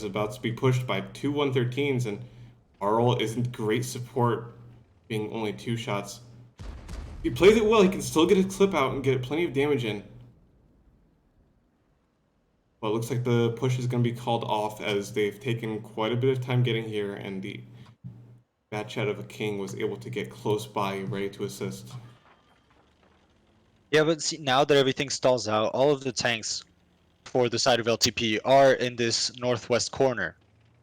about to be pushed by 2 113s, and Arl isn't great support, being only 2 shots. If he plays it well, he can still get his clip out and get plenty of damage in. But it looks like the push is going to be called off, as they've taken quite a bit of time getting here, and the Batchat of a king was able to get close by, ready to assist. Yeah, but see, now that everything stalls out, all of the tanks for the side of LTP are in this northwest corner.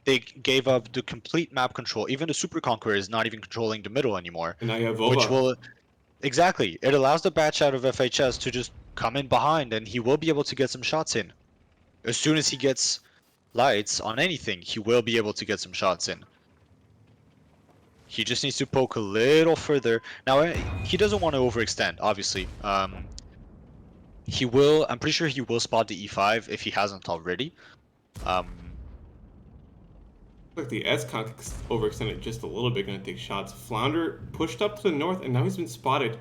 They gave up the complete map control. Even the Super Conqueror is not even controlling the middle anymore. And now you have Vova. Which will... Exactly. It allows the Batchat of FHS to just come in behind, and he will be able to get some shots in. As soon as he gets lights on anything, he will be able to get some shots in. He just needs to poke a little further. Now, he doesn't want to overextend, obviously. He will, I'm pretty sure he will spot the E5 if he hasn't already. Like the S-Conk overextended just a little bit, gonna take shots. Flounder pushed up to the north, and now he's been spotted.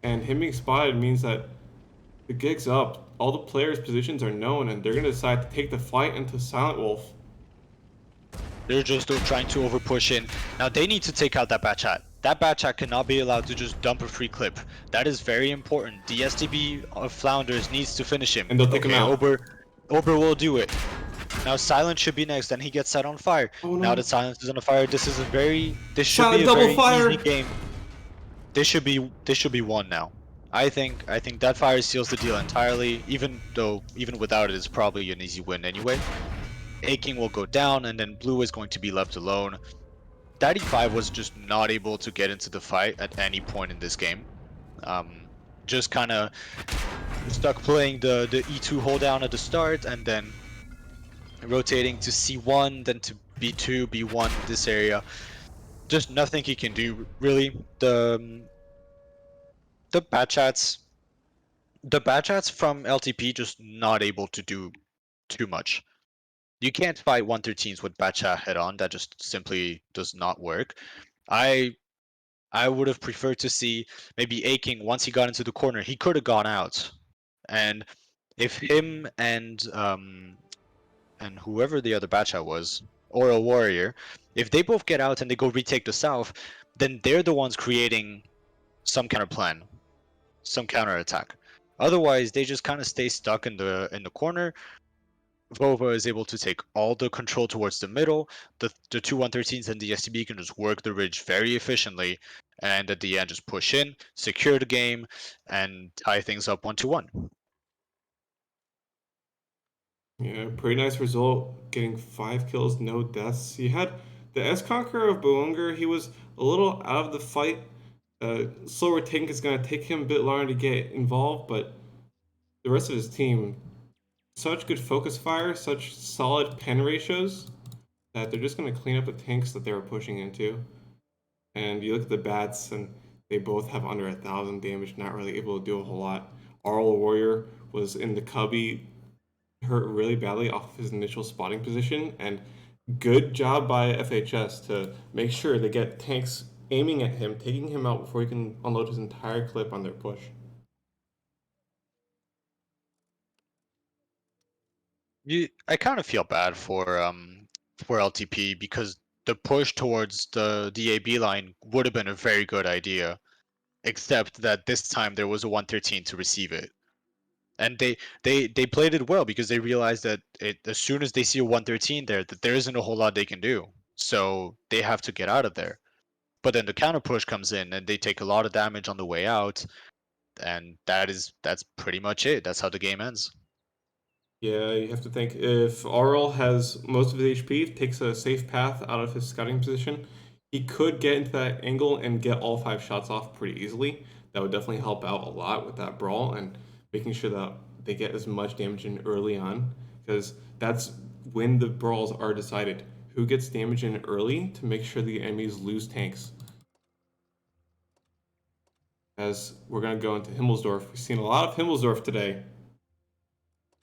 And him being spotted means that the gig's up. All the players' positions are known, and they're gonna decide to take the fight into Silent Wolf. They're just trying to overpush in. Now they need to take out that Batchat. That Batchat cannot be allowed to just dump a free clip. That is very important. The STB of Flounders needs to finish him. And they'll take him out. Ober will do it. Now Silence should be next, and he gets set on fire. Oh Now no. that Silence is on fire, this should be Silent a double very fire! easy game. This should be won now. I think that fire seals the deal entirely, even without it, it's probably an easy win anyway. Aching will go down, and then Blue is going to be left alone. Daddy 5 was just not able to get into the fight at any point in this game. Just kind of stuck playing the E2 hold down at the start, and then rotating to C1, then to B2, B1, this area. Just nothing he can do, really. The bad chats, the bad chats from LTP just not able to do too much. You can't fight 113s with bad chat head on. That just simply does not work. I I would have preferred to see maybe Aching once he got into the corner. He could have gone out, and if him and whoever the other Batcha was, or a warrior, if they both get out and they go retake the south, then they're the ones creating some counter plan, some counter attack. Otherwise, they just kind of stay stuck in the corner. Vova is able to take all the control towards the middle. The two 113s and the STB can just work the ridge very efficiently, and at the end just push in, secure the game, and tie things up 1-1. Yeah, pretty nice result. Getting 5 kills, no deaths. You had the S Conqueror of Boongur. He was a little out of the fight. Slower tank is going to take him a bit longer to get involved, but the rest of his team, such good focus fire, such solid pen ratios, that they're just going to clean up the tanks that they were pushing into. And you look at the bats, and they both have under 1,000 damage, not really able to do a whole lot. Arl Warrior was in the cubby, hurt really badly off his initial spotting position, and good job by FHS to make sure they get tanks aiming at him, taking him out before he can unload his entire clip on their push. I kind of feel bad for LTP because the push towards the DAB line would have been a very good idea, except that this time there was a 113 to receive it. And they played it well because they realized that as soon as they see a 113 there, that there isn't a whole lot they can do. So they have to get out of there. But then the counter push comes in and they take a lot of damage on the way out, and that's pretty much it. That's how the game ends. Yeah, you have to think if Arl has most of his HP, takes a safe path out of his scouting position, he could get into that angle and get all 5 shots off pretty easily. That would definitely help out a lot with that brawl and making sure that they get as much damage in early on, because that's when the brawls are decided. Who gets damage in early to make sure the enemies lose tanks. As we're going to go into Himmelsdorf. We've seen a lot of Himmelsdorf today.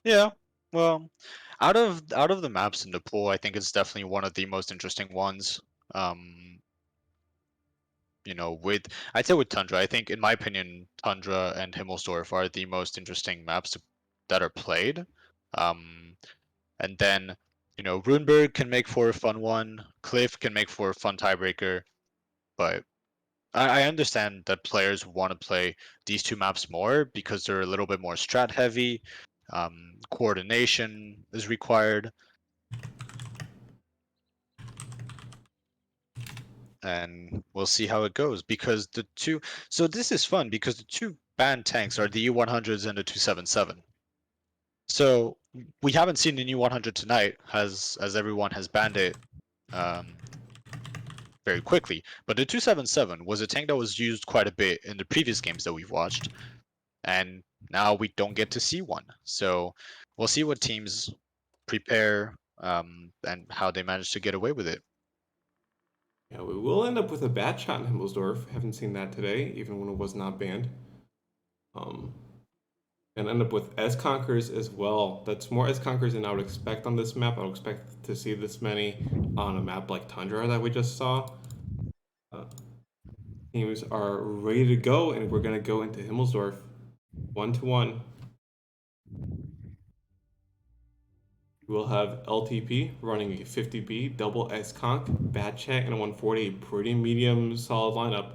Yeah. Well, out of the maps in the pool, I think it's definitely one of the most interesting ones. Um, with I'd say with Tundra, I think in my opinion, Tundra and Himmelsdorf are the most interesting maps that are played. Um, and then Runeberg can make for a fun one. Cliff can make for a fun tiebreaker, but I understand that players want to play these two maps more because they're a little bit more strat heavy. Coordination is required, and we'll see how it goes because the two. So this is fun because the two banned tanks are the E100s and the 277. So we haven't seen the new 100 tonight, as everyone has banned it um, very quickly. But the 277 was a tank that was used quite a bit in the previous games that we've watched, and now we don't get to see one. So we'll see what teams prepare and how they manage to get away with it. Yeah, we will end up with a bad shot in Himmelsdorf. Haven't seen that today, even when it was not banned. Um, and end up with S Conquerors as well. That's more S Conquerors than I would expect on this map. I would expect to see this many on a map like Tundra that we just saw. Teams are ready to go, and we're going to go into Himmelsdorf 1-1. We'll have LTP running a 50B, double S Conk, Bad Chat, and a 140. Pretty medium, solid lineup.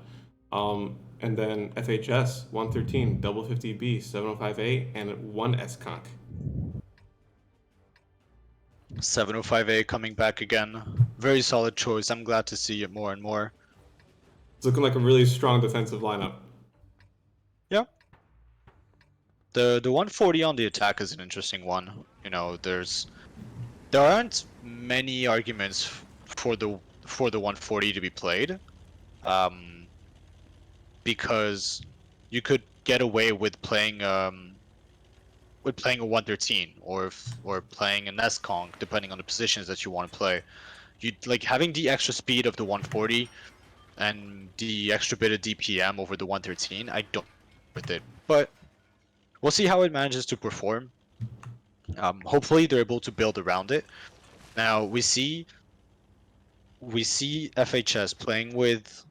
And then FHS 113, double 50B, 705A, and 1 S Conk. 705A coming back again. Very solid choice. I'm glad to see it more and more. It's looking like a really strong defensive lineup. Yeah. The 140 on the attack is an interesting one. You know, there aren't many arguments for the 140 to be played, because you could get away with playing a 113 or playing an S-Kong, depending on the positions that you want to play. You like having the extra speed of the 140 and the extra bit of DPM over the 113. I don't with it, but we'll see how it manages to perform. Hopefully, they're able to build around it. Now we see FHS playing with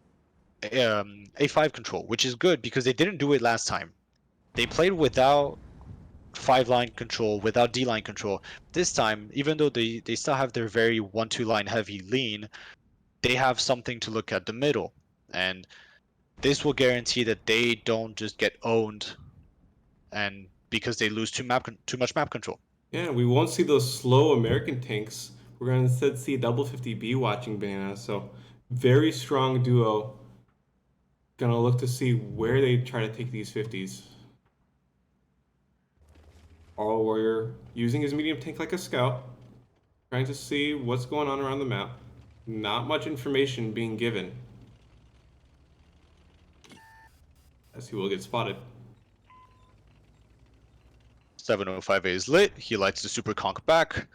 A5 control, which is good because they didn't do it last time. They played without 5-line control, without D-line control. This time, even though they still have their very 1-2 line heavy lean, they have something to look at the middle. And this will guarantee that they don't just get owned and because they lose too much map control. Yeah, we won't see those slow American tanks. We're going to instead see double 50B watching Banana. So, very strong duo. Gonna look to see where they try to take these 50s. All Warrior using his medium tank like a scout, trying to see what's going on around the map. Not much information being given, as he will get spotted. 705A is lit. He lights the super conk back.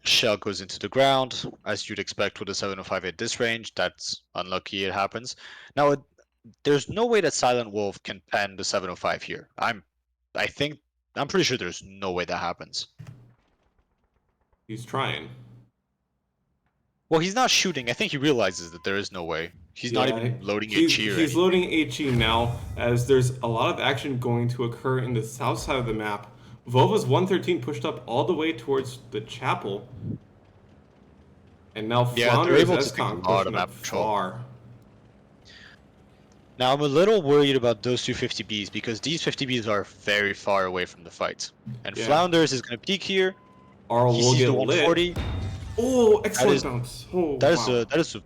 Shell goes into the ground, as you'd expect with a 705 at this range. That's unlucky, it happens. Now, there's no way that Silent Wolf can pen the 705 here. I'm pretty sure there's no way that happens. He's trying. Well, he's not shooting. I think he realizes that there is no way. He's not even loading HE. He's loading HE now, as there's a lot of action going to occur in the south side of the map. Vova's 113 pushed up all the way towards the chapel. And now Flounder's S-Kong pushing up far. Now I'm a little worried about those two 50Bs because these 50Bs are very far away from the fight. And Flounders is going to peek here. Arl will get the 140. Lit. Oh, excellent bounce. Oh, that is an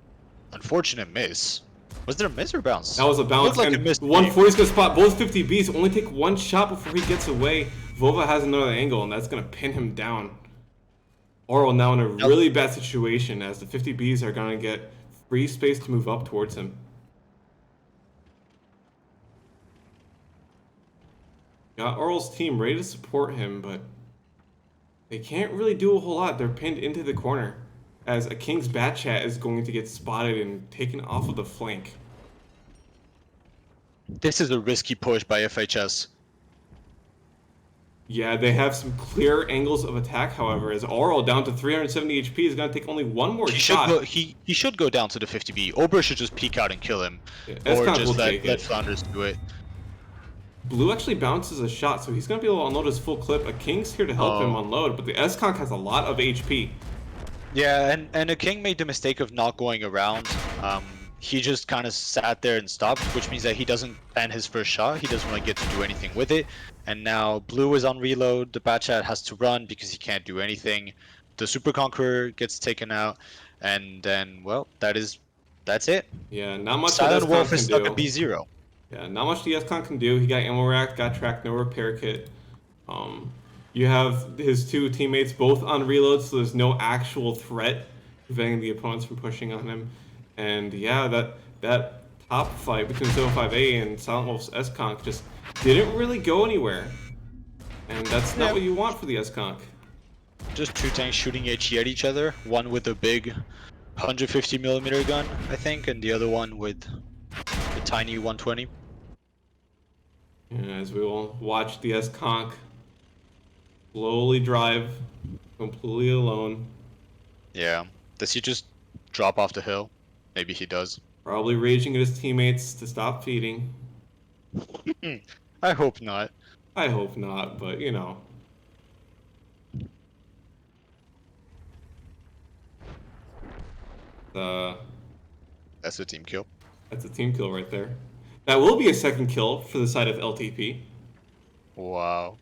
unfortunate miss. Was there a miss or a bounce? That was a bounce. Like and 140's gonna spot both 50Bs. Only take one shot before he gets away. Vova has another angle, and that's gonna pin him down. Oral now in a really bad situation, as the 50Bs are gonna get free space to move up towards him. Got Oral's team ready to support him, but they can't really do a whole lot. They're pinned into the corner, as a King's Bat Chat is going to get spotted and taken off of the flank. This is a risky push by FHS. Yeah, they have some clear angles of attack, however, as Oral down to 370 HP is going to take only one more shot. He should go down to the 50B. Ober should just peek out and kill him. Yeah, or just let Flounders do it. Blue actually bounces a shot, so he's going to be able to unload his full clip. A King's here to help him unload, but the S-Conk has a lot of HP. Yeah, and a King made the mistake of not going around. He just kind of sat there and stopped, which means that he doesn't end his first shot. He doesn't really get to do anything with it. And now Blue is on reload. The Batchat has to run because he can't do anything. The Super Conqueror gets taken out, and then, well, that's it. Yeah, not much. Silent Wolf is stuck at B0. Yeah, not much the S-Con can do. He got ammo rack, got track, no repair kit. You have his two teammates both on reload, so there's no actual threat preventing the opponents from pushing on him. And yeah, that top fight between 705A and Silent Wolf's S-Conk just didn't really go anywhere. And that's not what you want for the S-Conk. Just two tanks shooting HE at each other. One with a big 150mm gun, I think, and the other one with a tiny 120. As we will watch the S-Conk slowly drive completely alone. Yeah. Does he just drop off the hill? Maybe he does. Probably raging at his teammates to stop feeding. I hope not. I hope not, but you know. That's a team kill. That's a team kill right there. That will be a second kill for the side of LTP. Wow.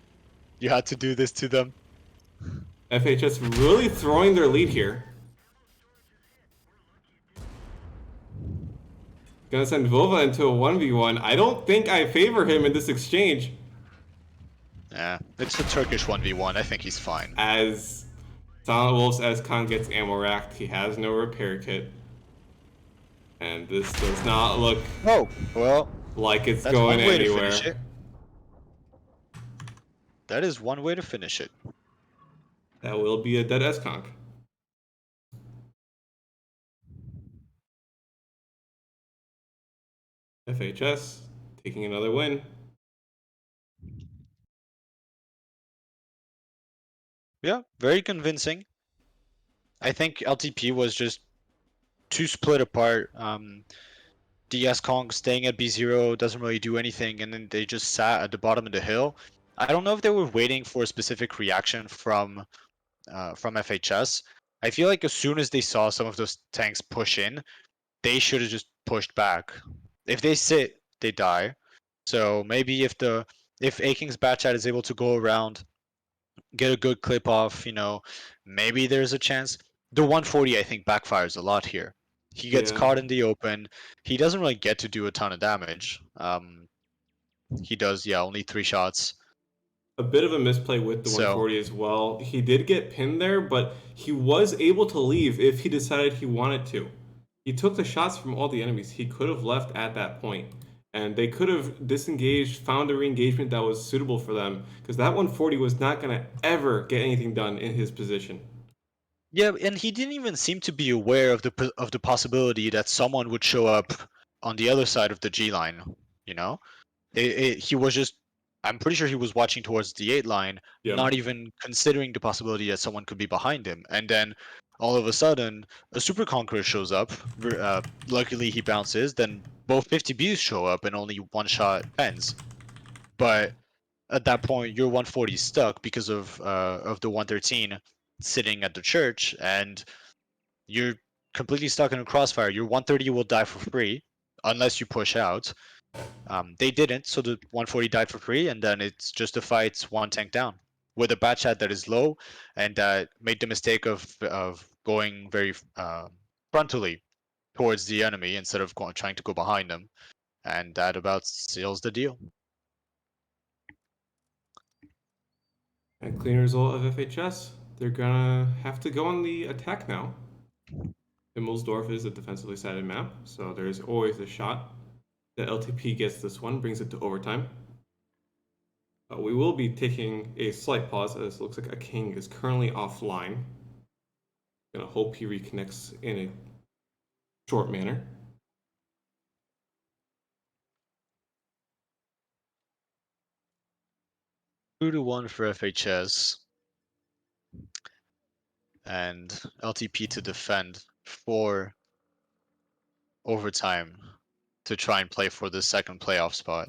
You had to do this to them. FHS really throwing their lead here. Gonna send Vova into a 1v1. I don't think I favor him in this exchange. Yeah, it's a Turkish 1v1. I think he's fine. As Silent Wolf's Escon gets ammo racked, he has no repair kit. And this does not look Oh, well, like it's that's going one way anywhere. to finish it. That is one way to finish it. That will be a dead Esconk. FHS taking another win. Yeah, very convincing. I think LTP was just too split apart. DS Kong staying at B0 doesn't really do anything, and then they just sat at the bottom of the hill. I don't know if they were waiting for a specific reaction from FHS. I feel like as soon as they saw some of those tanks push in, they should have just pushed back. If they sit, they die. So maybe if Aking's Batchat is able to go around, get a good clip off, maybe there's a chance. The 140 I think backfires a lot here. He gets Yeah. caught in the open. He doesn't really get to do a ton of damage. He does, yeah, only 3 shots. A bit of a misplay with the So 140 as well. He did get pinned there, but he was able to leave if he decided he wanted to. He took the shots from all the enemies. He could have left at that point, and they could have disengaged, found a re-engagement that was suitable for them, because that 140 was not going to ever get anything done in his position. yeah, and he didn't even seem to be aware of the possibility that someone would show up on the other side of the G line. You know, he was just. I'm pretty sure he was watching towards the 8 line, Yeah. not even considering the possibility that someone could be behind him. And then all of a sudden, a Super Conqueror shows up. Luckily, he bounces. Then both 50Bs show up, and only one shot ends. But at that point, your 140 is stuck because of the 113 sitting at the church, and you're completely stuck in a crossfire. Your 130 will die for free unless you push out. They didn't, so the 140 died for free, and then it's just a fight one tank down with a Batchat that is low and that made the mistake of going very frontally towards the enemy instead of trying to go behind them, and that about seals the deal. And clean result of FHS. They're gonna have to go on the attack now. Himmelsdorf is a defensively sided map, so there's always a shot that LTP gets this one, brings it to overtime. We will be taking a slight pause as it looks like a king is currently offline. Gonna hope he reconnects in a short manner. Two to one for FHS, and LTP to defend for overtime to try and play for the second playoff spot.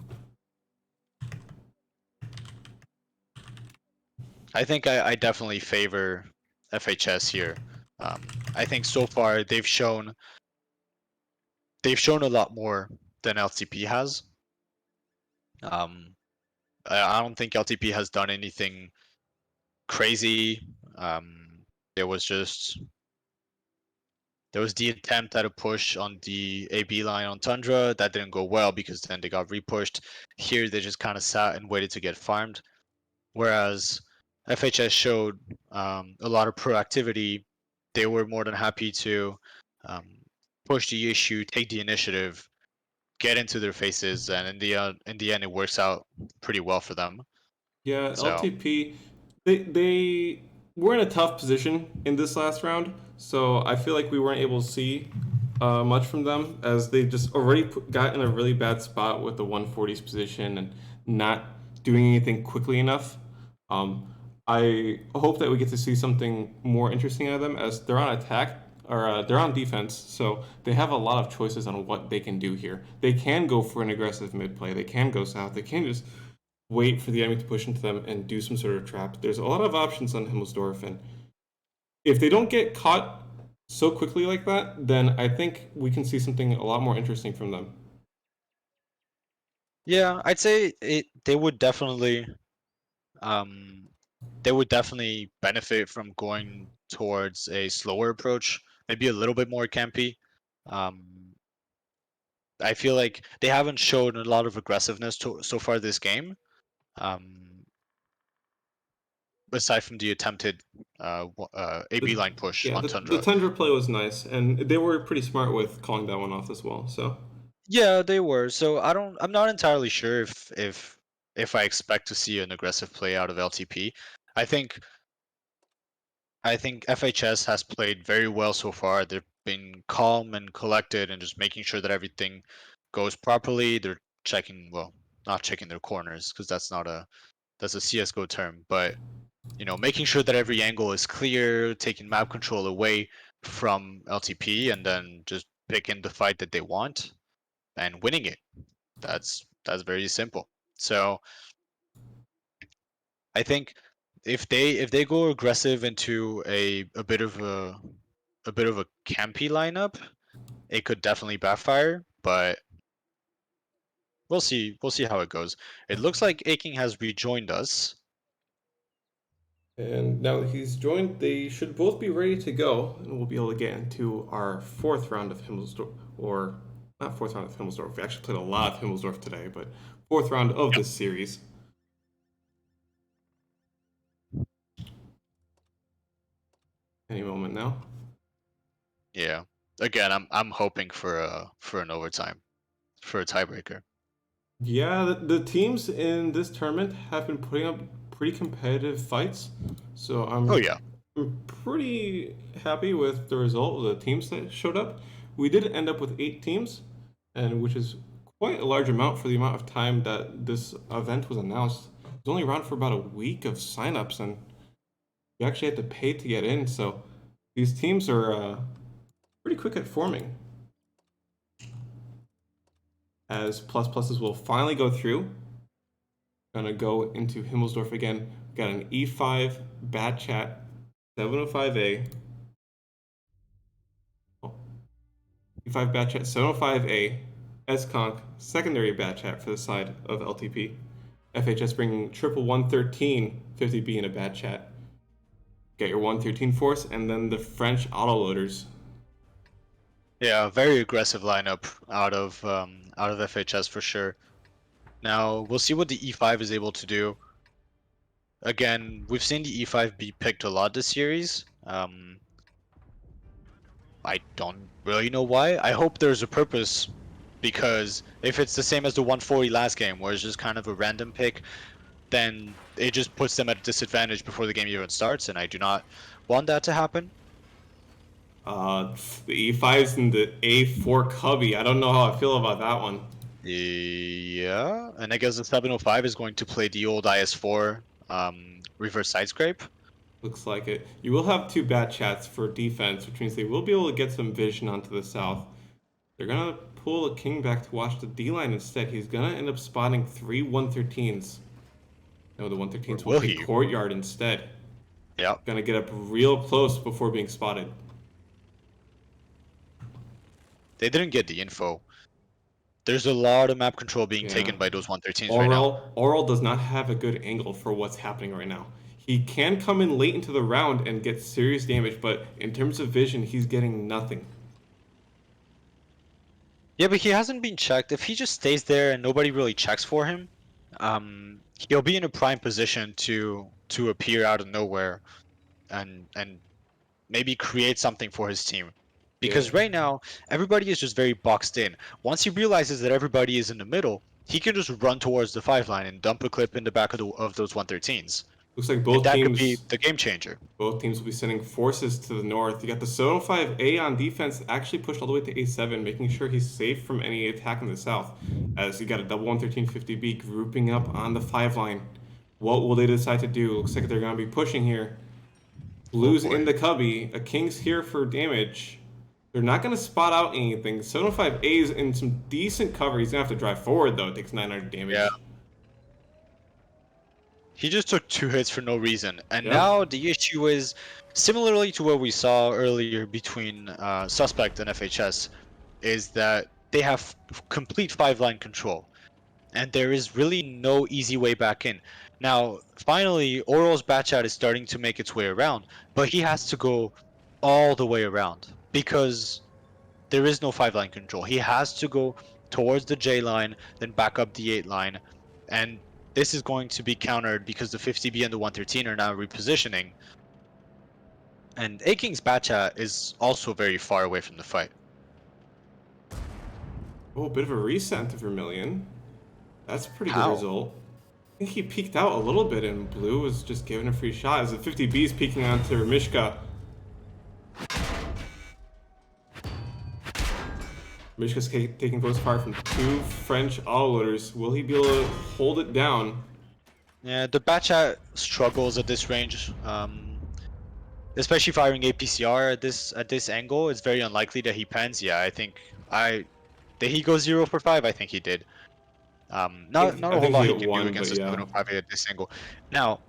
I think I definitely favor FHS here. I think so far they've shown a lot more than LTP has. I don't think LTP has done anything crazy. There was the attempt at a push on the AB line on Tundra that didn't go well because then they got repushed. Here they just kind of sat and waited to get farmed. Whereas FHS showed a lot of proactivity. They were more than happy to push the issue, take the initiative, get into their faces, and in the end, it works out pretty well for them. Yeah, So LTP, they were in a tough position in this last round, so I feel like we weren't able to see much from them as they just already got in a really bad spot with the 140's position and not doing anything quickly enough. I hope that we get to see something more interesting out of them as they're on attack or they're on defense, so they have a lot of choices on what they can do here. They can go for an aggressive mid play. They can go south. They can just wait for the enemy to push into them and do some sort of trap. There's a lot of options on Himmelsdorf, and if they don't get caught so quickly like that, then I think we can see something a lot more interesting from them. yeah, I'd say they would definitely they would definitely benefit from going towards a slower approach, maybe a little bit more campy. Um, I feel like they haven't shown a lot of aggressiveness so far this game. Um, aside from the attempted AB The, line push yeah, on the Tundra. Tundra play was nice, and they were pretty smart with calling that one off as well. So Yeah, they were. So I'm not entirely sure if I expect to see an aggressive play out of LTP. I think I think FHS has played very well so far. They've been calm and collected and just making sure that everything goes properly. They're checking, well, not checking their corners because that's a CS:GO term, but making sure that every angle is clear, taking map control away from LTP, and then just picking the fight that they want and winning it. That's very simple. So I think if they go aggressive into a bit of a campy lineup, it could definitely backfire. But we'll see. We'll see how it goes. It looks like Aking has rejoined us. and now that he's joined, they should both be ready to go, and we'll be able to get into our fourth round of Himmelsdorf, or not fourth round of Himmelsdorf. We actually played a lot of Himmelsdorf today, but fourth round of Yep. this series. Any moment now. Yeah. Again, I'm hoping for an overtime, for a tiebreaker. Yeah, the teams in this tournament have been putting up pretty competitive fights, so Oh yeah. I'm pretty happy with the result of the teams that showed up. We did end up with 8 teams, and which is quite a large amount for the amount of time that this event was announced. It was only around for about a week of signups, and you actually had to pay to get in. So these teams are pretty quick at forming. As plus pluses will finally go through. Gonna go into Himmelsdorf again. We got an E5 Bat Chat 705A. Oh, E5 Bat Chat 705A. S-Conk secondary Bat Chat for the side of LTP. FHS bringing triple 113 50B in a Bat Chat. Get your 113 force, and then the French autoloaders. Yeah, very aggressive lineup out of FHS for sure. Now we'll see what the E5 is able to do. Again, we've seen the E5 be picked a lot this series. I don't really know why. I hope there's a purpose, because if it's the same as the 140 last game, where it's just kind of a random pick, then it just puts them at a disadvantage before the game even starts, and I do not want that to happen. The E5's in the A4 Cubby. I don't know how I feel about that one. Yeah, and I guess the 705 is going to play the old IS4 reverse side scrape. Looks like it. You will have 2 Bat Chats for defense, which means they will be able to get some vision onto the south. They're gonna pull a king back to watch the D line instead. He's gonna end up spotting 3 113s. No, the 113s will Will take he? courtyard instead. Yep. Gonna get up real close before being spotted. They didn't get the info. There's a lot of map control being Yeah. taken by those 113s right now. Oral does not have a good angle for what's happening right now. He can come in late into the round and get serious damage, but in terms of vision, he's getting nothing. Yeah, but he hasn't been checked. If he just stays there and nobody really checks for him, he'll be in a prime position to appear out of nowhere and maybe create something for his team. Because Yeah. right now, everybody is just very boxed in. Once he realizes that everybody is in the middle, he can just run towards the 5 line and dump a clip in the back of those 113s. Looks like And that could be the game changer. both teams will be sending forces to the north. You got the Sono 5A on defense actually pushed all the way to A7, making sure he's safe from any attack in the south. As you got a double 11350B grouping up on the 5 line. What will they decide to do? Looks like they're going to be pushing here. Blues boy. in the cubby. A king's here for damage. They're not going to spot out anything. 705A is in some decent cover. He's going to have to drive forward, though. It takes 900 damage. Yeah. He just took 2 hits for no reason. And Yep. now the issue is, similarly to what we saw earlier between Suspect and FHS, is that they have complete 5 line control. And there is really no easy way back in. Now, finally, Oral's Batchat is starting to make its way around, but he has to go all the way around because there is no 5 line control. He has to go towards the J line, then back up the 8 line, and this is going to be countered because the 50B and the 113 are now repositioning. And A-King's Batchat is also very far away from the fight. Oh, a bit of a reset to Vermilion. That's a pretty good How? result. I think he peeked out a little bit, and Blue was just given a free shot as the 50B is peeking onto Mishka. Mishka's taking votes fire from 2 French autoloaders. Will he be able to hold it down? Yeah, the Batchat struggles at this range. Especially firing APCR at this angle, it's very unlikely that he pens. Yeah, did he go 0 for 5? I think he did. Not I a whole think lot he he hit can do 1, but against a yeah. 705 at this angle. Now,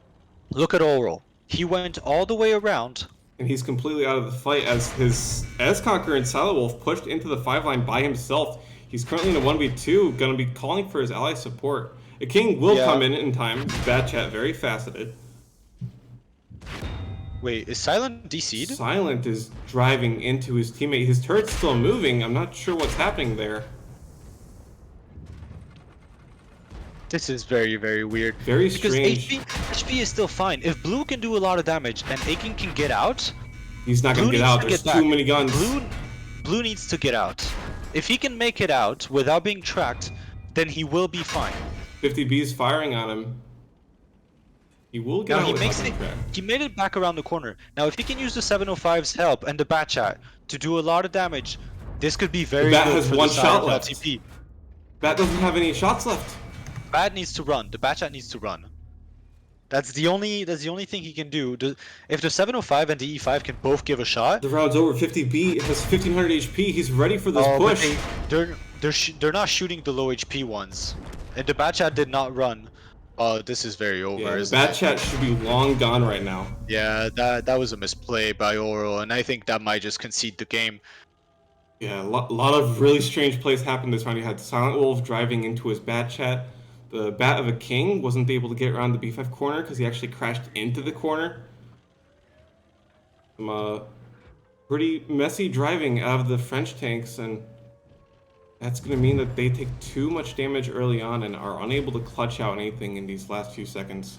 look at Oral. He went all the way around. And he's completely out of the fight as his S-Conqueror and Silent Wolf pushed into the 5 line by himself. He's currently in a 1v2, gonna be calling for his ally support. A king will Yeah. come in time. Batchat, very faceted. Wait, is Silent DC'd? Silent is driving into his teammate. His turret's still moving. I'm not sure what's happening there. This is very, very weird. Very Because strange. HP is still fine. If Blue can do a lot of damage and Aiken can get out, He's not gonna Blue get needs out. to There's get too back. many guns. Blue needs to get out. If he can make it out without being tracked, then he will be fine. 50B's firing on him. He will get Now out he without makes being it. tracked. He made it back around the corner. Now if he can use the 705's help and the Batchat to do a lot of damage, this could be very Bat good has for one the side shot of left. LTP. Bat doesn't have any shots left. Bat needs to run. The Batchat needs to run. That's the only thing he can do. If the 705 and the E5 can both give a shot, The round's over. 50B has 1500 HP. He's ready for this but push. they're not shooting the low HP ones, and the Batchat did not run. This is very over. Yeah, the Isn't it? Batchat should be long gone right now. Yeah, that was a misplay by Oral, and I think that might just concede the game. Yeah, a lot of really strange plays happened this round. You had Silent Wolf driving into his Batchat. The Bat of a King wasn't able to get around the B5 corner because he actually crashed into the corner. Some pretty messy driving out of the French tanks, and that's going to mean that they take too much damage early on and are unable to clutch out anything in these last few seconds.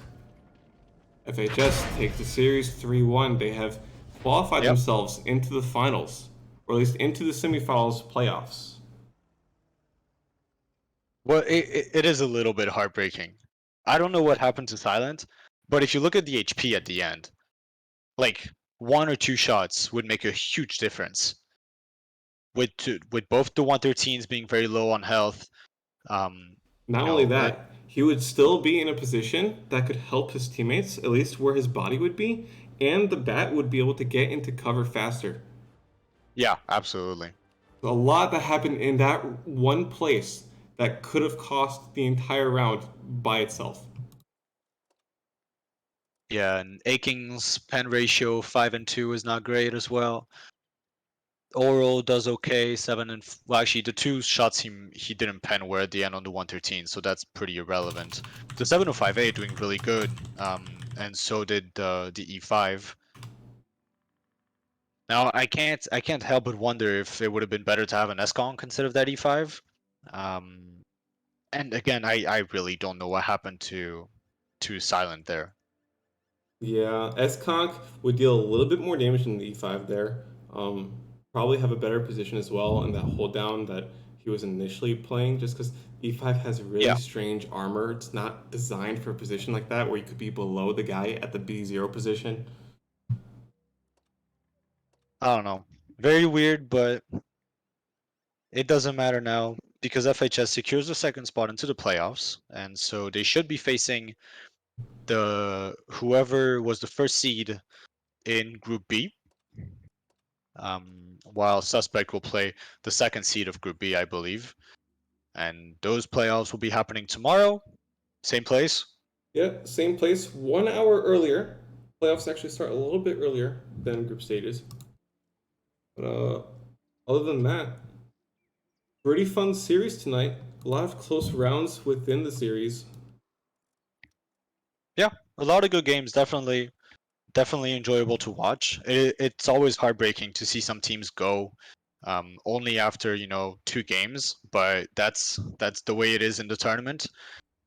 FHS take the series 3-1. They have qualified themselves into the finals, or at least into the semifinals playoffs. Well, it is a little bit heartbreaking. I don't know what happened to Silent, but if you look at the HP at the end, like 1 or 2 shots would make a huge difference. With both the 113s being very low on health. Not only that, he would still be in a position that could help his teammates, at least where his body would be, and the Bat would be able to get into cover faster. Yeah, absolutely. A lot that happened in that one place that could have cost the entire round by itself. Yeah, and A-King's pen ratio 5 and 2 is not great as well. Oral does okay, 7 and well, actually the 2 shots he didn't pen were at the end on the 113, so that's pretty irrelevant. The 705A doing really good, and so did the E5. Now I can't help but wonder if it would have been better to have an S-Conk instead of that E5. And again, I really don't know what happened to Silent there. Yeah, S-Conk would deal a little bit more damage than the E5 there. Probably have a better position as well in that hold down that he was initially playing, just because E5 has really strange armor. It's not designed for a position like that where you could be below the guy at the B0 position. I don't know. Very weird, but it doesn't matter now because FHS secures the second spot into the playoffs, and so they should be facing whoever was the first seed in Group B. While Suspect will play the second seed of Group B, I believe. And those playoffs will be happening tomorrow. Same place. Yeah, same place, 1 hour earlier. Playoffs actually start a little bit earlier than group stages. But other than that, pretty fun series tonight. A lot of close rounds within the series. Yeah, a lot of good games. Definitely enjoyable to watch. It's always heartbreaking to see some teams go only after 2 games, but that's the way it is in the tournament.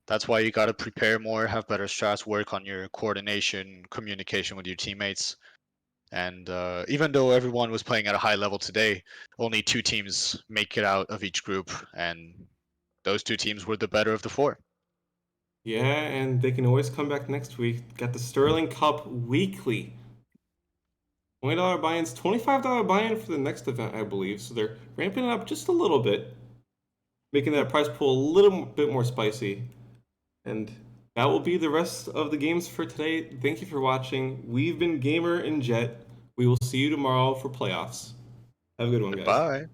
That's why you got to prepare more, have better strats, work on your coordination, communication with your teammates. And even though everyone was playing at a high level today, only 2 teams make it out of each group, and those 2 teams were the better of the 4. Yeah, and they can always come back next week. Got the Sterling Cup weekly. $20 buy-ins, $25 buy-in for the next event, I believe. So they're ramping it up just a little bit, making that prize pool a little bit more spicy. And that will be the rest of the games for today. Thank you for watching. We've been Gamer and Jet. We will see you tomorrow for playoffs. Have a good one, guys. Goodbye.